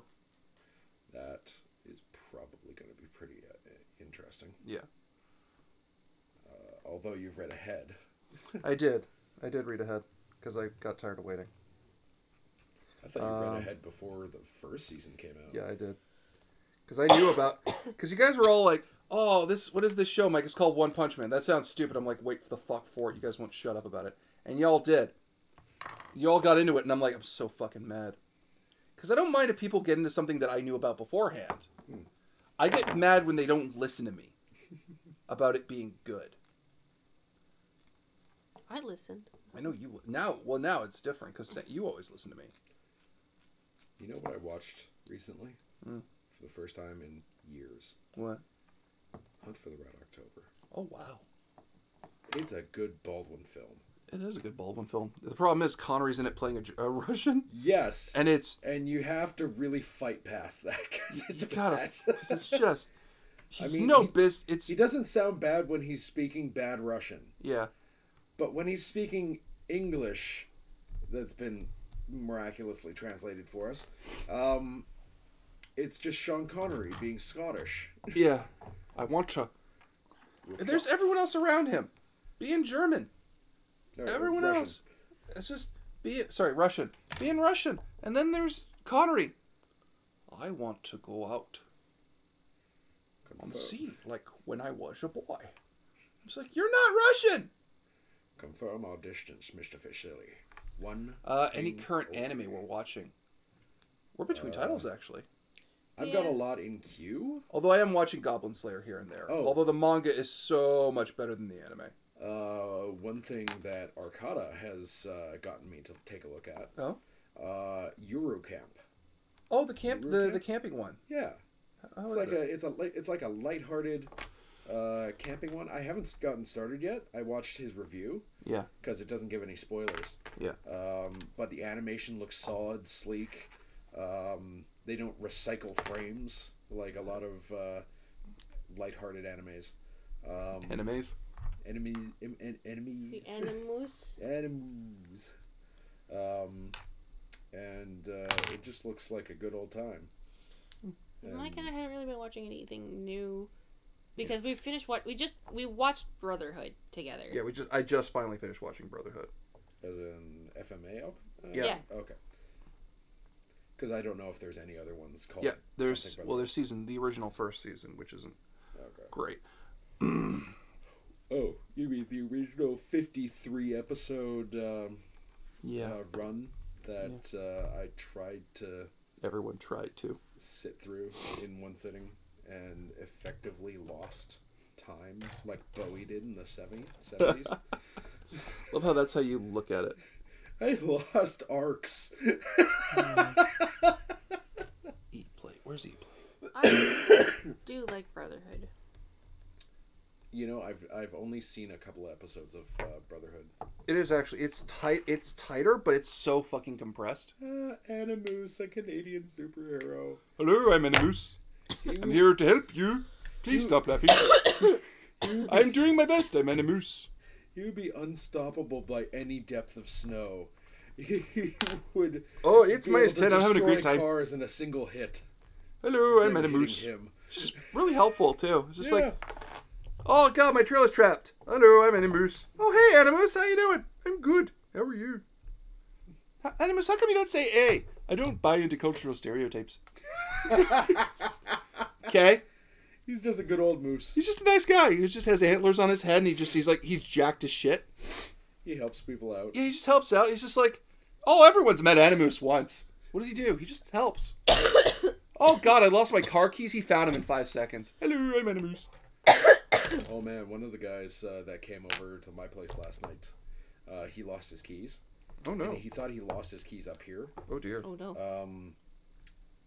That is probably going to be pretty interesting. Yeah. Although you've read ahead. I did read ahead. Because I got tired of waiting. I thought you read ahead before the first season came out. Yeah, I did. Because I knew about... Because you guys were all like, oh, what is this show, Mike? It's called One Punch Man. That sounds stupid. I'm like, wait for the fuck for it. You guys won't shut up about it. And y'all did. Y'all got into it, and I'm like, I'm so fucking mad. Because I don't mind if people get into something that I knew about beforehand. I get mad when they don't listen to me about it being good. I listened. I know you... Now it's different, because you always listen to me. You know what I watched recently? For the first time in years. What? Hunt for the Red October. Oh, wow. It's a good Baldwin film. It is a good Baldwin film. The problem is Connery's in it playing a Russian. Yes. And you have to really fight past that. Cause it's you gotta... bad. Because it's just... He's He doesn't sound bad when he's speaking bad Russian. Yeah. But when he's speaking English, that's been miraculously translated for us, it's just Sean Connery being Scottish. Yeah. I want to... And there's everyone else around him. Being German. No, Everyone Russian. else. It's just... Russian. Being Russian. And then there's Connery. I want to go out on sea, like when I was a boy. It's like, you're not Russian! Confirm our distance, Mr. Fishley. Any current anime we're watching? We're between titles, actually. I've got a lot in queue. Although I am watching Goblin Slayer here and there. Oh. Although the manga is so much better than the anime. One thing that Arcada has gotten me to take a look at. Oh? Eurocamp. Oh, the camping one. Yeah. How It's like a lighthearted camping one. I haven't gotten started yet. I watched his review. Yeah. Because it doesn't give any spoilers. Yeah. But the animation looks solid, sleek. They don't recycle frames like a lot of lighthearted animes. Animes? Enemies. The Animus. Animus. And it just looks like a good old time. Mike and I haven't really been watching anything new because we finished we watched Brotherhood together. Yeah, I just finally finished watching Brotherhood. As in FMA? Yeah. Okay. Because I don't know if there's any other ones called. Yeah, there's the original first season, which isn't great. Oh, you mean the original 53 episode run that I tried to... Everyone tried to. Sit through in one sitting and effectively lost time like Bowie did in the 70s. Love how that's how you look at it. I lost arcs. Eat Play. Where's Eat Play? I do like Brotherhood. You know, I've only seen a couple of episodes of Brotherhood. It is actually, it's tight. It's tighter, but it's so fucking compressed. Animus, a Canadian superhero. Hello, I'm Animus. I'm here to help you. Please stop laughing. He I'm doing my best. I'm Animus. He would be unstoppable by any depth of snow. He would. Oh, it's be able minus to 10. I'm having a great destroy time. cars in a single hit. Hello, I'm Them Animus. hitting him. Just really helpful too. It's just Yeah. like, oh god, my trailer's trapped. Hello, I'm Animus. Oh hey, Animus, how you doing? I'm good. How are you? Animus, how come you don't say A? I don't buy into cultural stereotypes. Okay. He's just a good old moose. He's just a nice guy. He just has antlers on his head, and he's jacked as shit. He helps people out. Yeah, he just helps out. He's just like, oh, everyone's met Animus once. What does he do? He just helps. Oh god, I lost my car keys. He found them in 5 seconds. Hello, I'm Animus. Oh man, one of the guys that came over to my place last night, he lost his keys. Oh no. And he thought he lost his keys up here. Oh dear. Oh no.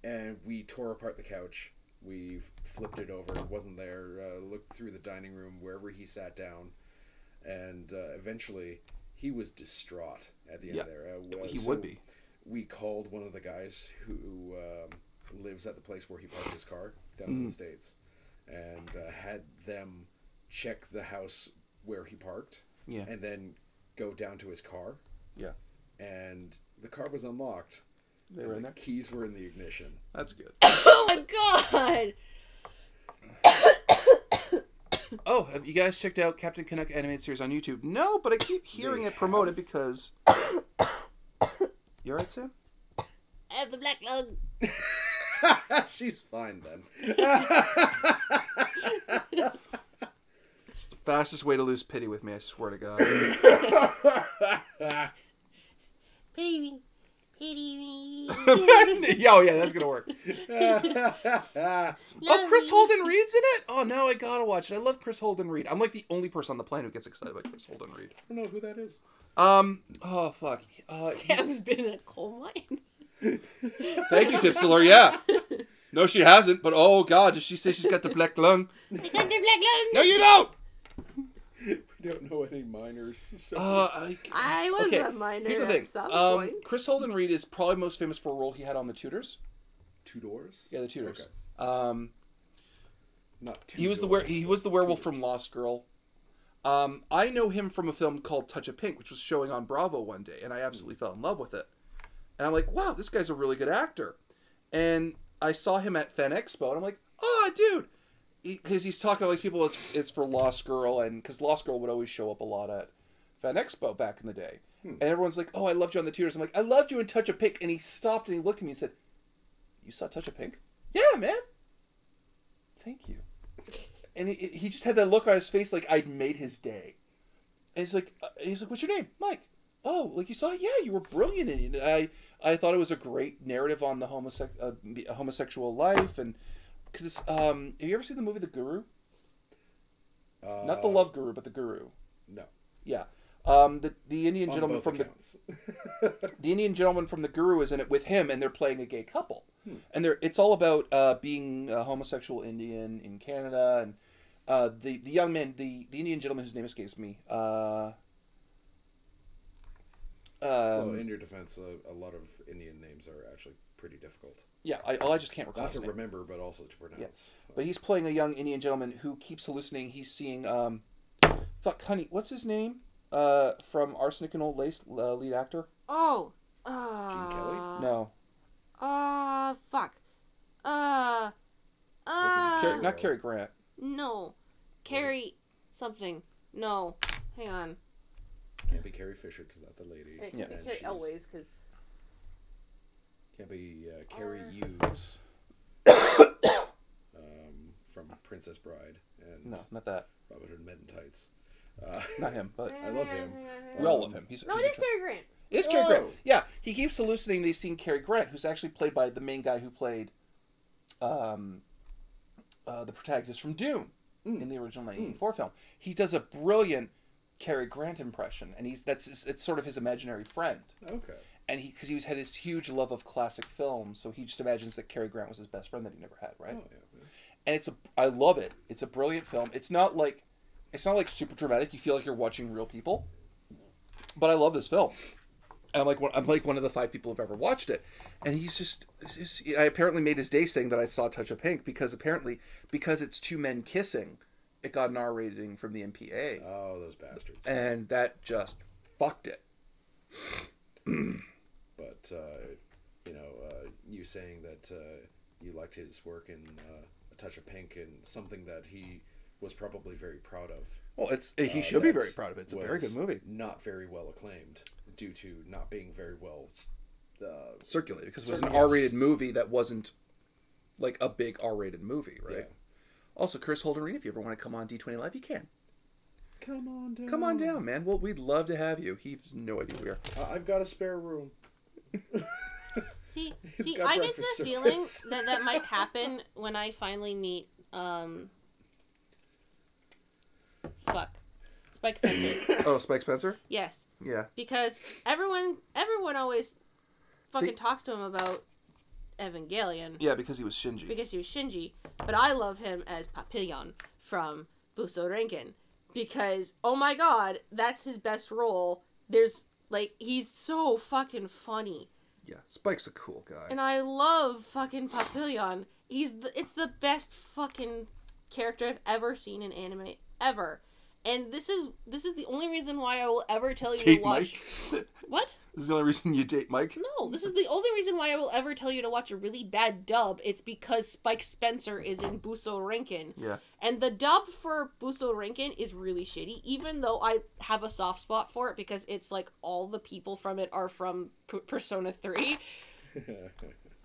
And we tore apart the couch. We flipped it over. It wasn't there. Looked through the dining room, wherever he sat down. And eventually, he was distraught at the end there. He would be. We called one of the guys who lives at the place where he parked his car down in the States. And had them check the house where he parked. Yeah. And then go down to his car. Yeah. And the car was unlocked. They were in The there? keys were in the ignition. That's good. Oh my god! Oh, have you guys checked out Captain Canuck animated series on YouTube? No, but I keep hearing it promoted because... You alright, Sam? I have the black lung. She's fine then. It's the fastest way to lose pity with me, I swear to God. Pity me. Pity me. Oh, yeah, that's gonna work. Oh, Chris Holden Reed's in it? Oh, now I gotta watch it. I love Chris Holden Reed. I'm like the only person on the planet who gets excited about Chris Holden Reed. I don't know who that is. Oh, fuck. Sam's been in a coal mine. Thank you, Tipsiller, yeah. No, she hasn't, but oh, God, does she say she's got the black lung? I got the black lung. No, you don't! We don't know any minors. So. I was Okay, a minor here's the thing. at some point. Chris Holden Reed is probably most famous for a role he had on The Tudors. Two Doors? Yeah, The Tudors. Okay. Not two He was Doors, he was the werewolf Tudors. from Lost Girl. I know him from a film called Touch of Pink, which was showing on Bravo one day, and I absolutely fell in love with it. And I'm like, wow, this guy's a really good actor. And I saw him at Fan Expo, and I'm like, oh, dude. Because he's talking to all these people, it's for Lost Girl, and because Lost Girl would always show up a lot at Fan Expo back in the day. And everyone's like, oh, I loved you on The Tudors. I'm like, I loved you in Touch of Pink. And he stopped and he looked at me and said, you saw Touch of Pink? Yeah, man. Thank you. And he just had that look on his face like I'd made his day. And he's like, what's your name? Mike. Oh, like you saw it? Yeah, you were brilliant in it. I thought it was a great narrative on the homosexual life. And because have you ever seen the movie The Guru? Not The Love Guru, but The Guru. No. Yeah. The Indian On gentleman both from accounts. the Indian gentleman from The Guru is in it with him, and they're playing a gay couple. And it's all about being a homosexual Indian in Canada, and the young man, the Indian gentleman whose name escapes me. Well, in your defense, a lot of Indian names are actually pretty difficult. Yeah, I just can't recall Not his to name. remember, but also to pronounce. Yeah. But he's playing a young Indian gentleman who keeps hallucinating. He's seeing, fuck, honey, what's his name? From Arsenic and Old Lace, lead actor? Oh. Gene Kelly? No. Fuck. Wasn't Not Cary Grant. No. Carrie something. No. Hang on. Can't be Carrie Fisher because that's the lady. It Yeah. can't be And Carrie she's- Elways because... Can't be Carrie Hughes from Princess Bride and No, not that. Robin Hood Men in Tights. Not him, but I love him. we all love him. No, it is Cary Grant. It is Cary Grant. Oh. Yeah, he keeps hallucinating they've seen Cary Grant, who's actually played by the main guy who played the protagonist from Dune in the original 1984 film. He does a brilliant Cary Grant impression, and it's sort of his imaginary friend. Okay. And because he had this huge love of classic films, so he just imagines that Cary Grant was his best friend that he never had, right? Oh, yeah. And I love it. It's a brilliant film. It's not like super dramatic. You feel like you're watching real people, but I love this film. And I'm like one of the 5 people who've ever watched it. And I apparently made his day saying that I saw Touch of Pink because it's 2 men kissing. it got an R rating from the MPA. Oh, those bastards. And that just fucked it. But, you saying that you liked his work in A Touch of Pink and something that he was probably very proud of. Well, he should be very proud of it. It's a very good movie. Not very well acclaimed due to not being very well circulated, because it was an R-rated movie that wasn't like a big R-rated movie, right? Yeah. Also, Chris Holden, if you ever want to come on D20 Live, you can. Come on down. Come on down, man. Well, we'd love to have you. He has no idea where. I've got a spare room. See, I get the feeling that might happen when I finally meet, Spike Spencer. Oh, Spike Spencer? Yes. Yeah. Because everyone always fucking talks to him about Evangelion. Yeah, because he was Shinji. But I love him as Papillon from Buso Renkin. Because, oh my god, that's his best role. He's so fucking funny. Yeah, Spike's a cool guy. And I love fucking Papillon. It's the best fucking character I've ever seen in anime. Ever. And this is the only reason why I will ever tell you to watch... Mike? What? This is the only reason you date Mike? No, this is the only reason why I will ever tell you to watch a really bad dub. It's because Spike Spencer is in Buso Renkin. Yeah. And the dub for Buso Renkin is really shitty, even though I have a soft spot for it because it's like all the people from it are from Persona 3.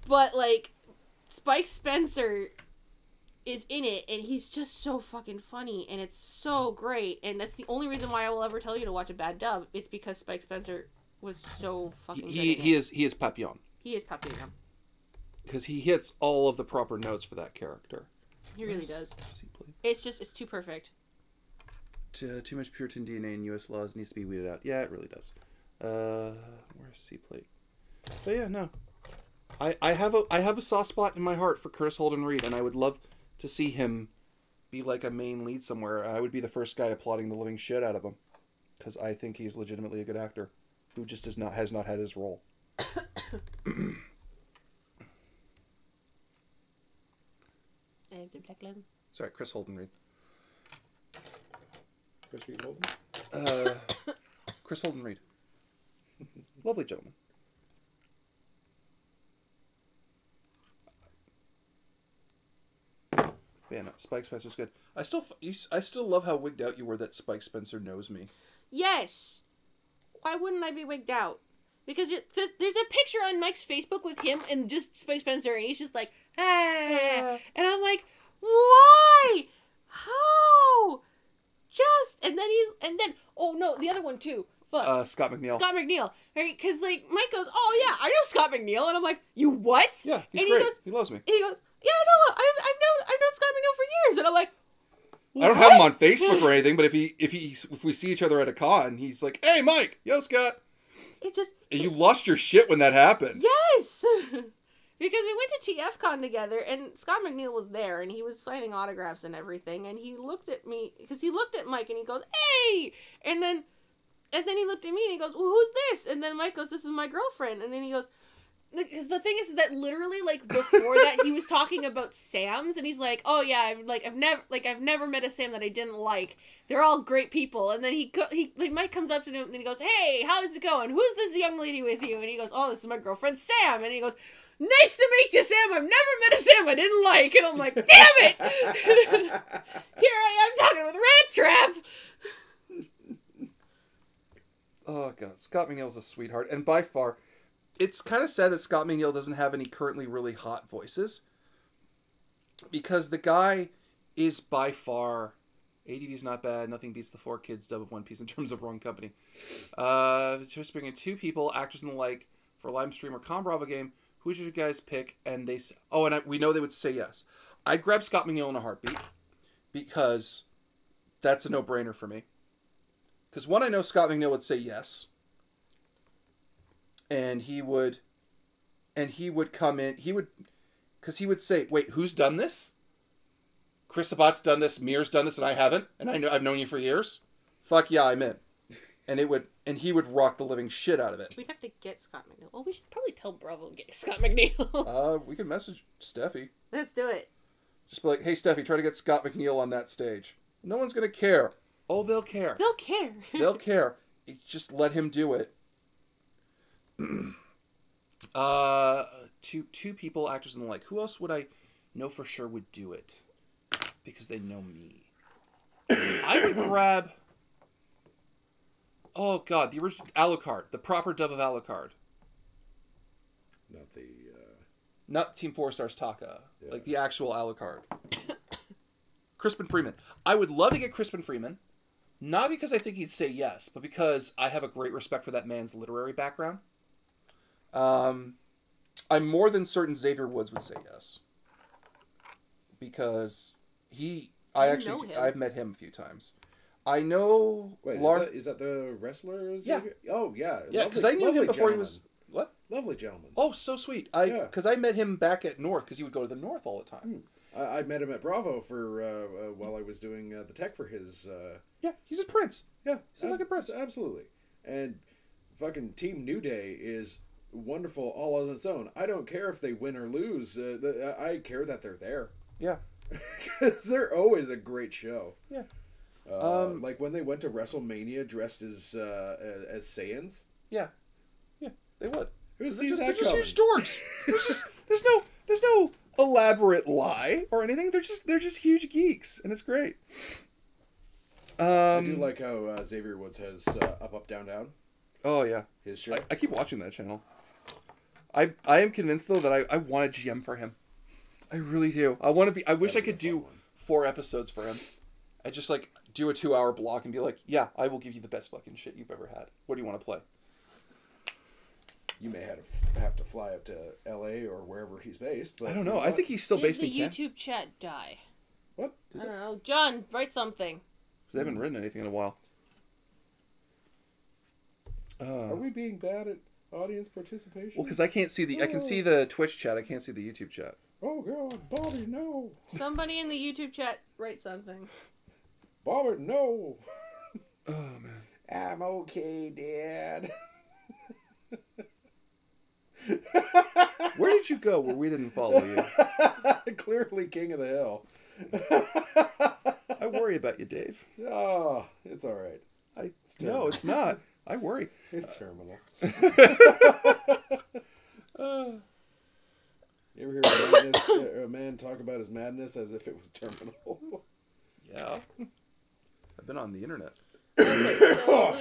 But like, Spike Spencer is in it, and he's just so fucking funny, and it's so great, and that's the only reason why I will ever tell you to watch a bad dub. It's because Spike Spencer was so fucking good. He is Papillon. He is Papillon. Because he hits all of the proper notes for that character. He really does. It's too perfect. Too much Puritan DNA in U.S. laws needs to be weeded out. Yeah, it really does. Where's C-plate? But yeah, no. I have a soft spot in my heart for Chris Holden Reed, and I would love to see him be like a main lead somewhere. I would be the first guy applauding the living shit out of him, because I think he's legitimately a good actor who just has not had his role. Sorry, Chris Holden Reed. Chris Reed Holden? Chris Holden Reed. Lovely gentleman. Yeah, no, Spike Spencer's good. I still love how wigged out you were that Spike Spencer knows me. Yes. Why wouldn't I be wigged out? Because there's a picture on Mike's Facebook with him and just Spike Spencer, and he's just like, ah. And I'm like, why? How? Oh no, the other one too. Fuck. Scott McNeil. Scott McNeil. Because, like, Mike goes, oh, yeah, I know Scott McNeil. And I'm like, you what? Yeah, he's and great. He loves me. And he goes, yeah, no, I've known Scott McNeil for years. And I'm like, what? I don't have him on Facebook or anything, but if we see each other at a con, he's like, hey, Mike. Yo, Scott. And you lost your shit when that happened. Yes. Because we went to TFCon together, and Scott McNeil was there, and he was signing autographs and everything. And he looked at me, because he looked at Mike, and he goes, hey. And then he looked at me and he goes, well, who's this? And then Mike goes, this is my girlfriend. And then he goes, because the thing is that literally, like, before that, he was talking about Sams, and he's like, oh yeah, I've never met a Sam that I didn't like. They're all great people. And then Mike comes up to him and he goes, hey, how's it going? Who's this young lady with you? And he goes, oh, this is my girlfriend Sam. And he goes, nice to meet you, Sam. I've never met a Sam I didn't like. And I'm like, damn it! Here I am talking with Rat Trap. Oh, God. Scott McNeil's a sweetheart. And by far, it's kind of sad that Scott McNeil doesn't have any currently really hot voices. Because the guy is by far... ADV's not bad. Nothing beats the 4Kids dub of One Piece in terms of Wrong Company. Just bringing 2 people, actors and the like, for a live stream or Con Bravo game. Who should you guys pick? And they... we know they would say yes. I'd grab Scott McNeil in a heartbeat. Because that's a no-brainer for me. Because one, I know Scott McNeil would say yes. And he would come in, because he would say, wait, who's done this? Chris Sabat's done this, Mir's done this, and I haven't, and I've known you for years? Fuck yeah, I'm in. And he would rock the living shit out of it. We'd have to get Scott McNeil. Well, we should probably tell Bravo to get Scott McNeil. We can message Steffi. Let's do it. Just be like, hey Steffi, try to get Scott McNeil on that stage. No one's gonna care. Oh, they'll care. They'll care. They'll care. Just let him do it. Two people, actors and the like. Who else would I know for sure would do it? Because they know me. I would grab... Oh, God. The original Alucard. The proper dub of Alucard. Not the... Not Team 4 Stars Taka. Yeah. Like the actual Alucard. Crispin Freeman. I would love to get Crispin Freeman. Not because I think he'd say yes, but because I have a great respect for that man's literary background. I'm more than certain Xavier Woods would say yes. Because I've met him a few times. I know... Wait, is that the wrestler? Yeah. Oh, yeah. Yeah, because I knew him before he was... What? Lovely gentleman. Oh, so sweet. Because I met him back at North, because he would go to the North all the time. I met him at Bravo for while I was doing the tech for his... Yeah, he's a prince. Yeah. He's a fucking prince. Absolutely. And fucking Team New Day is wonderful all on its own. I don't care if they win or lose. I care that they're there. Yeah. Because they're always a great show. Yeah. Like when they went to WrestleMania dressed as Saiyans. Yeah. Yeah, they would. They're just huge dorks. There's no elaborate lie or anything. They're just huge geeks, and it's great. I do like how Xavier Woods has Up Up Down Down. Oh yeah, his show. I keep watching that channel. I am convinced though that I want a GM for him. I really do. I wish I could do 4 episodes for him. I just like do a 2-hour block and be like, yeah, I will give you the best fucking shit you've ever had. What do you want to play? You may have to fly up to L.A. or wherever he's based. But I don't know. I think he's still based in Canada. Did the YouTube chat die? What? I don't know. John, write something. Because they haven't written anything in a while. Are we being bad at audience participation? Well, because I can't see I can see the Twitch chat. I can't see the YouTube chat. Oh God, Bobby, no! Somebody in the YouTube chat, write something. Bobby, no! Oh man. I'm okay, Dad. Where did you go where we didn't follow you? Clearly king of the hill. I worry about you, Dave. Oh, it's all right. No, it's not. I worry. It's terminal. You ever hear a man talk about his madness as if it was terminal? Yeah. I've been on the internet. So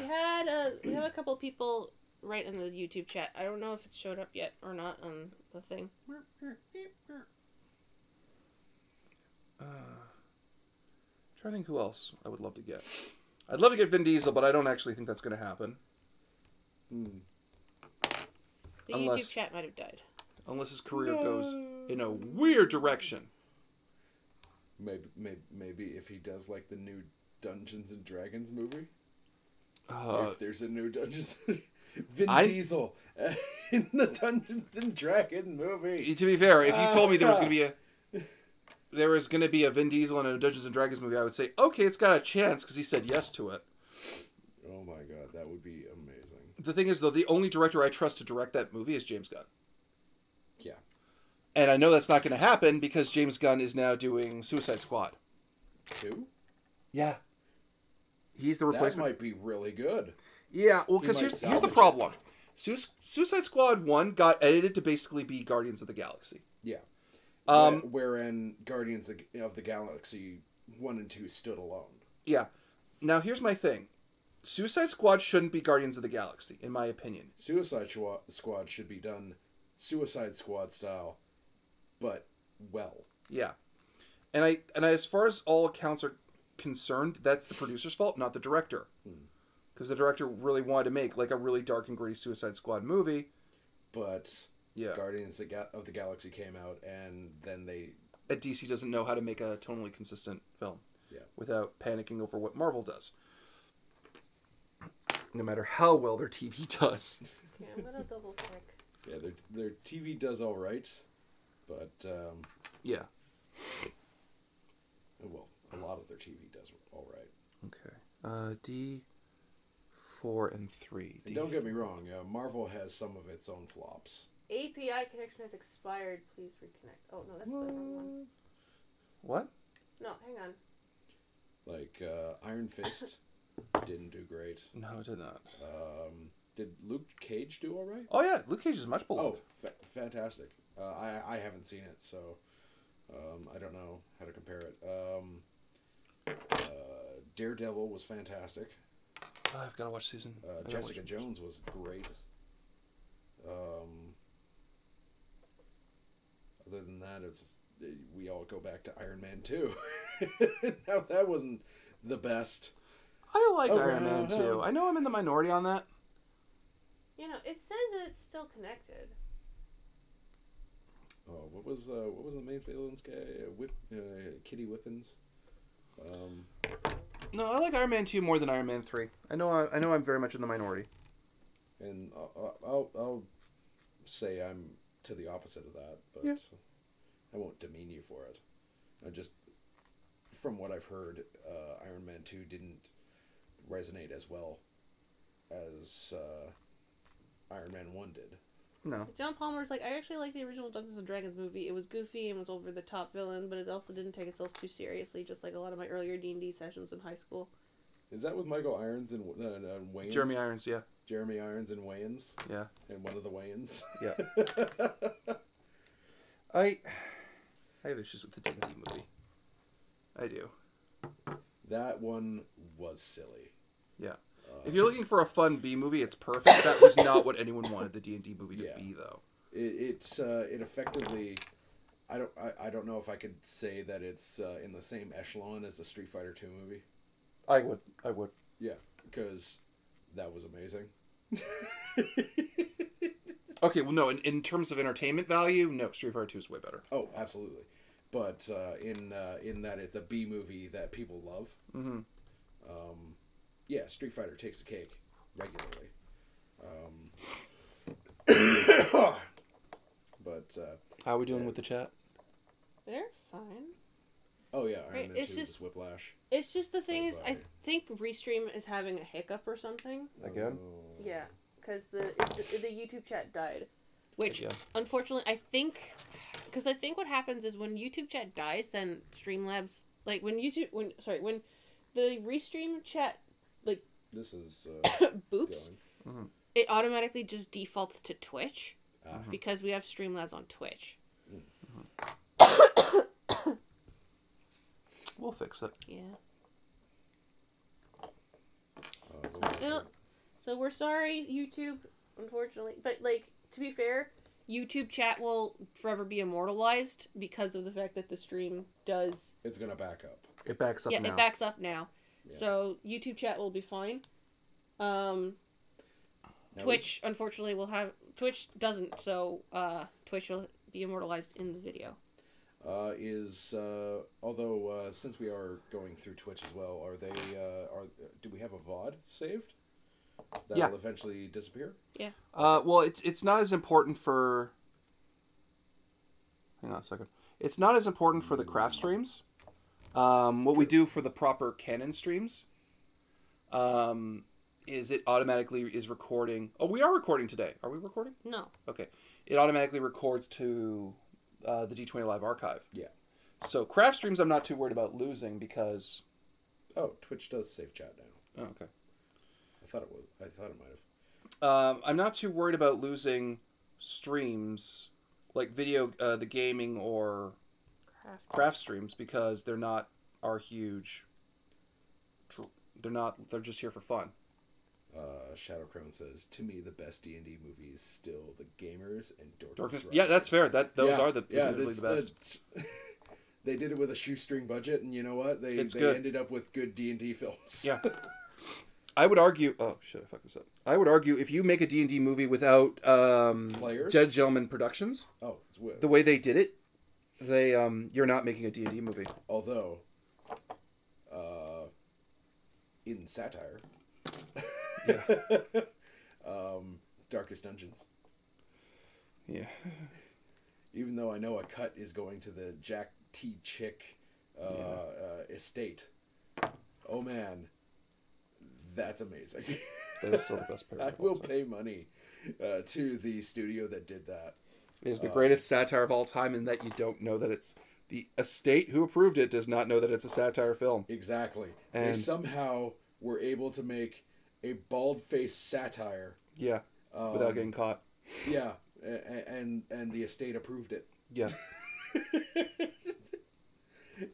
we have a couple people right in the YouTube chat. I don't know if it's showed up yet or not on the thing. Trying to think who else I would love to get. I'd love to get Vin Diesel, but I don't actually think that's going to happen. The YouTube chat might have died. Unless his career goes in a weird direction. Maybe if he does like the new Dungeons and Dragons movie. If there's a new Dungeons, Vin Diesel in the Dungeons and Dragons movie. To be fair, if you told me there was going to be a Vin Diesel in a Dungeons and Dragons movie, I would say, okay, it's got a chance because he said yes to it. Oh my God, that would be amazing. The thing is, though, the only director I trust to direct that movie is James Gunn. Yeah. And I know that's not going to happen because James Gunn is now doing Suicide Squad. 2? Yeah. He's the replacement. That might be really good. Yeah, well, because here's the problem. Suicide Squad 1 got edited to basically be Guardians of the Galaxy. Yeah. Wherein Guardians of the Galaxy 1 and 2 stood alone. Yeah. Now, here's my thing. Suicide Squad shouldn't be Guardians of the Galaxy, in my opinion. Suicide Squad should be done Suicide Squad style, but well. Yeah. And I as far as all accounts are concerned, that's the producer's fault, not the director. Because the director really wanted to make like a really dark and gritty Suicide Squad movie. But Guardians of the Galaxy came out, and then DC doesn't know how to make a tonally consistent film. Yeah. Without panicking over what Marvel does. No matter how well their TV does. Yeah, I'm gonna double check. Yeah, their TV does all right, but yeah. Well, a lot of their TV does all right. Okay. D4 and 3. And don't get me wrong, Marvel has some of its own flops. API connection has expired. Please reconnect. Oh no, that's the wrong one. What? No, hang on. Like Iron Fist didn't do great. No, it did not. Did Luke Cage do all right? Oh yeah, Luke Cage is much beloved. Oh, fantastic. I haven't seen it, so I don't know how to compare it. Daredevil was fantastic. I've got to watch season. Jessica Jones was great. Other than that, we all go back to Iron Man 2. Now, that wasn't the best. I like Iron Man 2. I know I'm in the minority on that. You know, it says that it's still connected. Oh, what was the main villain's guy? Kitty Whippins. No, I like Iron Man 2 more than Iron Man 3. I know I'm very much in the minority. And I'll say I'm to the opposite of that, but yeah. I won't demean you for it. I just, from what I've heard, Iron Man 2 didn't resonate as well as Iron Man 1 did. No. John Palmer's like, I actually like the original Dungeons and Dragons movie. It was goofy and was over the top villain, but it also didn't take itself too seriously, just like a lot of my earlier D&D sessions in high school. Is that with Michael Irons and Wayans? Jeremy Irons, yeah. Jeremy Irons and Wayans? Yeah. And one of the Wayans? Yeah. I have issues with the D&D movie. I do. That one was silly. Yeah. If you're looking for a fun B movie, it's perfect. That was not what anyone wanted the D&D movie to be, though. It effectively, I don't know if I could say that it's in the same echelon as a Street Fighter 2 movie. I would. Yeah, because that was amazing. Okay, well, no, in terms of entertainment value, no, Street Fighter 2 is way better. Oh, absolutely. But in that it's a B movie that people love. Mm-hmm. Yeah, Street Fighter takes the cake regularly. But how are we doing with the chat? They're fine. Oh yeah, Iron Man 2 it's just is Whiplash. It's just the thing is, I think Restream is having a hiccup or something. Again? Yeah, because the YouTube chat died, which unfortunately I think what happens is when YouTube chat dies, then Streamlabs when the Restream chat this is boops. Mm-hmm. It automatically just defaults to Twitch because we have Streamlabs on Twitch. Mm-hmm. We'll fix it. Yeah. So we're sorry, YouTube, unfortunately. But, to be fair, YouTube chat will forever be immortalized because of the fact that the stream does... It's going to back up. It backs up now. Yeah, it backs up now. Yeah. So YouTube chat will be fine. Twitch, unfortunately, will have... Twitch doesn't, so Twitch will be immortalized in the video. Although since we are going through Twitch as well, do we have a VOD saved that'll eventually disappear? Yeah. Well, it's not as important for. Hang on a second. It's not as important for the craft streams. What we do for the proper canon streams, is it automatically is recording. Oh, we are recording today. Are we recording? No. Okay. It automatically records to. The D20 Live archive. Yeah. So craft streams I'm not too worried about losing because... Oh, Twitch does save chat now. Oh, okay. I thought it might have. I'm not too worried about losing streams, like video, the gaming or craft streams, because they're not our huge... They're just here for fun. Shadow Crown says, to me, the best D&D movie is still The Gamers and Dorcas. Yeah, that's fair. Those are definitively the best. They did it with a shoestring budget, and you know what? They ended up with good D&D films. Yeah. I would argue... Oh, shit, I fucked this up. I would argue if you make a D&D movie without Players? Dead Gentleman Productions, it's weird. The way they did it, you're not making a D&D movie. Although, in satire... Yeah. Darkest Dungeons. Yeah. Even though I know a cut is going to the Jack T. Chick estate. Oh man, that's amazing. That is still the best part. I will pay money to the studio that did that. It is the greatest satire of all time, in that you don't know that it's The estate who approved it does not know that it's a satire film. Exactly. They And somehow were able to make a bald-faced satire. yeah, without getting caught. Yeah, and the estate approved it. Yeah.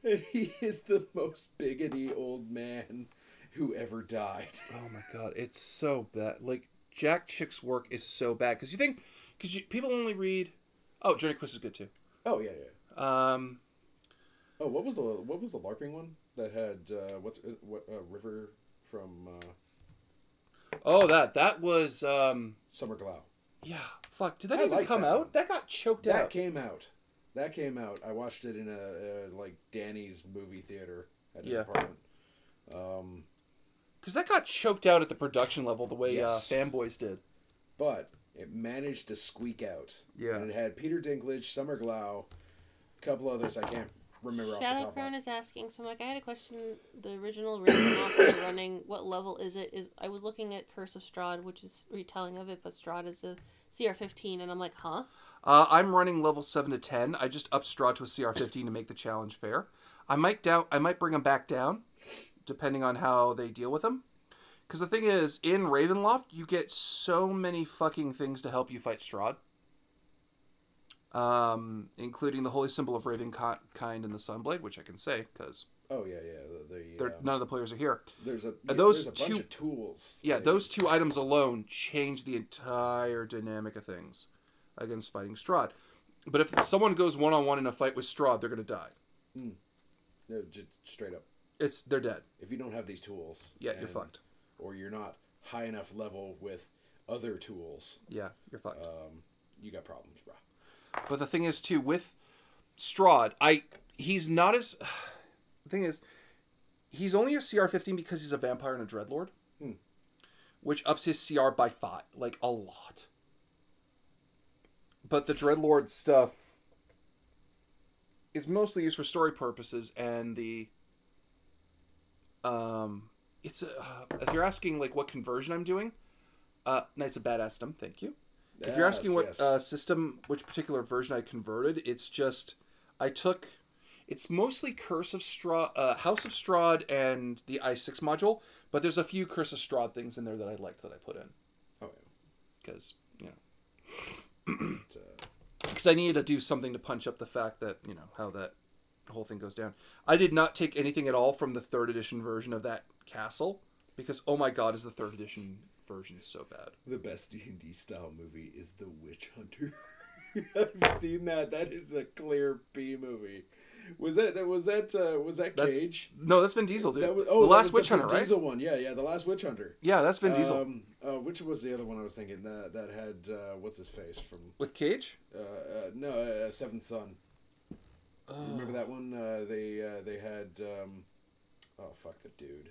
And he is the most bigoty old man who ever died. Oh my god, it's so bad. Like Jack Chick's work is so bad because people only read. Oh, Journey Quest is good too. Oh yeah. Oh, what was the LARPing one that had River from Oh, that was Summer Glau? Yeah, fuck. Did that I even like come that out? one. That got choked That out. came out. I watched it in a like Danny's movie theater at his apartment. Because that got choked out at the production level the way Yes. Fanboys did. But it managed to squeak out. Yeah. And it had Peter Dinklage, Summer Glau, a couple others I can't remember off the Shadow top of my Crown head. is asking, so Mike, I had a question. The original Raven running, what level is it? I was looking at Curse of Strahd, which is retelling of it, but Strahd is a CR15, and I'm like, huh? I'm running level 7 to 10. I just upped Strahd to a CR15 to make the challenge fair. I might bring him back down, depending on how they deal with him. Because the thing is, in Ravenloft, you get so many fucking things to help you fight Strahd. Including the holy symbol of Ravenkind and the Sunblade, which I can say, because Oh yeah. none of the players are here. There's a those bunch two- of tools. Yeah, those two items alone change the entire dynamic of things against fighting Strahd. But if someone goes one-on-one in a fight with Strahd, they're going to die. No, just straight up. They're dead. If you don't have these tools, Yeah, you're fucked. Or you're not high enough level with other tools, Yeah, you're fucked. you got problems, bro. But the thing is, too, with Strahd, he's not as... The thing is, he's only a CR15 because he's a vampire and a dreadlord. Which ups his CR by 5. Like, a lot. But the dreadlord stuff is mostly used for story purposes, and the... if you're asking, like, what conversion I'm doing, Knights of Badassdom, thank you. If you're asking what system, which particular version I converted, it's just, it's mostly Curse of Strahd, House of Strahd, and the I6 module, but there's a few Curse of Strahd things in there that I liked that I put in. Oh, Because, because I needed to do something to punch up the fact that, how that whole thing goes down. I did not take anything at all from the 3rd edition version of that castle, because, oh my god, is the 3rd edition version so bad. The best D&D style movie is The Witch Hunter. I've seen that. That is a clear B movie. Was that Cage? No, that's Vin Diesel, dude. The Last Witch Hunter, Vin right? Diesel one. Yeah, The Last Witch Hunter. Yeah, that's Vin Diesel. Which was the other one I was thinking that had what's his face from With Cage? Seventh Son. Remember that one? They had oh fuck the dude.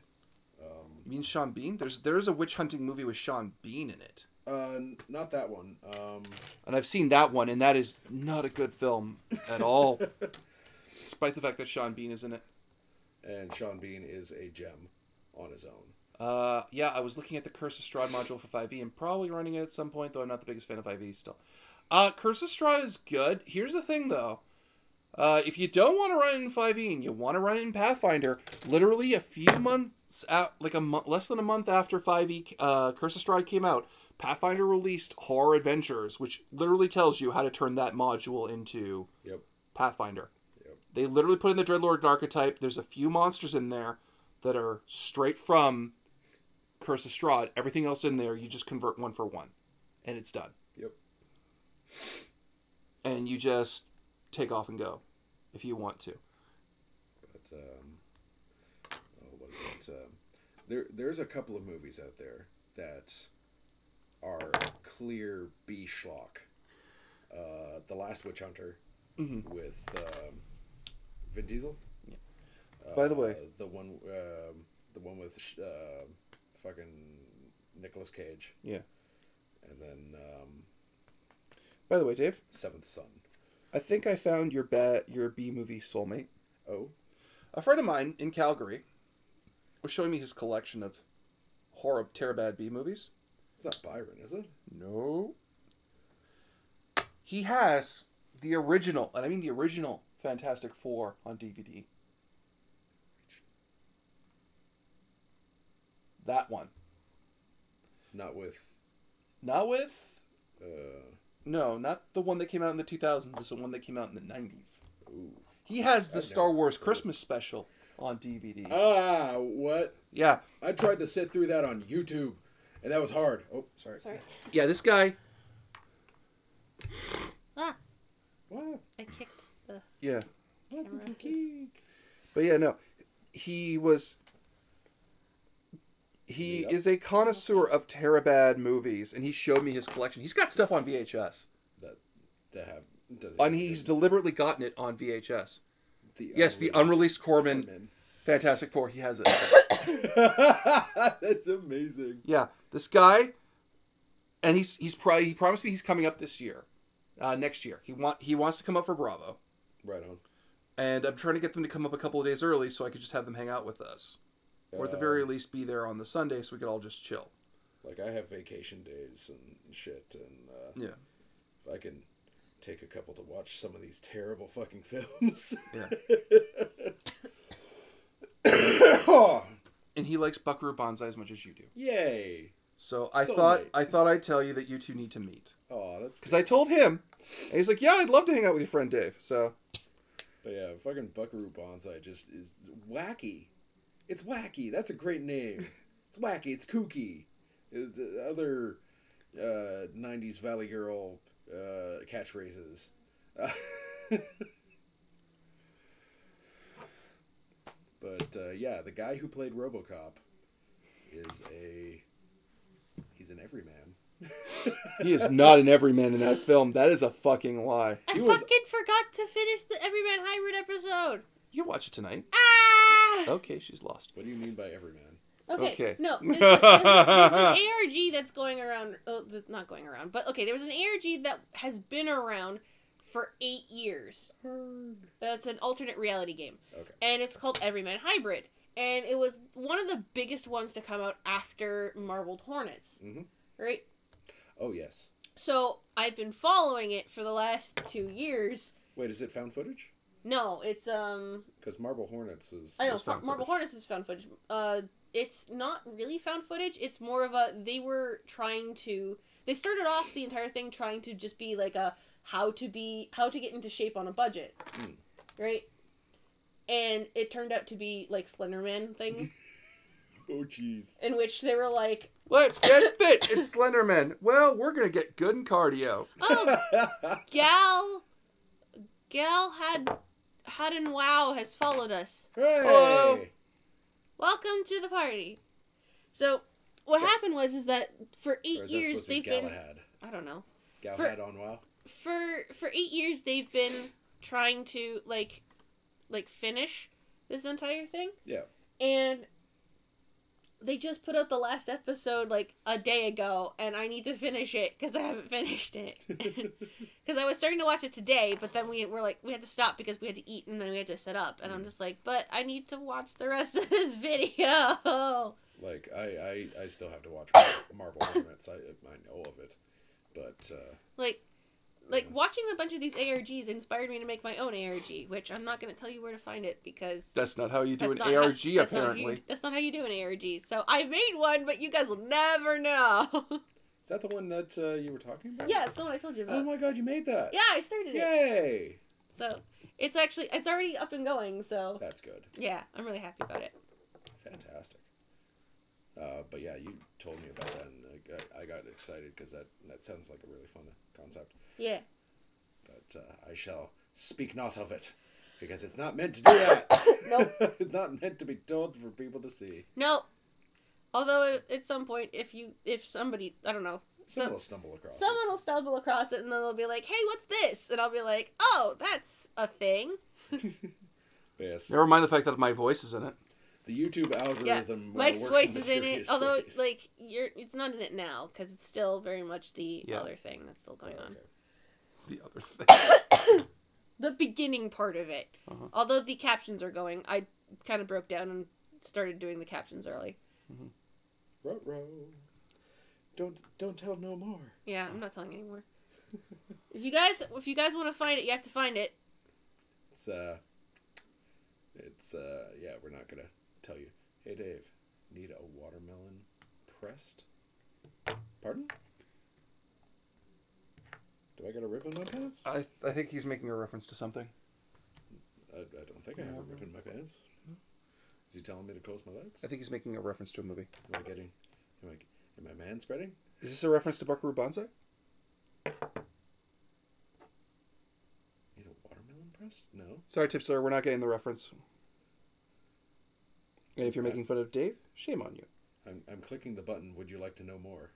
You mean Sean Bean? There's a witch hunting movie with Sean Bean in it. Not that one. And I've seen that one, and that is not a good film at all. Despite the fact that Sean Bean is in it. And Sean Bean is a gem on his own. Yeah, I was looking at the Curse of Strahd module for 5e and probably running it at some point, though I'm not the biggest fan of 5e still. Curse of Strahd is good. Here's the thing, though. If you don't want to run it in 5e and you want to run it in Pathfinder, literally a few months out, like less than a month after 5e Curse of Strahd came out, Pathfinder released Horror Adventures, which literally tells you how to turn that module into Pathfinder. Yep. They literally put in the Dreadlord archetype. There's a few monsters in there that are straight from Curse of Strahd. Everything else in there, you just convert one for one, and it's done. Yep. And you just take off and go if you want to. But what is it? There's a couple of movies out there that are clear B schlock. The Last Witch Hunter with Vin Diesel. Yeah. By the way, the one with fucking Nicolas Cage. Yeah. And then by the way, Dave, Seventh Son. I think I found your B movie soulmate. Oh. A friend of mine in Calgary was showing me his collection of horror Terabad B movies. It's not Byron, is it? No. He has the original, and I mean the original Fantastic Four on DVD. That one. Not with. No, not the one that came out in the 2000s. It's the one that came out in the 90s. Ooh. He has the I've Star never Wars heard. Christmas special on DVD. Ah, what? Yeah. I tried to sit through that on YouTube, and that was hard. Oh, sorry. Sorry. Yeah, this guy. Ah, What? I kicked the Yeah. What Camera the is- geek? But yeah, no. He was. He Yep. is a connoisseur of Terabad movies, and he showed me his collection. He's got stuff on VHS. To have. Does And he's deliberately gotten it on VHS. the Yes, the unreleased Corman Fantastic Four. He has it. That's amazing. Yeah, this guy, and he promised me he's coming up this year, next year. He wants to come up for Bravo, Right on. and I'm trying to get them to come up a couple of days early so I could just have them hang out with us, or at the very least be there on the Sunday so we could all just chill. Like, I have vacation days and shit, and Yeah, if I can take a couple to watch some of these terrible fucking films. yeah. Oh, And he likes Buckaroo Banzai as much as you do. yay. So Soulmate. I thought I'd tell you that you two need to meet. Oh, that's Because good. I told him, and he's like, "Yeah, I'd love to hang out with your friend Dave." So But yeah, fucking Buckaroo Banzai just is wacky. It's wacky. That's a great name. It's wacky. It's kooky. The other 90s Valley Girl catchphrases. But yeah, the guy who played RoboCop he's an everyman. he is not an everyman in that film. That is a fucking lie. I He was- fucking forgot to finish the Everyman Hybrid episode. You can watch it tonight. Ah! Okay, she's lost. What do you mean by everyman? Okay. Okay. No, there's an ARG that's going around. Oh, that's not going around. But okay, there was an ARG that has been around for 8 years. That's an alternate reality game. Okay. And it's called Everyman Hybrid. And it was one of the biggest ones to come out after Marbled Hornets. Mhm. Right? Oh, yes. So I've been following it for the last 2 years. Wait, is it found footage? No, it's Because Marble Hornets is... I know It's found Marble footage. Hornets is found footage. It's not really found footage. It's more of a they started off the entire thing trying to just be like a how to get into shape on a budget, right? And it turned out to be like Slenderman thing, Oh, jeez. in which they were like, Let's get fit. It's Slenderman. Well, we're gonna get good in cardio. oh, Gal had and Wow has followed us. Hooray! Hello. Welcome to the party. So what happened was that for Or 8 is that years supposed to be they've been Galahad? I don't know. Galahad on WoW? For 8 years they've been trying to like finish this entire thing, Yeah. and they just put out the last episode like a day ago, and I need to finish it because I haven't finished it. Because I was starting to watch it today, but then we had to stop because we had to eat and then we had to set up, and I'm just like, but I need to watch the rest of this video. Like, I still have to watch Marble Hornets. I know of it. But, Like watching a bunch of these ARGs inspired me to make my own ARG, which I'm not going to tell you where to find it because That's not how you do an that's not ARG, how- that's not how apparently. that's not how you do an ARG. So I made one, but you guys will never know. is that the one that you were talking about? Yeah, it's the one I told you Oh about. my god, you made that! Yeah, I started it. Yay! So it's already up and going. So That's good. yeah, I'm really happy about it. Fantastic. But yeah, you told me about that, and I got excited because that sounds like a really fun concept. Yeah. But I shall speak not of it, because it's not meant to do that. Nope. It's not meant to be told for people to see. No. Although at some point, if somebody, I don't know, Someone will stumble across someone will stumble across it and then they'll be like, "Hey, what's this?" And I'll be like, "Oh, that's a thing." it. But yes, Never mind the fact that my voice is in it. the YouTube algorithm Mike's works voice in is in it, mysterious although ways. like it's not in it now because it's still very much the Yeah. other thing that's still going on. Okay. The other thing. The beginning part of it. Uh-huh. Although the captions are going, I kind of broke down and started doing the captions early. Ruh-roh. Don't tell no more. Yeah, I'm not telling anymore. If you guys want to find it, you have to find it. Yeah, we're not gonna tell you. Hey, Dave, need a watermelon pressed? Pardon? Do I got a rip in my pants? I think he's making a reference to something. I don't think I have a rip in my pants. Is he telling me to close my legs? I think he's making a reference to a movie. Am I man spreading? Is this a reference to Buckaroo Banzai? Need a watermelon pressed? No. Sorry, Tipster, we're not getting the reference. And if you're making fun of Dave, shame on you. I'm clicking the button. Would you like to know more?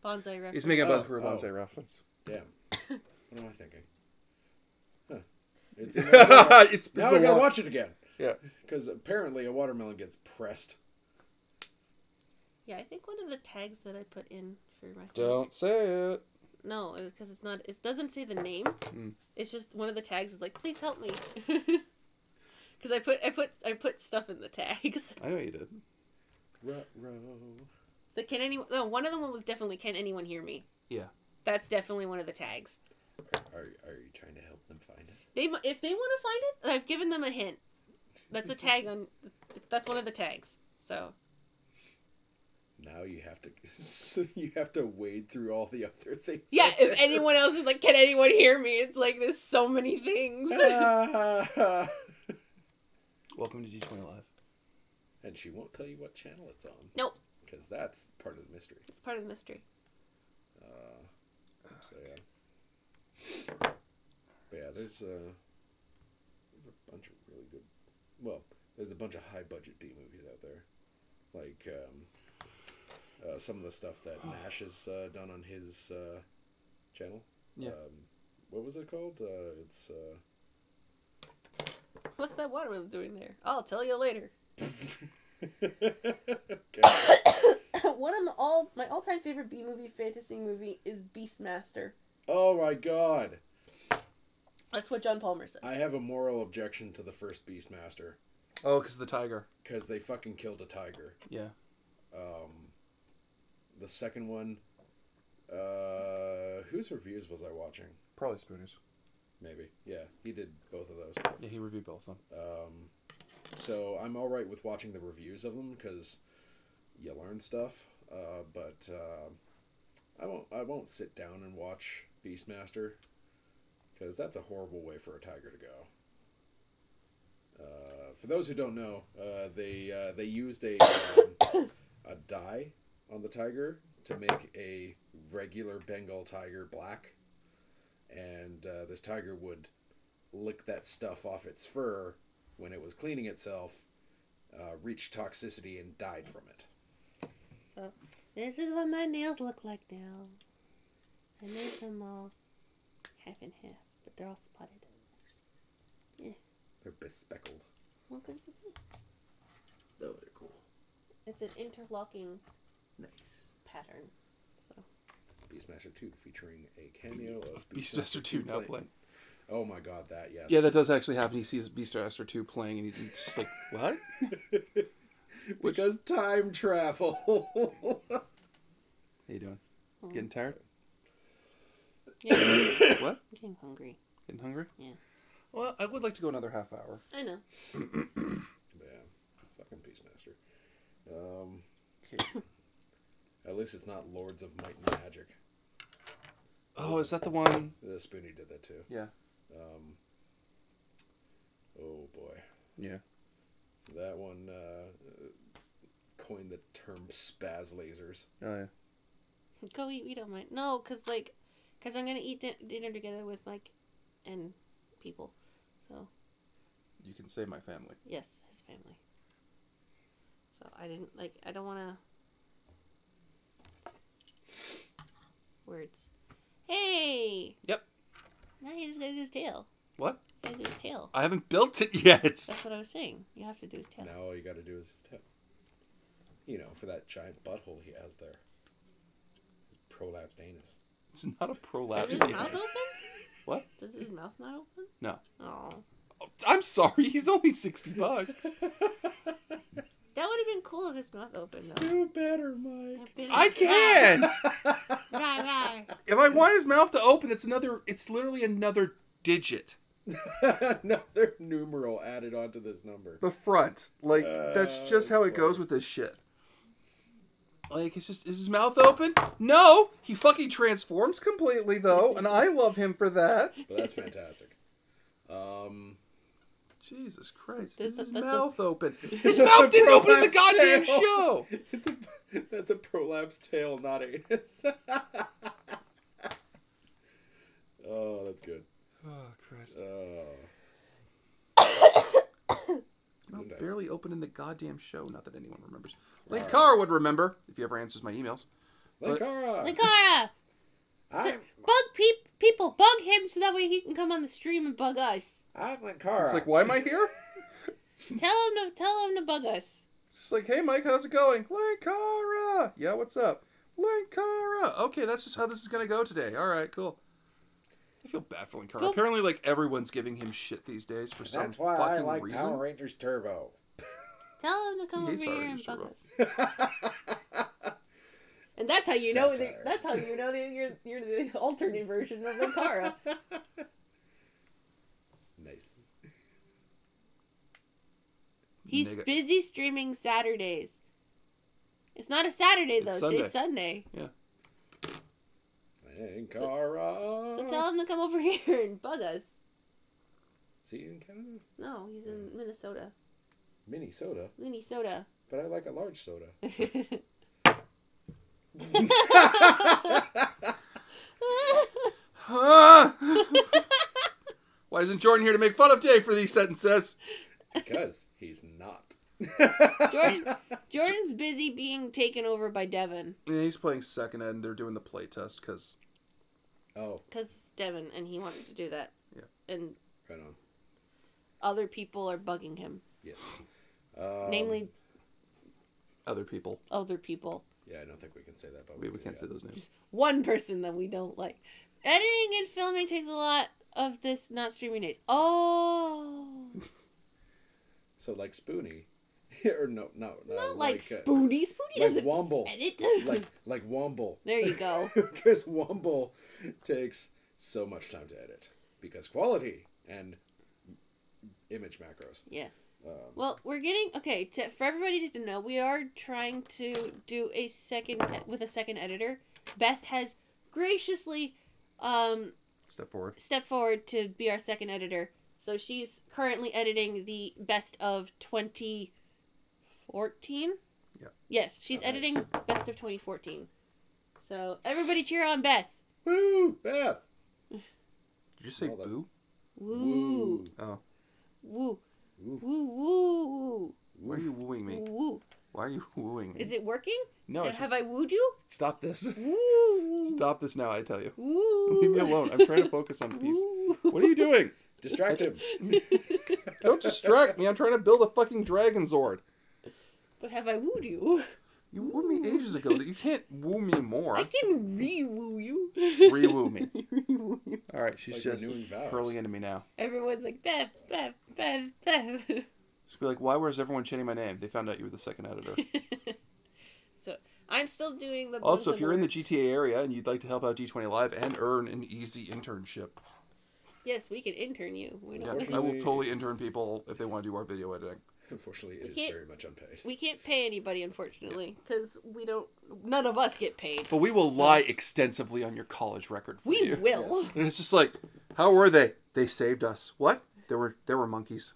Bonsai reference. He's making a Buckaroo Banzai reference. Damn. What am I thinking? Huh. It's now I gotta watch it again. Yeah. Because apparently a watermelon gets pressed. Yeah, I think one of the tags that I put in for my phone. Don't say it. No, because it's not. It doesn't say the name. Mm. It's just one of the tags is like, please help me. Because I put stuff in the tags. I know you did. So can anyone? No, one of them was definitely can anyone hear me? Yeah. That's definitely one of the tags. Are you trying to help them find it? If they want to find it, I've given them a hint. That's a tag on. That's one of the tags. So. Now you have to wade through all the other things. Yeah, if anyone else is like, can anyone hear me? It's like there's so many things. Welcome to D20 Live. And she won't tell you what channel it's on. Nope. Because that's part of the mystery. It's part of the mystery. So yeah. But yeah, there's a bunch of really good. Well, there's a bunch of high budget B movies out there, like some of the stuff that Nash has done on his channel. Yeah. What was it called? It's. What's that watermelon doing there? I'll tell you later. Okay. One of my all-time favorite B-movie fantasy movie is Beastmaster. Oh my god. That's what John Palmer says. I have a moral objection to the first Beastmaster. Oh, because the tiger. Because they fucking killed a tiger. Yeah. The second one, whose reviews was I watching? Probably Spooner's. Maybe. Yeah, he did both of those. Yeah, he reviewed both of them. So I'm all right with watching the reviews of them because you learn stuff. But I won't sit down and watch Beastmaster because that's a horrible way for a tiger to go. For those who don't know, they used a dye on the tiger to make a regular Bengal tiger black, and this tiger would lick that stuff off its fur when it was cleaning itself, reached toxicity, and died from it. So, this is what my nails look like now. I made them all half and half, but they're all spotted. Yeah. They're bespeckled. Well, good. Oh, they're cool. It's an interlocking Nice. pattern. So. Beastmaster 2 featuring a cameo of Beastmaster 2 now playing. Oh my god, that, yes. Yeah, that does actually happen. He sees Beastmaster 2 playing and he's just like, what? Because time travel. How you doing? Getting tired? Yeah. What? I'm getting hungry. Getting hungry? Yeah. Well, I would like to go another half hour. I know. Yeah, fucking Beastmaster. Okay. At least it's not Lords of Might and Magic. Oh, is that the one? The Spoonie did that too. Yeah. Oh boy. Yeah. That one coined the term spaz lasers. Oh, yeah. Go eat. We don't mind. No, because I'm going to eat dinner together with Mike and people. So. You can say my family. Yes, his family. So I don't want to. Words. Hey! Yep. Now you just gotta do his tail. What? You gotta do his tail. I haven't built it yet. That's what I was saying. You have to do his tail. Now all you gotta do is his tail. You know, for that giant butthole he has there. Prolapsed anus. It's not a Is prolapse. his mouth open? What? Does his mouth not open? No. Oh. I'm sorry. He's only $60. That would have been cool if his mouth opened, though. Do better, Mike. I can't. Right. If I want his mouth to open, it's literally another digit. Another numeral added onto this number. The front. Like, that's just how it goes with this shit. Like, it's just, is his mouth open? No! He fucking transforms completely, though, and I love him for that. But that's fantastic. Jesus Christ. This- His that's mouth a- open. His mouth didn't open in the prolapse goddamn tail. show! That's a prolapse tail, not anus. Oh, that's good. Oh, Christ. His mouth barely opened in the goddamn show. Not that anyone remembers. Linkara would remember, if he ever answers my emails. Linkara! Linkara! People, bug him so that way he can come on the stream and bug us. I'm Linkara. It's like, why am I here? Tell him to bug us. Just like, hey, Mike, how's it going? Linkara! Yeah, what's up? Linkara! Okay, that's just how this is going to go today. All right, cool. I feel bad for Linkara. Cool. Apparently, like, everyone's giving him shit these days for some That's why fucking I like reason. Power Rangers Turbo. Tell him to come He over hates Power here and Rangers bug Turbo. us. And that's how you know Satire. that's how you know that you're the alternate version of Linkara. Nice. He's Nigga. busy streaming Saturdays. It's not a Saturday though. It's Today's Sunday. Yeah. Linkara. So tell him to come over here and bug us. See you in Canada? No, he's in Minnesota. Mini soda. Minnesota. But I like a large soda. Why isn't Jordan here to make fun of Dave for these sentences? Because he's not. Jordan's busy being taken over by Devin. Yeah, he's playing second ed and they're doing the play test because... Oh, Because it's Devin and he wants to do that. Yeah. And right on. other people are bugging him. Yes. Namely, other people. other people. Yeah, I don't think we can say that, but We can't say those names. One person that we don't like. Editing and filming takes a lot of this not streaming days. Oh. So like Spoonie, or no, Not like Spoony Spoonie. Spoonie like doesn't Womble, edit. like Womble. There you go. Because Womble takes so much time to edit because quality and image macros. Yeah. Well, we're getting okay. For everybody to know, we are trying to do a second editor. Beth has graciously Step forward. stepped forward to be our second editor. So she's currently editing the best of 2014. Yeah. Yes, she's editing best of 2014. So everybody cheer on Beth. Woo, Beth. Did you say Well, that- boo? Woo. Oh. Woo. Woo. Woo. Woo. Why are you wooing me? Woo. Why are you wooing me? Is it working? No, it's Have just... I wooed you? Stop this. Woo. Stop this now, I tell you. Woo. Leave me alone. I'm trying to focus on the piece. Woo. What are you doing? Distract him. Don't distract me. I'm trying to build a fucking Dragon Zord. But have I wooed you? You wooed me ages ago. You can't woo me more. I can re-woo you. Re-woo me. Re-woo you. All right, she's Like just renewing vows. curling into me now. Everyone's like, Beth, Beth, Beth, Beth. She'll be like, why was everyone chanting my name? They found out you were the second editor. So, I'm still doing the... Also, if you're in the GTA area and you'd like to help out D20 Live and earn an easy internship, Yes, we can intern you. We, yeah, don't, I will totally intern people if they want to do our video editing. Unfortunately, it is can't- very much unpaid. we can't pay anybody, unfortunately, because we don't... None of us get paid. But we will lie extensively on your college record for We you. will. And it's just like, how were they? They saved us. What? There were monkeys.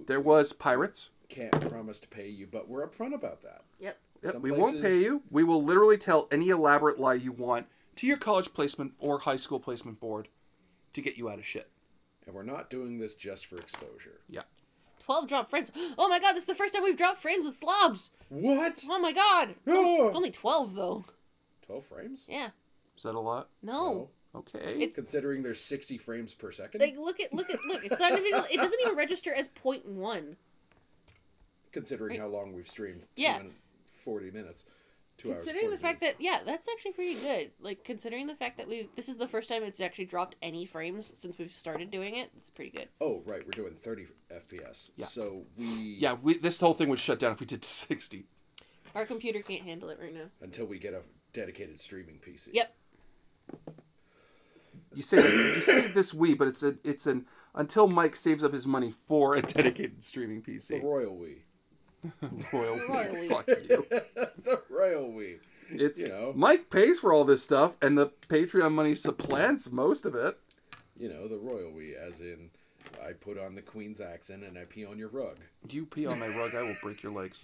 There was pirates. Can't promise to pay you, but we're upfront about that. Yep. Yep, Some we won't pay places- you. We will literally tell any elaborate lie you want to your college placement or high school placement board to get you out of shit. And we're not doing this just for exposure. Yeah. 12 drop frames. Oh my god, this is the first time we've dropped frames with slobs. What? Oh my god. Oh. It's only 12, though. 12 frames? Yeah. Is that a lot? No. Okay. It's Considering there's 60 frames per second? like look. It's not even. It doesn't even register as 0.1. Considering how long we've streamed. Yeah. 40 minutes. 2 hours. Considering the 40 fact minutes. that that's actually pretty good. Like considering the fact that this is the first time it's actually dropped any frames since we've started doing it. It's pretty good. Oh, right. We're doing 30 FPS. Yeah. So we... Yeah, this whole thing would shut down if we did 60. Our computer can't handle it right now. Until we get a dedicated streaming PC. Yep. You say this we, but it's an until Mike saves up his money for a dedicated streaming The PC. royal we. Royal Royal we. fuck you. The royal we. It's You know. Mike pays for all this stuff, and the Patreon money supplants most of it. You know, the royal we, as in, I put on the Queen's accent and I pee on your rug. You pee on my rug, I will break your legs.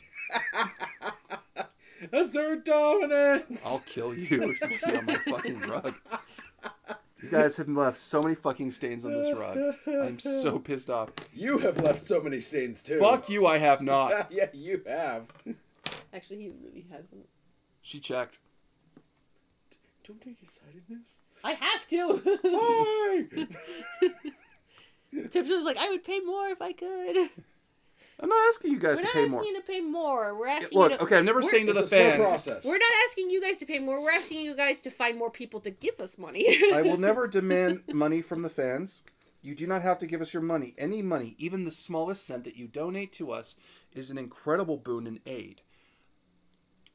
Assert dominance! I'll kill you if you pee on my fucking rug. You guys have left so many fucking stains on this rug. I'm so pissed off. You have left so many stains too. Fuck you, I have not. Yeah, you have. Actually, he really hasn't. She checked. Don't take a side in this. I have to. Why? Tipson's like, I would pay more if I could. I'm not asking you guys We're to not pay asking more. you to pay more. We're asking Look, you to... okay, I'm never saying to the It's a slow fans. process. We're not asking you guys to pay more. We're asking you guys to find more people to give us money. I will never demand money from the fans. You do not have to give us your money. Any money, even the smallest cent that you donate to us, is an incredible boon and aid.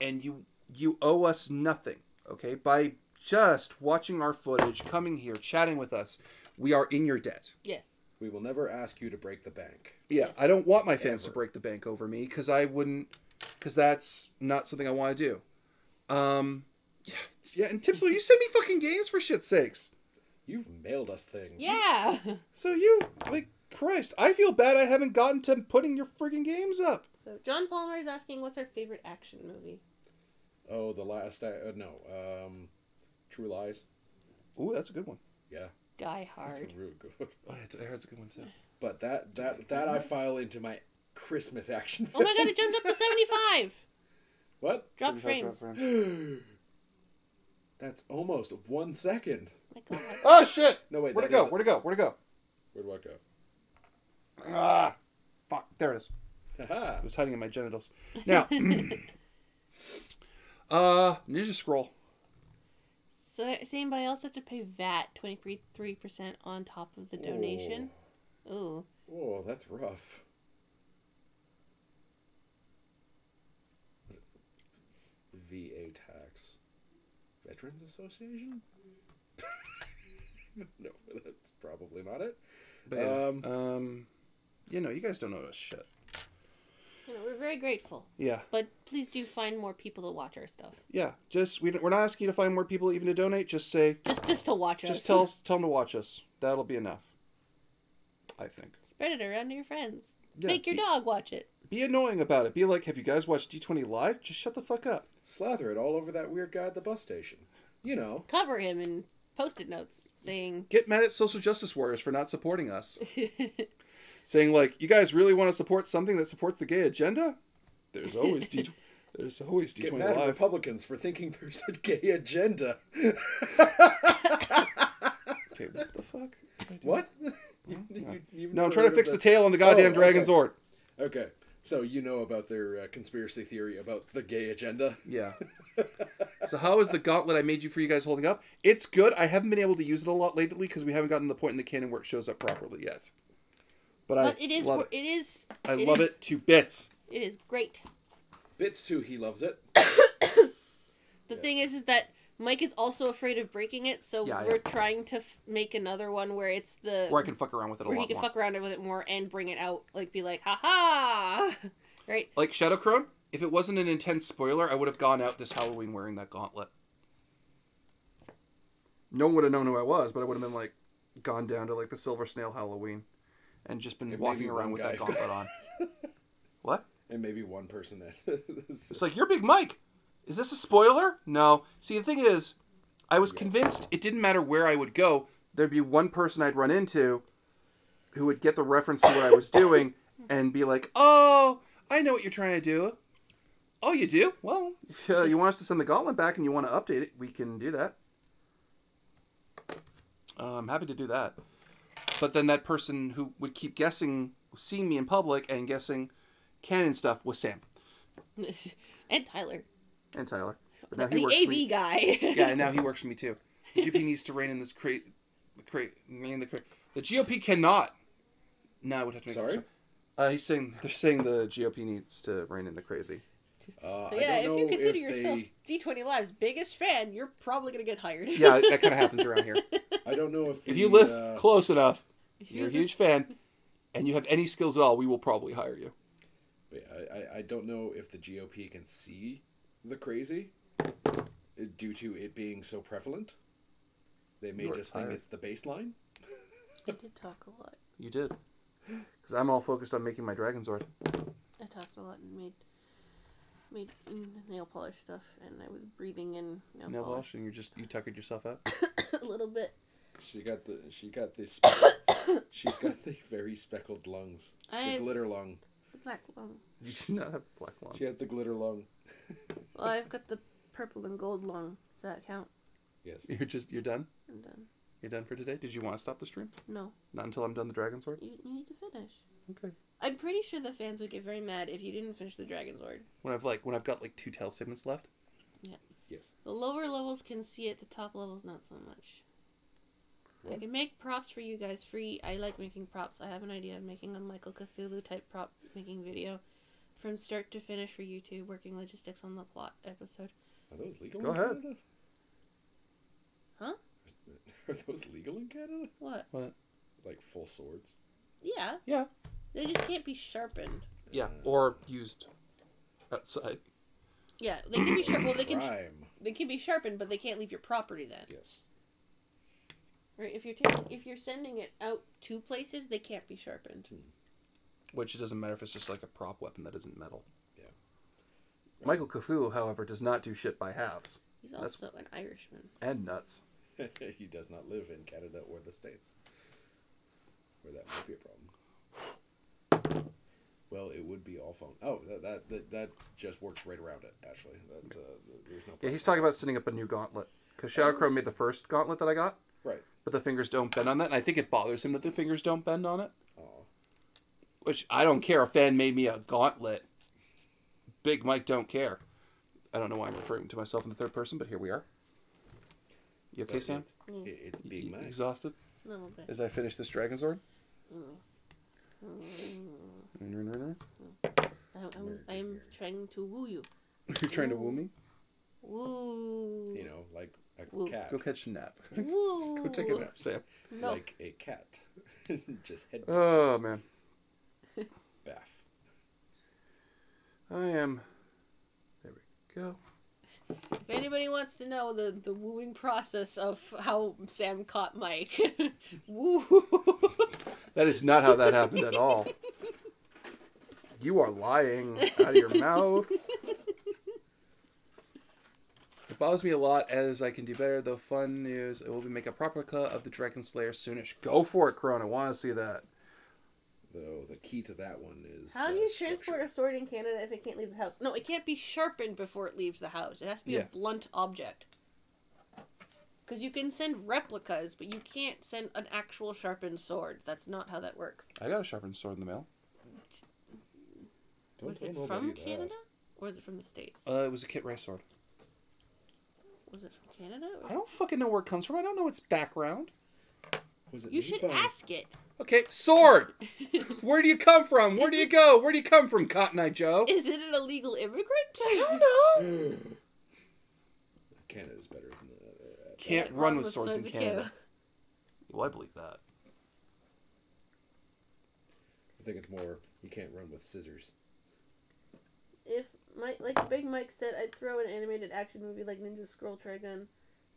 And you owe us nothing, okay? By just watching our footage, coming here, chatting with us, we are in your debt. Yes. We will never ask you to break the bank. Yeah, Yes. I don't want my fans to Ever. break the bank over me because that's not something I want to do. Yeah, and Tipsel, you send me fucking games for shit's sakes. You've mailed us things. Yeah. So you, like, Christ, I feel bad I haven't gotten to putting your friggin' games up. So John Palmer is asking, what's our favorite action movie? Oh, the last... True Lies. Ooh, that's a good one. Yeah. Die Hard. That's real good. Oh, that's a good one too. But that I file into my Christmas action Oh film. my god, it jumped up to 75. What? Drop frames. That's almost 1 second. My god. Oh shit! No, wait. Where'd it that go? is- Where'd it go? Where'd it go? Where do I go? Ah, fuck! There it is. Haha. It was hiding in my genitals. Now, Ninja Scroll. So does anybody else have to pay VAT 23% on top of the donation? Ooh. Oh, that's rough. VA tax. Veterans Association? No, that's probably not it. But yeah, you know, you guys don't know us shit. You know, we're very grateful. Yeah, But please do find more people to watch our stuff. yeah. Just we're not asking you to find more people even to donate. Just say, Just to watch us. just tell them to watch us. That'll be enough. I think. Spread it around to your friends. Yeah, Make your dog watch it. Be annoying about it. Be like, have you guys watched D20 live? Just shut the fuck up. Slather it all over that weird guy at the bus station. You know. Cover him in post-it notes saying... Get mad at social justice warriors for not supporting us. Saying like, you guys really want to support something that supports the gay agenda? There's always D20 Get mad at live. Republicans for thinking there's a gay agenda. Okay, what the fuck? did I do? What? No, You've I'm never trying to heard fix of the that? tail on the goddamn Oh, dragon okay. sword. Okay, so you know about their conspiracy theory about the gay agenda? Yeah. So how is the gauntlet I made you for you guys holding up? It's good. I haven't been able to use it a lot lately because we haven't gotten to the point in the canon where it shows up properly yet. But I love it. I love it to bits. It is great. Bits too, he loves it. The thing is that Mike is also afraid of breaking it, so Yeah, we're yeah. trying to make another one where it's the... Where I can fuck around with it a where he lot can more. fuck around with it more and bring it out, like, be like, ha-ha! Right? Like Shadowcrone, if it wasn't an intense spoiler, I would have gone out this Halloween wearing that gauntlet. No one would have known who I was, but I would have been like gone down to like the Silver Snail Halloween and just been And walking maybe around one with that guy. gauntlet on. What? And maybe one person that... It's like, you're Big Mike. Is this a spoiler? No. See, the thing is, I was convinced it didn't matter where I would go. There'd be one person I'd run into who would get the reference to what I was doing and be like, oh, I know what you're trying to do. Oh, you do? Well, if you want us to send the gauntlet back and you want to update it, we can do that. I'm happy to do that. But then that person who would keep guessing, seeing me in public and guessing canon stuff was Sam. And Tyler. And Tyler. But now The works for AV me. guy. Yeah, and now he works for me too. The GOP needs to rein in this crate. The GOP cannot. No, I would have to make Sorry? They're saying the GOP needs to rein in the crazy. So yeah, if you consider yourself D20 Live's biggest fan, you're probably gonna get hired. Yeah, that kind of happens around here. I don't know if If you live close enough, you're a huge fan, and you have any skills at all, we will probably hire you. But I don't know if the GOP can see the crazy due to it being so prevalent. They may just think it's the baseline. I did talk a lot. You did. Because I'm all focused on making my Dragon Sword. I talked a lot and made nail polish stuff, and I was breathing in nail polish. And you tuckered yourself out? A little bit. She's got the very speckled lungs. The glitter lung. The black lung. You do not have black lung. She has the glitter lung. Well, I've got the purple and gold lung. Does that count? Yes. You're done? I'm done. You're done for today? Did you want to stop the stream? No. Not until I'm done the Dragon Sword? You need to finish. Okay. I'm pretty sure the fans would get very mad if you didn't finish the Dragon Sword. When I've got like 2 tail segments left? Yeah. Yes. The lower levels can see it, the top levels not so much. What? I can make props for you guys free. I like making props. I have an idea of making a Michael Cthulhu type prop making video from start to finish for YouTube, working logistics on the plot episode. Are those legal Go in ahead. Canada? Huh? Are those legal in Canada? What? Like full swords? Yeah. Yeah. They just can't be sharpened. Yeah, or used outside. Yeah, they can be sharpened. Well, Crime. they can be sharpened, but they can't leave your property then. Yes. Right? If you're sending it out to places, they can't be sharpened. Which it doesn't matter if it's just like a prop weapon that isn't metal. Yeah. Right. Michael Cthulhu, however, does not do shit by halves. He's also an Irishman. And nuts. He does not live in Canada or the States. Where that might be a problem. Well, it would be all phone. Oh, that just works right around it, Ashley. There's no problem. Yeah, he's talking about setting up a new gauntlet. Because Shadowcrow made the first gauntlet that I got. Right. But the fingers don't bend on that, and I think it bothers him that the fingers don't bend on it. Oh. Which, I don't care. A fan made me a gauntlet. Big Mike don't care. I don't know why I'm referring to myself in the third person, but here we are. You okay, Sam? It's Big Mac. Exhausted? A little bit. As I finish this Dragon Sword? I'm trying to woo you. You're trying to woo me? Woo. You know, like a Woo. cat. Go catch a nap. Woo. Go take a nap, Sam. No. Like a cat. Just head Oh, man. bath. I am... There we go. If anybody wants to know the wooing process of how Sam caught Mike, woo. That is not how that happened at all. You are lying out of your mouth. It bothers me a lot, as I can do better. The fun news, it will be make a replica of the Dragon Slayer soonish. Go for it, Crone. I want to see that. Though the key to that one is... How do you transport a sword in Canada if it can't leave the house? No, it can't be sharpened before it leaves the house. It has to be a blunt object. Because you can send replicas, but you can't send an actual sharpened sword. That's not how that works. I got a sharpened sword in the mail. Was it from Canada? Or was it from the States? It was a Kit Ray sword. Was it from Canada? I don't fucking know where it comes from. I don't know its background. Was it You should ask it. Okay, sword! Where do you come from? Where do you go? Where do you come from, Cotton Eye Joe? Is it an illegal immigrant? I don't know. Canada's better than that. Can't run with swords in Canada. Well, I believe that. I think it's more, you can't run with scissors. If like Big Mike said, I'd throw an animated action movie like Ninja Scroll Trigun,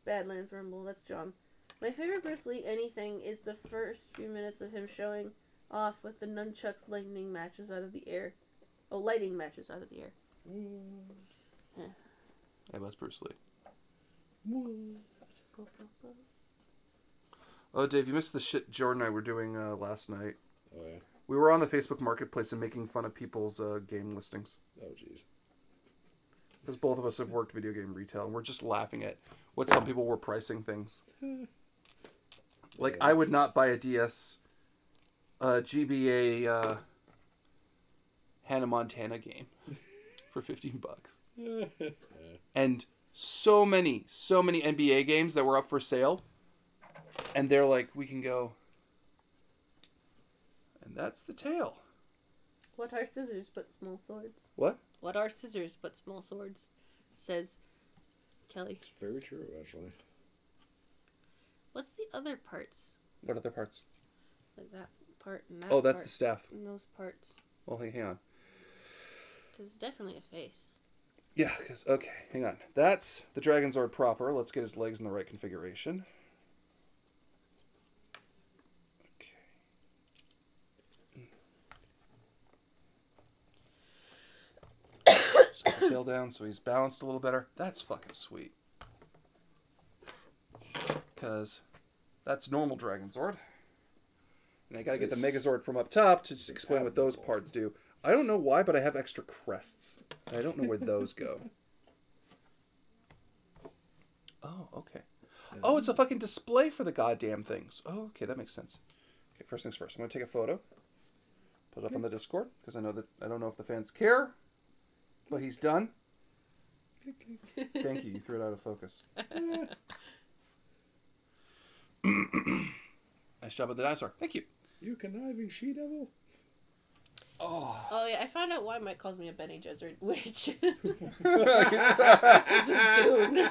Badlands Rumble. That's John. My favorite Bruce Lee anything is the first few minutes of him showing off with the nunchucks lightning matches out of the air. Oh, lighting matches out of the air. Yeah, that's Bruce Lee. Oh, Dave, you missed the shit Jordan and I were doing last night. Oh, yeah? We were on the Facebook Marketplace and making fun of people's game listings. Oh, jeez. Because both of us have worked video game retail, and we're just laughing at what some people were pricing things. Like, I would not buy a DS, GBA Hannah Montana game for $15. And so many NBA games that were up for sale, and they're like, we can go, and that's the tale. What are scissors but small swords? What? What are scissors but small swords? Says Kelly. It's very true, actually. What's the other parts? What other parts? Like that part and that Oh, that's part the staff. and those parts. Well, hang on. Because it's definitely a face. Yeah, because, okay, hang on. That's the Dragon Zord proper. Let's get his legs in the right configuration. Just get the tail down so he's balanced a little better. That's fucking sweet. Because that's normal Dragon Zord. And I gotta get the Megazord from up top to just explain what those parts do. I don't know why, but I have extra crests. And I don't know where those go. Oh, okay. Oh, it's a fucking display for the goddamn things. Oh, okay, that makes sense. Okay, first things first. I'm gonna take a photo. Put it up on the Discord, because I don't know if the fans care. But he's done. Thank you. You threw it out of focus. Nice job with the dinosaur. Thank you. You conniving she-devil. Oh yeah, I found out why Mike calls me a Bene Gesserit witch. Dune.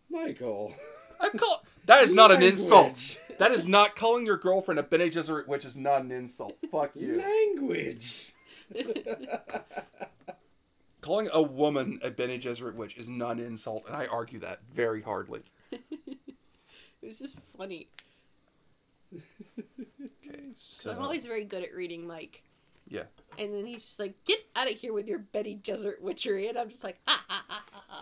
Michael. That is not an Language. insult. That is not calling your girlfriend a Bene Gesserit witch is not an insult. Fuck you. Language. Calling a woman a Bene Gesserit witch is not an insult, and I argue that very hardly. It was just funny. Okay, so I'm always very good at reading Mike. yeah. And then he's just like, get out of here with your Bene Gesserit witchery. And I'm just like,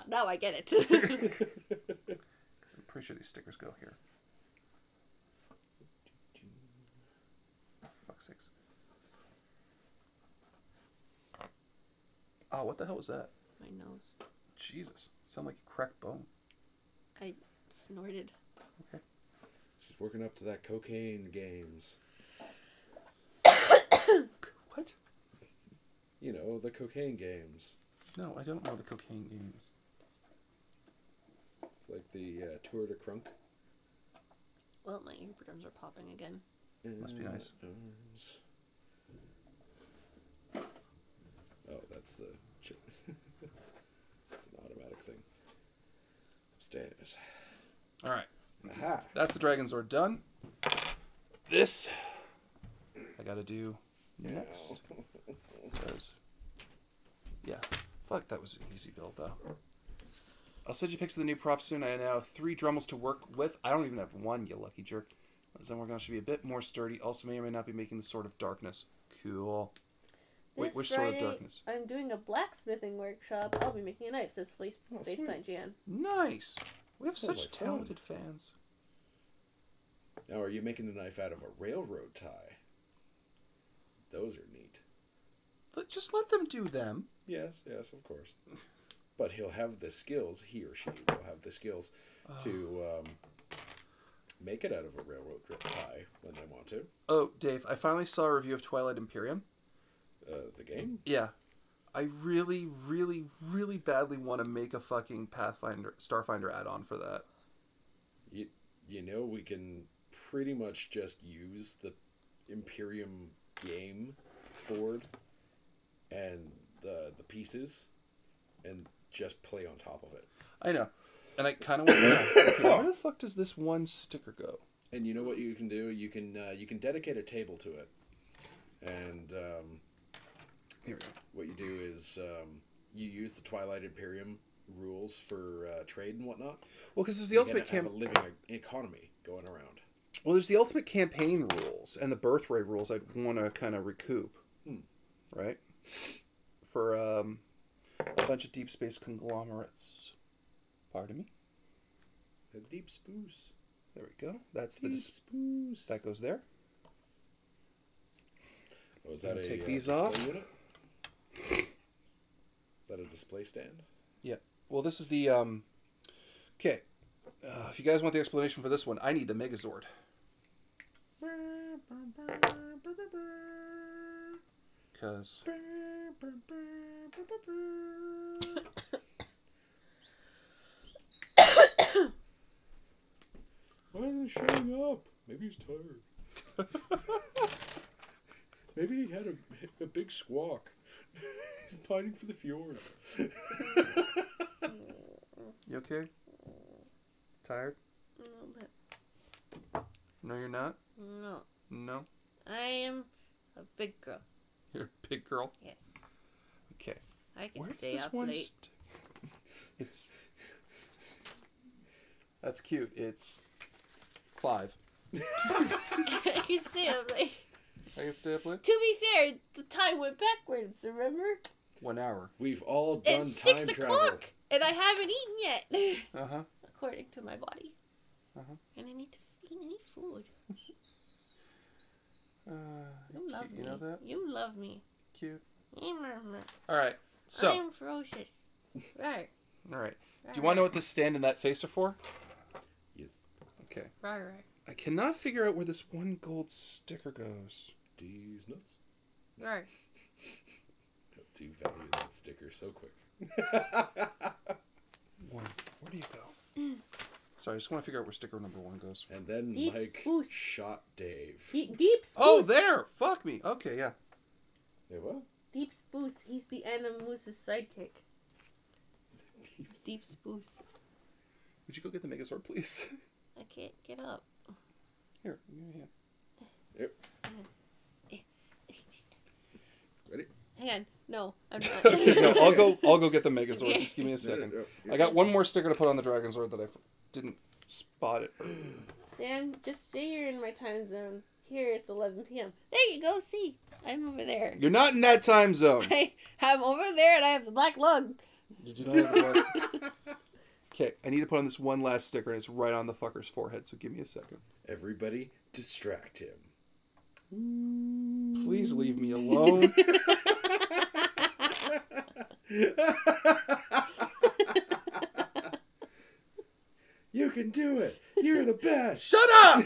now I get it. I'm pretty sure these stickers go here. For fuck's sakes. Oh, what the hell was that? My nose. Jesus. Sound like a cracked bone. I snorted. Okay. She's working up to that cocaine games. What? You know, the cocaine games. No, I don't know the cocaine games. It's like the Tour de Crunk. Well, my eardrums are popping again. Must be nice. Oh, that's the... It's an automatic thing. Upstairs. Alright. Aha! That's the Dragon Zord done. This I gotta do next. Because, yeah. Fuck, that was an easy build, though. I'll send you pics of the new props soon. I now have 3 Dremels to work with. I don't even have 1, you lucky jerk. Then we're going to be a bit more sturdy. Also may or may not be making the Sword of Darkness. Cool. Wait, which Sword of Darkness? I'm doing a blacksmithing workshop. I'll be making a knife, says Faceplant Jan. Nice. We have Sounds such like fun. talented fans. Now, are you making the knife out of a railroad tie? Those are neat. Just let them do them. Yes, of course. But he'll have the skills, he or she will have the skills to make it out of a railroad tie when they want to. Oh, Dave, I finally saw a review of Twilight Imperium. The game? Yeah. I really, really, really badly want to make a fucking Starfinder add-on for that. You know, we can pretty much just use the Imperium game board and the pieces and just play on top of it. I know. And I kind of want to know, where the fuck does this one sticker go? And you know what you can do? You can dedicate a table to it. And Here we go. what you do is you use the Twilight Imperium rules for trade and whatnot. Well, because there's the You ultimate have a living economy going around. Well, there's the ultimate campaign rules and the birth rate rules I'd want to kind of recoup. Right? For a bunch of deep space conglomerates. Pardon me? A deep spruce. There we go. That's the Deep spruce. that goes there. Oh, is that Take a these display off. unit? Is that a display stand? Yeah. Well, this is the okay. If you guys want the explanation for this one, I need the Megazord. Because Why isn't he showing up? Maybe he's tired. Maybe he had a big squawk. He's pining for the fjords. You okay? Tired? A little bit. No, you're not? No. No? I am a big girl. You're a big girl? Yes. Okay. I can Where does stay this up one late. It's... That's cute. It's 5. I can stay up late. I can stay up late? To be fair, the time went backwards, remember? 1 hour. We've all done It's time 6 travel. o'clock, and I haven't eaten yet. Uh-huh. According to my body. Uh-huh. And I need food. You love cute. me. You know that? You love me. Cute. Mama. Alright. So. I'm ferocious. Right. Alright. Do you want to know what this stand and that face are for? Yes. Okay. Right. I cannot figure out where this 1 gold sticker goes. These nuts. Right. Have to value that sticker so quick. 1. Where do you go? Sorry, I just want to figure out where sticker number 1 goes. And then Deep Mike spruce. shot Dave. Deep Spruce. Oh, there! Fuck me. Okay, yeah. Yeah, what? Deep Spruce. He's the Animoose's sidekick. Deep Spruce. Would you go get the Megazord, please? I can't get up. Here, give me a hand. Yep. Ready? Hang on. No, I'm not. Okay, no, I'll go get the Megazord. Okay. Just give me a second. Yeah, yeah. I got 1 more sticker to put on the Dragon Sword that I didn't spot it earlier. Sam, just say you're in my time zone. Here, it's 11 p.m. There you go. See, I'm over there. You're not in that time zone. I'm over there, and I have the black lug. You do not have the blood. Okay, I need to put on this 1 last sticker, and it's right on the fucker's forehead, so give me a second. Everybody distract him. Please leave me alone. You can do it. You're the best. Shut up!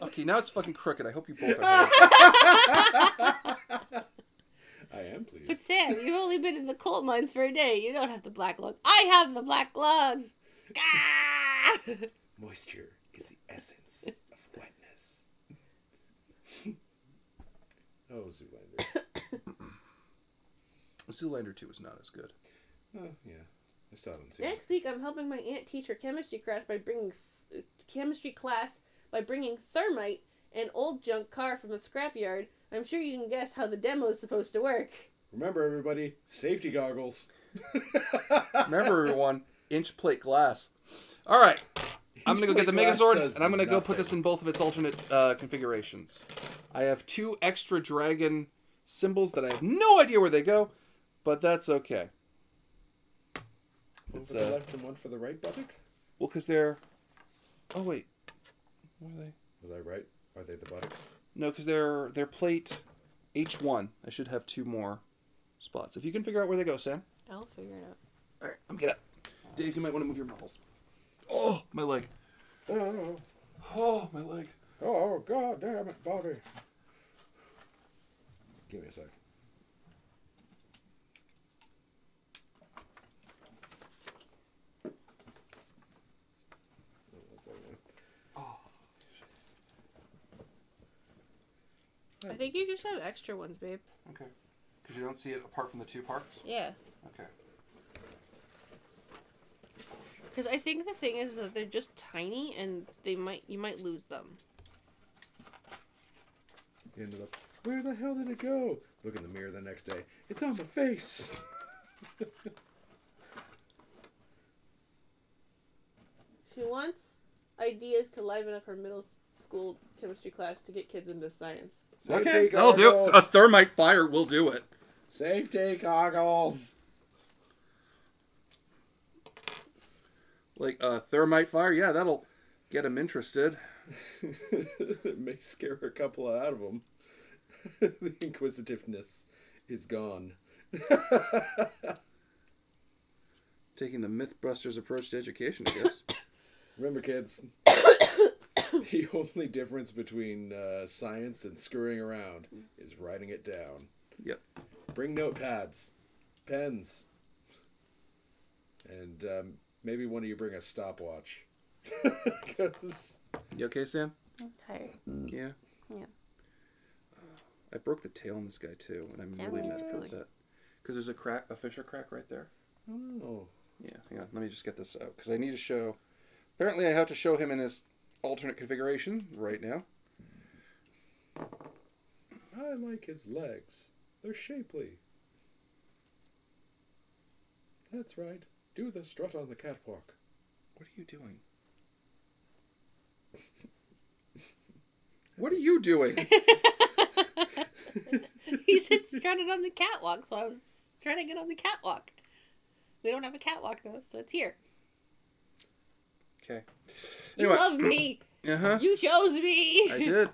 Okay, now it's fucking crooked. I hope you both are. I am pleased. But Sam, you've only been in the coal mines for a day. You don't have the black lug. I have the black lug. Ah! Moisture is the essence of wetness. Oh, Zoolander. Zoolander 2 is not as good. Oh, yeah. I still haven't seen it. Next week, I'm helping my aunt teach her chemistry class by bringing thermite and old junk car from the scrapyard. I'm sure you can guess how the demo's supposed to work. Remember, everybody, safety goggles. Remember, everyone, inch plate glass. All right. I'm going to go get the Megazord, and I'm going to go put this in both of its alternate configurations. I have 2 extra dragon symbols that I have no idea where they go, but that's okay. One for the left and one for the right buttock? Well, because they're... Oh, wait. What are they? Was I right? Are they the buttocks? No, because they're plate H1. I should have 2 more spots. If you can figure out where they go, Sam. I'll figure it out. All right, I'm getting up. Dave, you might want to move your models. Oh, my leg. Oh, Oh, my leg. oh, God damn it, Bobby. Give me a sec. I think you just have extra ones, babe. Okay. Because you don't see it apart from the 2 parts? Yeah. Okay. Because I think the thing is that they're just tiny, and you might lose them. You ended up, where the hell did it go? Look in the mirror the next day. It's on my face. She wants ideas to liven up her middle school chemistry class to get kids into science. Safety Okay, that'll do. goggles. A thermite fire will do it. Safety goggles. Like a thermite fire? Yeah, that'll get them interested. It may scare a couple out of them. The inquisitiveness is gone. Taking the Mythbusters approach to education, I guess. Remember, kids, the only difference between science and screwing around is writing it down. Yep. Bring notepads, pens, and maybe one of you bring a stopwatch. 'Cause You okay, Sam? I'm tired. Yeah. Yeah. I broke the tail on this guy too, and I'm Damn really it. mad for that. Because there's a Fisher crack right there. Oh. Yeah, hang on. Let me just get this out. Because I need to show... Apparently I have to show him in his alternate configuration right now. I like his legs. They're shapely. That's right. Do the strut on the catwalk. What are you doing? What are you doing? He said strutted on the catwalk, so I was trying to get on the catwalk. We don't have a catwalk, though, so it's here. Okay. You love me. Uh-huh. You chose me. I did.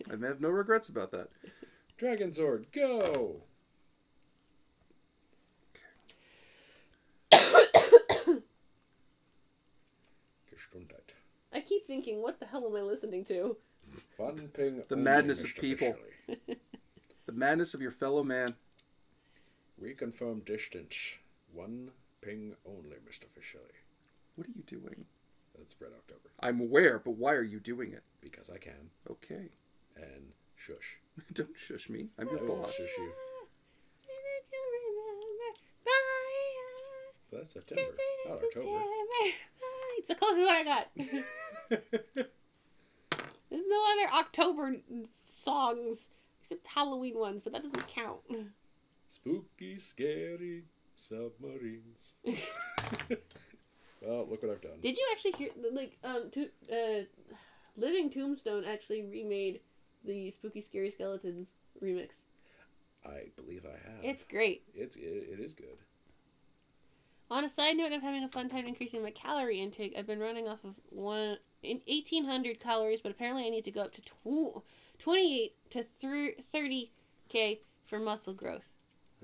I have no regrets about that. Dragon sword, go! Gesundheit. I keep thinking, what the hell am I listening to? Fun ping. The only, madness of Mr. people. Fishley. The madness of your fellow man. Reconfirm distance. One ping only, Mr. Fishley. What are you doing? That's Red October. I'm aware, but why are you doing it? Because I can. Okay. And shush. Don't shush me. I'm your I will boss. shush you. Say that you'll remember my But that's September, not October. It's the closest one I got. There's no other October songs except Halloween ones, but that doesn't count. Spooky, scary submarines. Well, look what I've done. Did you actually hear, like, Living Tombstone actually remade the Spooky Scary Skeletons remix? I believe I have. It's great. It is good. On a side note of having a fun time increasing my calorie intake, I've been running off of 1,800 calories, but apparently I need to go up to 28 to 30K for muscle growth.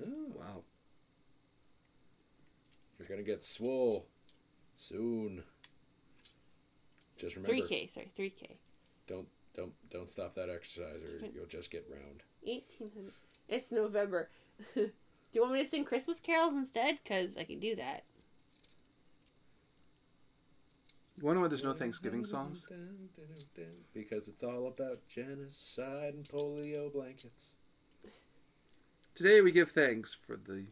Oh, Wow. you're gonna get swole soon. Just remember, 3K. don't stop that exercise, or you'll just get round. 1,800. It's November. Do you want me to sing Christmas carols instead? Because I can do that. You want to know why there's no Thanksgiving songs? Because it's all about genocide and polio blankets. Today we give thanks for the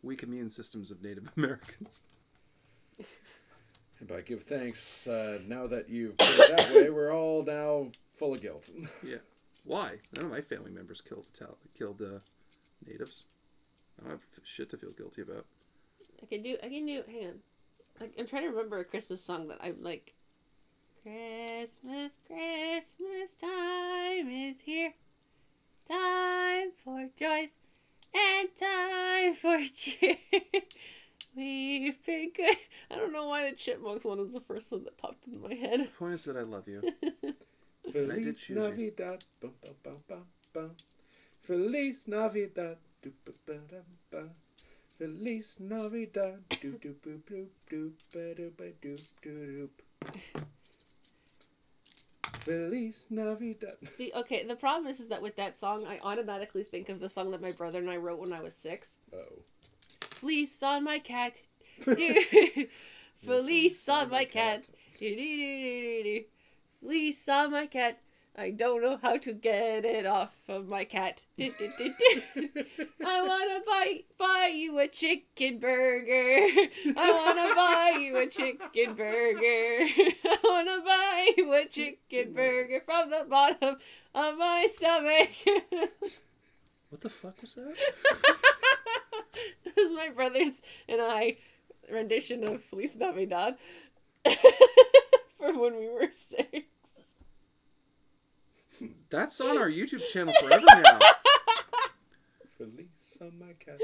weak immune systems of Native Americans. And by give thanks, now that you've put it that way, we're all now full of guilt. Yeah. Why? None of my family members killed natives. I don't have shit to feel guilty about. I can do, hang on. I'm trying to remember a Christmas song that I'm like. Christmas, Christmas time is here. Time for joys and time for cheer. We've been good. I don't know why the Chipmunks one was the first one that popped into my head. The point is that I love you. Feliz I did choose you. Navidad. Bum, bum, bum, bum, bum. Feliz Navidad. Do, ba, ba, da, ba. Feliz Navidad. Do, do, boop, doop, doop, ba, do, ba, doop, doop, doop. Feliz Navidad. See, okay, the problem is that with that song, I automatically think of the song that my brother and I wrote when I was 6. Uh-oh. Fleece on my cat. Fleece on my cat. Fleece on my cat. I don't know how to get it off of my cat. I wanna buy you a chicken burger. I wanna buy you a chicken burger. I wanna buy you a chicken burger from the bottom of my stomach. What the fuck was that? This is my brother's and I rendition of Feliz Navidad from when we were 6. That's on our YouTube channel forever now. Feliz on my cat.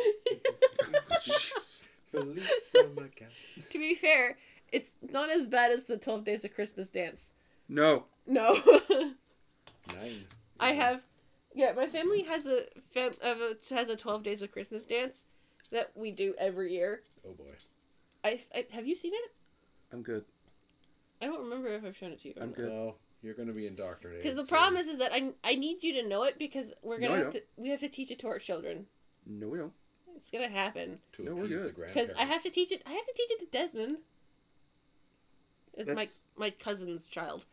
Jesus. Feliz on my cat. To be fair, it's not as bad as the 12 Days of Christmas dance. No. No. 9. I have, yeah, my family has a 12 Days of Christmas dance that we do every year. Oh boy. I have you seen it? I'm good. I don't remember if I've shown it to you. I'm good. No, you're going to be indoctrinated. Because the soon. problem is that I need you to know it because we're No, I gonna don't. we have to teach it to our children. No, we don't. It's gonna happen To No, we're appease good. the because grandparents. I have to teach it to Desmond. It's That's- my cousin's child.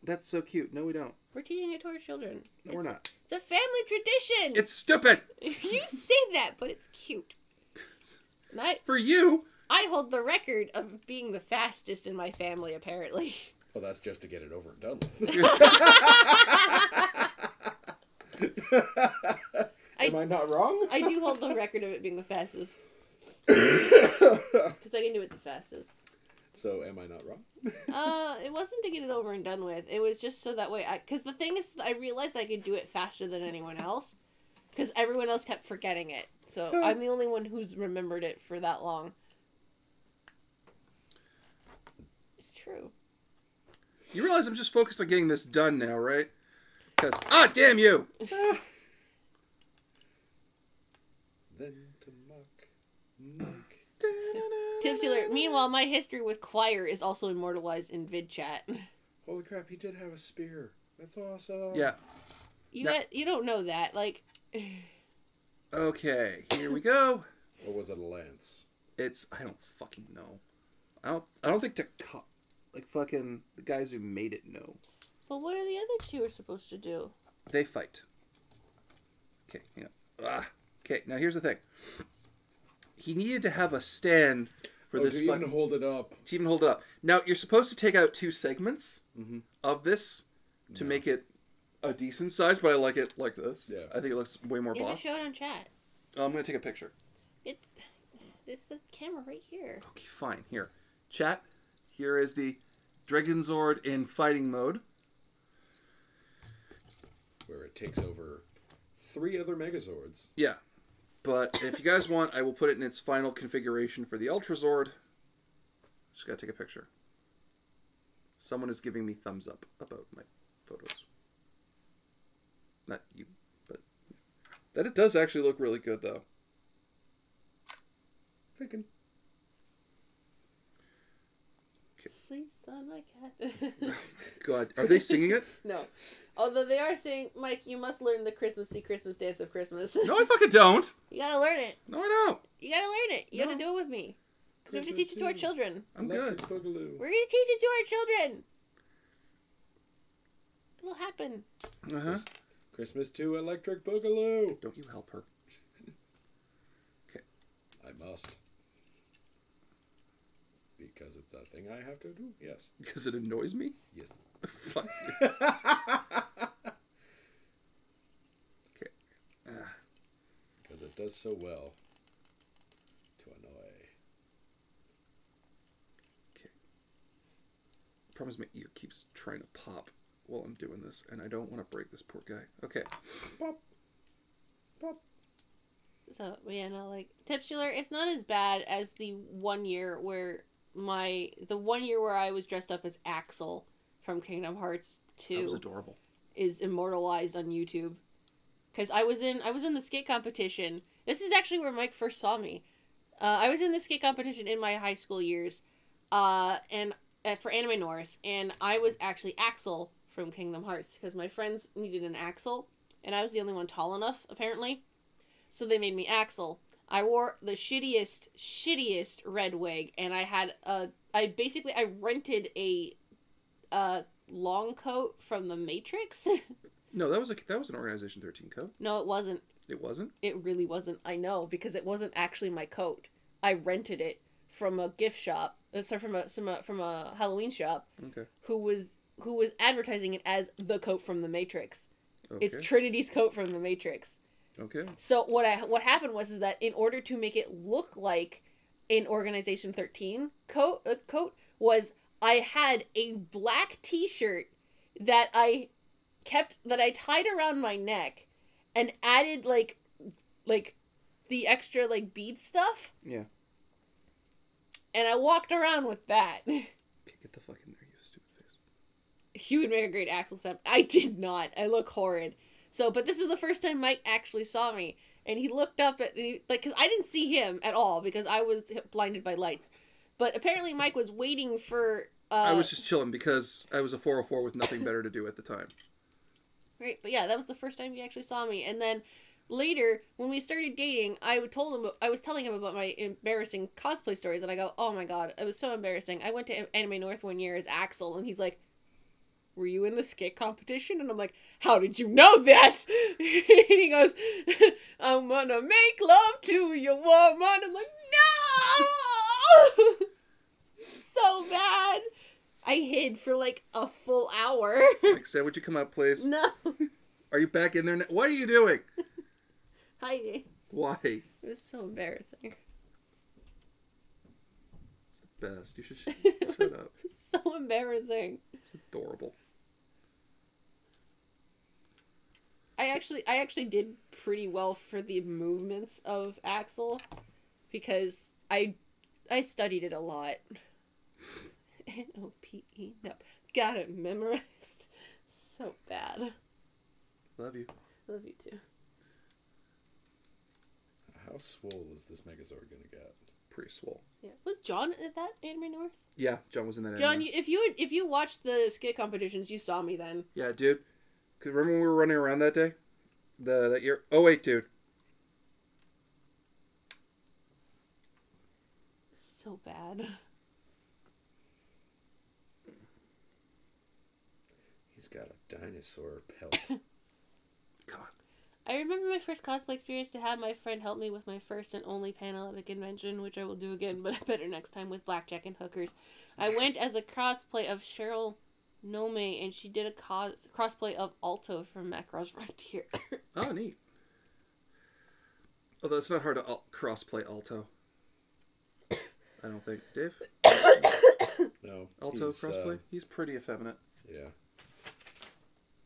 That's so cute. No, we don't. We're teaching it to our children. No, we're not. It's a family tradition. It's stupid. You say that, but it's cute. And For you. I hold the record of being the fastest in my family, apparently. Well, that's just to get it over and done with. Am I not wrong? I do hold the record of it being the fastest. Because I can do it the fastest. So, am I not wrong? It wasn't to get it over and done with. It was just so that way because the thing is, I realized I could do it faster than anyone else. Because everyone else kept forgetting it. So, I'm the only one who's remembered it for that long. It's true. You realize I'm just focused on getting this done now, right? Because, damn you! Then to mock. Tipsy alert. Meanwhile, my history with choir is also immortalized in VidChat. Holy crap, he did have a spear. That's awesome. Yeah. You don't know that. Like... Okay, here we go. Or was it a lance? I don't fucking know. I don't think like fucking the guys who made it know. Well, what are the other two are supposed to do? They fight. Okay, hang on. Okay, now here's the thing. He needed to have a stand for this to even hold it up. To even hold it up. Now, you're supposed to take out 2 segments of this to make it a decent size, but I like it like this. Yeah. I think it looks way more You can boss. show it on chat. I'm going to take a picture. It's the camera right here. Okay, fine. Here. Chat. Here is the Dragonzord in fighting mode. Where it takes over 3 other Megazords. Yeah. But if you guys want, I will put it in its final configuration for the Ultrazord. Just gotta take a picture. Someone is giving me thumbs up about my photos. Not you, but... That it does actually look really good, though. Thinking. Please sign my cat. God, are they singing it? No. Although they are saying, Mike, you must learn the Christmassy Christmas dance of Christmas. No, I fucking don't. You gotta learn it. No, I don't. You gotta learn it. You have to do it with me. Because we have to teach it to our children. I'm good. Boogaloo. We're gonna teach it to our children. It'll happen. Uh-huh. Christmas 2 Electric Boogaloo. Don't you help her. Okay. I must. Because it's a thing I have to do? Yes. Because it annoys me? Yes. Fuck you. Okay. Because it does so well to annoy. Okay. Problem is my ear keeps trying to pop while I'm doing this, and I don't want to break this poor guy. Okay. Pop. Pop. So, yeah, no, like, Tipsular, it's not as bad as the 1 year where the 1 year where I was dressed up as Axel from Kingdom Hearts 2 That was adorable. is immortalized on YouTube. Because I was in the skate competition. This is actually where Mike first saw me. I was in the skate competition in my high school years, and for Anime North, and I was actually Axel from Kingdom Hearts because my friends needed an Axel, and I was the only one tall enough apparently, so they made me Axel. I wore the shittiest red wig, and I had I rented a long coat from the Matrix. No, that was an Organization 13 coat. No, it wasn't. It wasn't? It really wasn't. I know, because it wasn't actually my coat. I rented it from a gift shop. Sorry, from a Halloween shop. Okay. Who was advertising it as the coat from the Matrix. Okay. It's Trinity's coat from the Matrix. Okay. So what happened was that in order to make it look like an Organization 13 coat was I had a black T-shirt that I tied around my neck and added like the extra like bead stuff. Yeah. And I walked around with that. Okay, get the fuck in there, you stupid face. You would make a great Axel Step. I did not. I look horrid. So, but this is the first time Mike actually saw me, and he looked up at me, like, because I didn't see him at all because I was blinded by lights. But apparently Mike was waiting for. I was just chilling because I was a 404 with nothing better to do at the time. Right, but yeah, that was the first time he actually saw me, and then later when we started dating, I was telling him about my embarrassing cosplay stories, and I go, "Oh my god, it was so embarrassing." I went to Anime North 1 year as Axel, and he's like, were you in the skate competition? And I'm like, how did you know that? And he goes, I'm gonna make love to your woman. I'm like, no! So bad. I hid for like a full hour. Like, Sam, would you come out, please? No. Are you back in there now? What are you doing? Hiding. Why? It was so embarrassing. It's the best. You should shut up. So embarrassing. It's adorable. I actually did pretty well for the movements of Axel because I studied it a lot. N-O-P-E. No. Got it memorized. So bad. Love you. Love you too. How swole is this Megazord gonna get? Pretty swole. Yeah. Was John at that Anime North? Yeah, John was in that. John, anime. if you watched the skit competitions, you saw me then. Yeah, dude. Cause remember when we were running around that day? That year? Oh, wait, dude. So bad. He's got a dinosaur pelt. God. I remember my first cosplay experience to have my friend help me with my first and only panel at a convention, which I will do again, but better next time with blackjack and hookers. I went as a cosplay of Cheryl Nome, and she did a crossplay of Alto from Macross Frontier. Oh, neat. Although it's not hard to cross-play Alto. I don't think. Dave? No. Alto he's, crossplay? He's pretty effeminate. Yeah.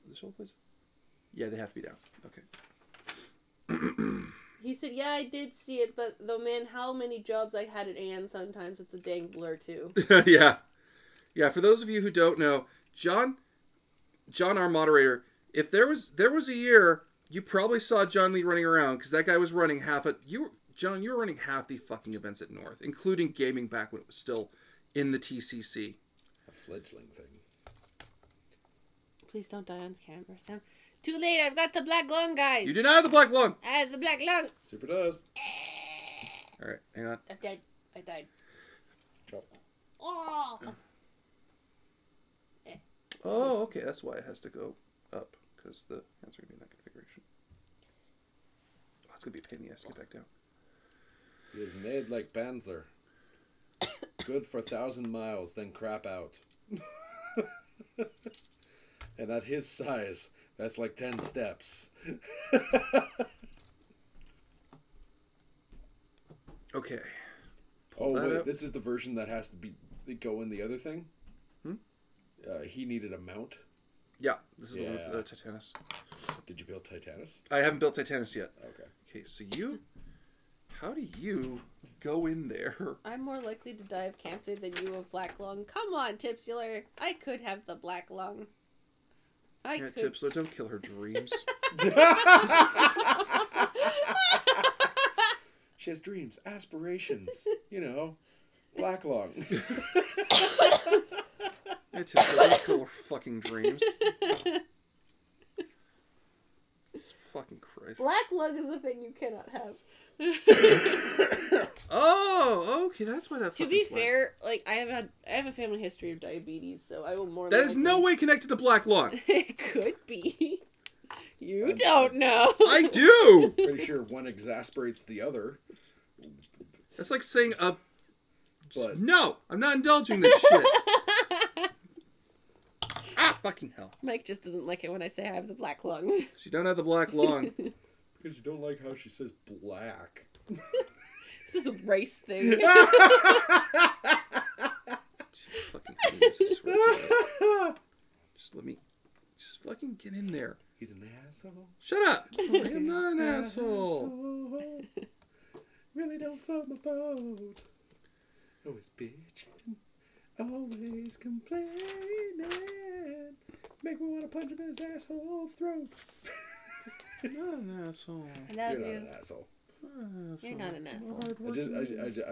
The shoulder, please? Yeah, they have to be down. Okay. He said, yeah, I did see it, but though, man, how many jobs I had at Anne, sometimes it's a dang blur, too. Yeah. Yeah, for those of you who don't know, John, our moderator, if there was a year, you probably saw John Lee running around, because that guy was running John, you were running half the fucking events at North, including gaming back when it was still in the TCC. A fledgling thing. Please don't die on camera, Sam. Too late, I've got the black lung, guys. You do not have the black lung. I have the black lung. Super does. All right, hang on. I'm dead. I died. Drop. Oh. Oh, okay, that's why it has to go up, because the hands are going to be in that configuration. Oh, it's going to be a pain in the ass to get back down. He is made like Panzer. Good for 1,000 miles, then crap out. And at his size, that's like 10 steps. Okay. Oh, that wait, up. this is the version that has to go in the other thing? He needed a mount. Yeah, this is the one Yeah. with Titanus. Did you build Titanus? I haven't built Titanus yet. Okay. Okay, so how do you go in there? I'm more likely to die of cancer than you of black lung. Come on, Tipsular. I could have the black lung. I Yeah, could. Tipsler, don't kill her dreams. She has dreams, aspirations, black lung. Yeah, Tipsler, don't kill her fucking dreams. Jesus fucking Christ. Black lung is a thing you cannot have. Oh, okay, that's why that To fucking be slide. fair, like I have a family history of diabetes, so I will more. That is no way connected to black lung. It could be. You don't know. I do. Pretty sure one exasperates the other. That's like saying But no, I'm not indulging this shit. Ah, fucking hell. Mike just doesn't like it when I say I have the black lung. You don't have the black lung. because you don't like how she says black. This is a race thing. Fucking heinous, I swear to God. Just fucking get in there. He's an asshole. Shut up. I'm not an asshole. Really don't float my boat. Always bitching. Always complaining. Make me want to punch him in his asshole throat. I'm not an asshole. I love You're you. not an asshole. You're not an asshole.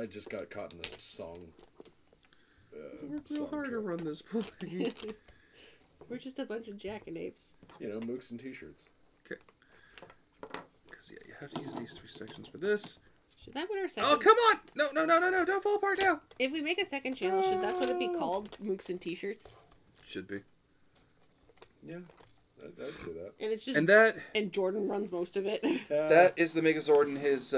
I just got caught in a song. Work real hard to run this play. We're just a bunch of jackanapes. Mooks and t-shirts. Okay. Because, yeah, you have to use these 3 sections for this. Should that be our second? Oh, come on! No, don't fall apart now! If we make a second channel, should that's what it be called? Mooks and T-shirts. Should be. Yeah, I'd say that. And it's just And Jordan runs most of it. that is the Megazord in his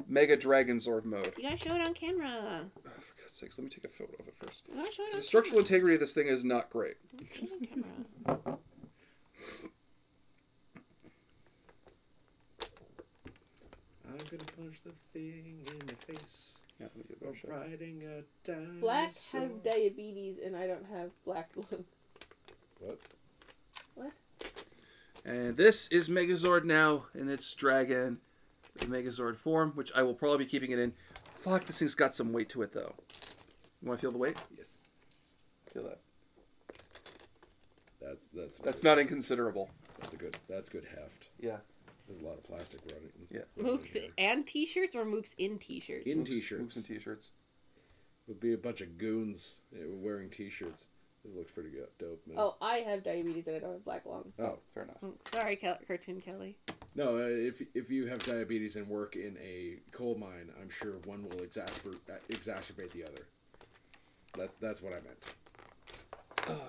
Mega Dragonzord mode. You gotta show it on camera. Oh, for God's sakes, let me take a photo of it first. You gotta show it on The structural integrity of this thing is not great. Show it on camera. I'm gonna punch the thing in the face. Yeah, let me give that a shot. Riding a dinosaur. Black have diabetes, and I don't have black lung. What? What? And this is Megazord now in its Dragon Megazord form, which I will probably be keeping it in. Fuck, this thing's got some weight to it, though. You want to feel the weight? Yes. Feel that. That's not inconsiderable. That's good heft. Yeah. There's a lot of plastic running. Yeah. Mooks and t-shirts or Mooks in t-shirts? In t-shirts. Mooks and t-shirts. Would be a bunch of goons wearing t-shirts. This looks pretty good. Dope, man. Oh, I have diabetes and I don't have black lung. Oh, fair enough. Sorry, Cartoon Kelly. No, if you have diabetes and work in a coal mine, I'm sure one will exacerbate the other. That's what I meant.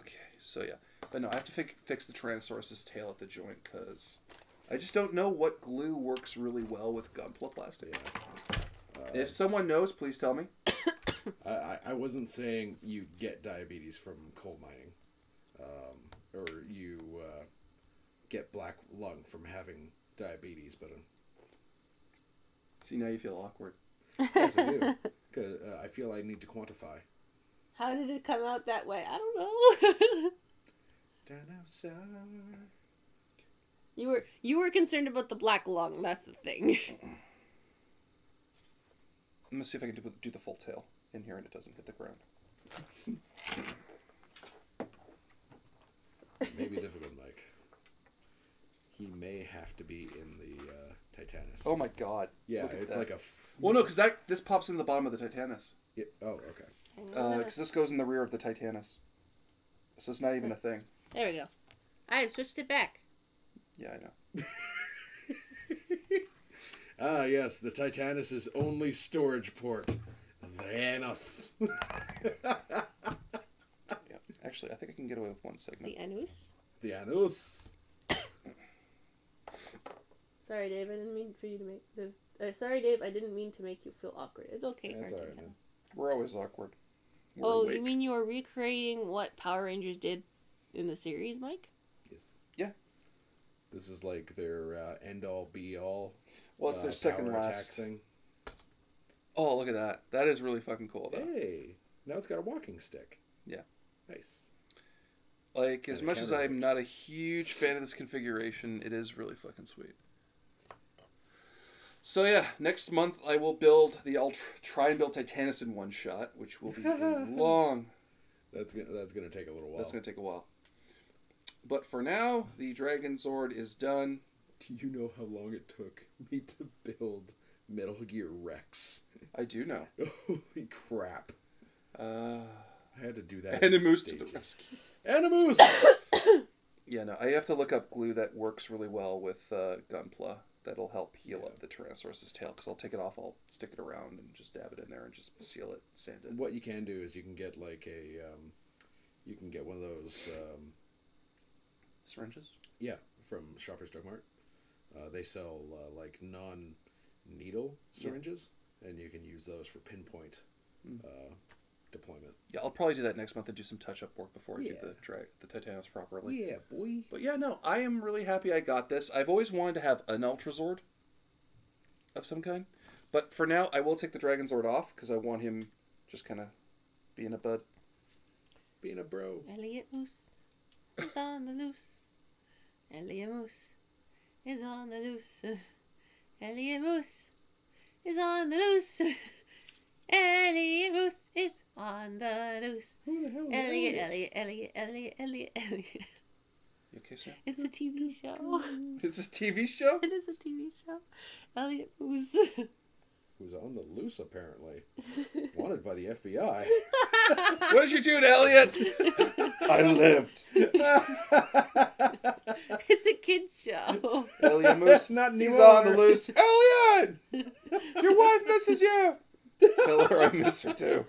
Okay, so yeah. But no, I have to fix the Tyrannosaurus's tail at the joint, because I just don't know what glue works really well with Gunpla plastic. Yeah. If someone knows, please tell me. I wasn't saying you get diabetes from coal mining, or you get black lung from having diabetes, but See, now you feel awkward. yes, I do. 'Cause I feel I need to quantify. How did it come out that way? I don't know. Dinosaur. You were concerned about the black lung. That's the thing. I'm gonna see if I can do the full tail in here and it doesn't hit the ground. Maybe difficult, Mike. He may have to be in the Titanus. Oh my god. Yeah, Look at it's that. like a... Well, no, because this pops in the bottom of the Titanus. Yeah. Oh, okay. Because this goes in the rear of the Titanus. So it's not even a thing. There we go. I switched it back. Yeah, I know. Ah, yes, the Titanus' only storage port. The anus. Yeah. Actually, I think I can get away with one segment. The anus. The anus. Sorry, Dave. I didn't mean for you to make the. Sorry, Dave. I didn't mean to make you feel awkward. It's okay. That's Cartoon alright, Cat. man. We're always awkward. We're Oh, awake. you mean you were recreating what Power Rangers did in the series, Mike? Yes. Yeah. This is like their end-all, be-all. Well, it's their second power attack last. thing. Oh, look at that. That is really fucking cool, though. Hey, now it's got a walking stick. Yeah. Nice. Like, as And a much as counter I'm hook. not a huge fan of this configuration, it is really fucking sweet. So yeah, next month I will try and build Titanus in one shot, which will be a long. That's gonna take a little while. That's gonna take a while. But for now, the Dragon Sword is done. Do you know how long it took me to build Metal Gear Rex? I do know. Holy crap! I had to do that. Animus to the stages. rescue. Animus. Yeah, no, I have to look up glue that works really well with Gunpla. That'll help heal up the Tyrannosaurus's tail, because I'll take it off, I'll stick it around and just dab it in there and just seal it, sand it. What you can do is you can get like you can get one of those Syringes? yeah, from Shoppers Drug Mart. They sell like non-needle syringes, and you can use those for pinpoint deployment. Yeah, I'll probably do that next month and do some touch-up work before I do Yeah. the Titanus properly. Yeah, boy. But yeah, no, I am really happy I got this. I've always wanted to have an Ultrazord of some kind. But for now, I will take the Dragon Zord off, because I want him just kind of being a bud. Being a bro. Elliot Moose is on the loose. Elliot Moose is on the loose. Elliot Moose is on the loose. Elliot Moose is on the loose. Who the hell is Elliot. You okay, sir? It's a TV show. It's a TV show? It is a TV show. Elliot Moose. Who's on the loose, apparently. Wanted by the FBI. What did you do to Elliot? I lived. It's a kid's show. Elliot Moose, Not he's anymore. on the loose. Elliot! Your wife misses you. Tell her I miss her too.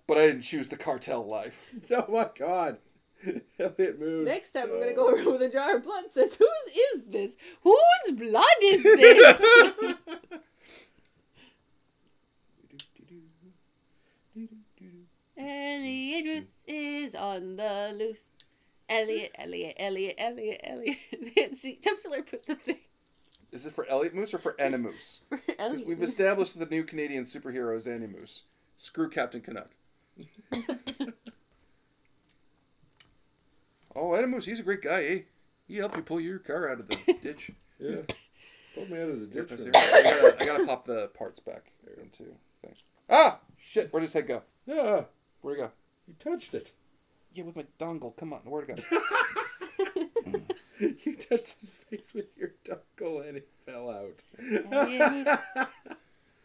But I didn't choose the cartel life. Oh my god. Elliot moves. Next time we're gonna go around with a jar of blood and says, whose is this? Whose blood is this? Elliot Moose is on the loose. Elliot. See, Tumbler put the thing. Is it for Elliot Moose or for Animoose? For Because Elliot we've Moose. established that the new Canadian superhero is Animoose. Screw Captain Canuck. Oh, Animoose, he's a great guy, eh? He helped you pull your car out of the ditch. Yeah. Pulled me out of the ditch. I gotta pop the parts back into thing. Ah! Shit, where'd his head go? Yeah. Where'd it go? You touched it. Yeah, with my dongle. Come on, where'd it go? You touched his face with your dongle and it fell out.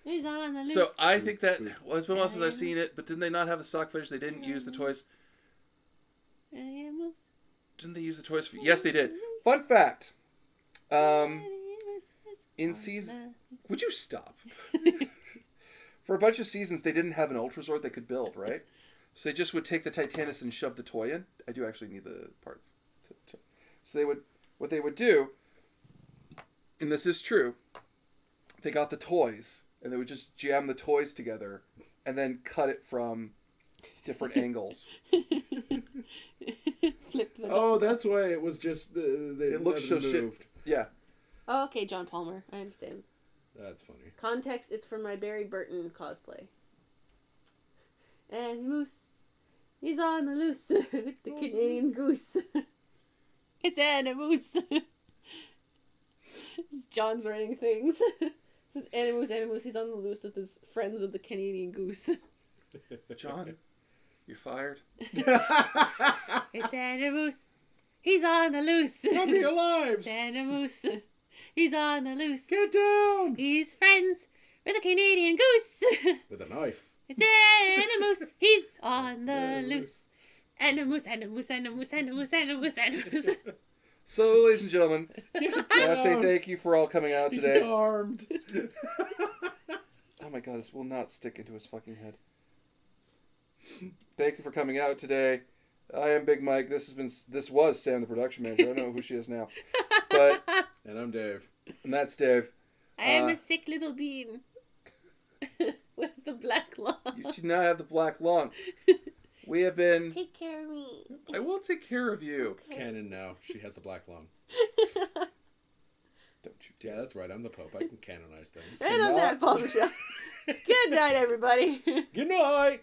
He's on the loose. So I think that it's been a while since I've seen it, but didn't they not have the stock footage? They didn't use the toys. Elliot Moose. Didn't they use the toys? Yes, they did. Fun fact. In In season... Would you stop? For a bunch of seasons, they didn't have an Ultrazord they could build, right? So they just would take the Titanus and shove the toy in. I do actually need the parts. So they would... What they would do, and this is true, they got the toys, and they would just jam the toys together, and then cut it from different angles. Flip the Oh, that's why it was just the It looks so shit. Yeah. Oh, okay, John Palmer. I understand. That's funny. Context, it's from my Barry Burton cosplay. And Moose, he's on the loose with the Canadian goose. It's Anna Moose. John's writing things. This is Anna Moose, he's on the loose with his friends of the Canadian goose. John, you're fired. It's Anna Moose. He's on the loose. Come to your lives. It's Anna Moose. He's on the loose. Get down. He's friends with a Canadian goose. With a knife. It's Anna Moose. He's on the loose. Anna Moose, Anna Moose, Anna Moose, Anna Moose, Anna Moose, Anna Moose. So, ladies and gentlemen, I want to say thank you for all coming out He's today. armed. Oh my god, this will not stick into his fucking head. Thank you for coming out today. I am Big Mike. This was Sam, the production manager. I don't know who she is now. But, And I'm Dave. and that's Dave. I am a sick little bean. With the black lung. You do not have the black lung. We have been... Take care of me. I will take care of you. It's canon now. She has the black lung. Don't you Yeah, dare. that's right. I'm the Pope. I can canonize things. And on that bombshell. Good night, everybody. Good night.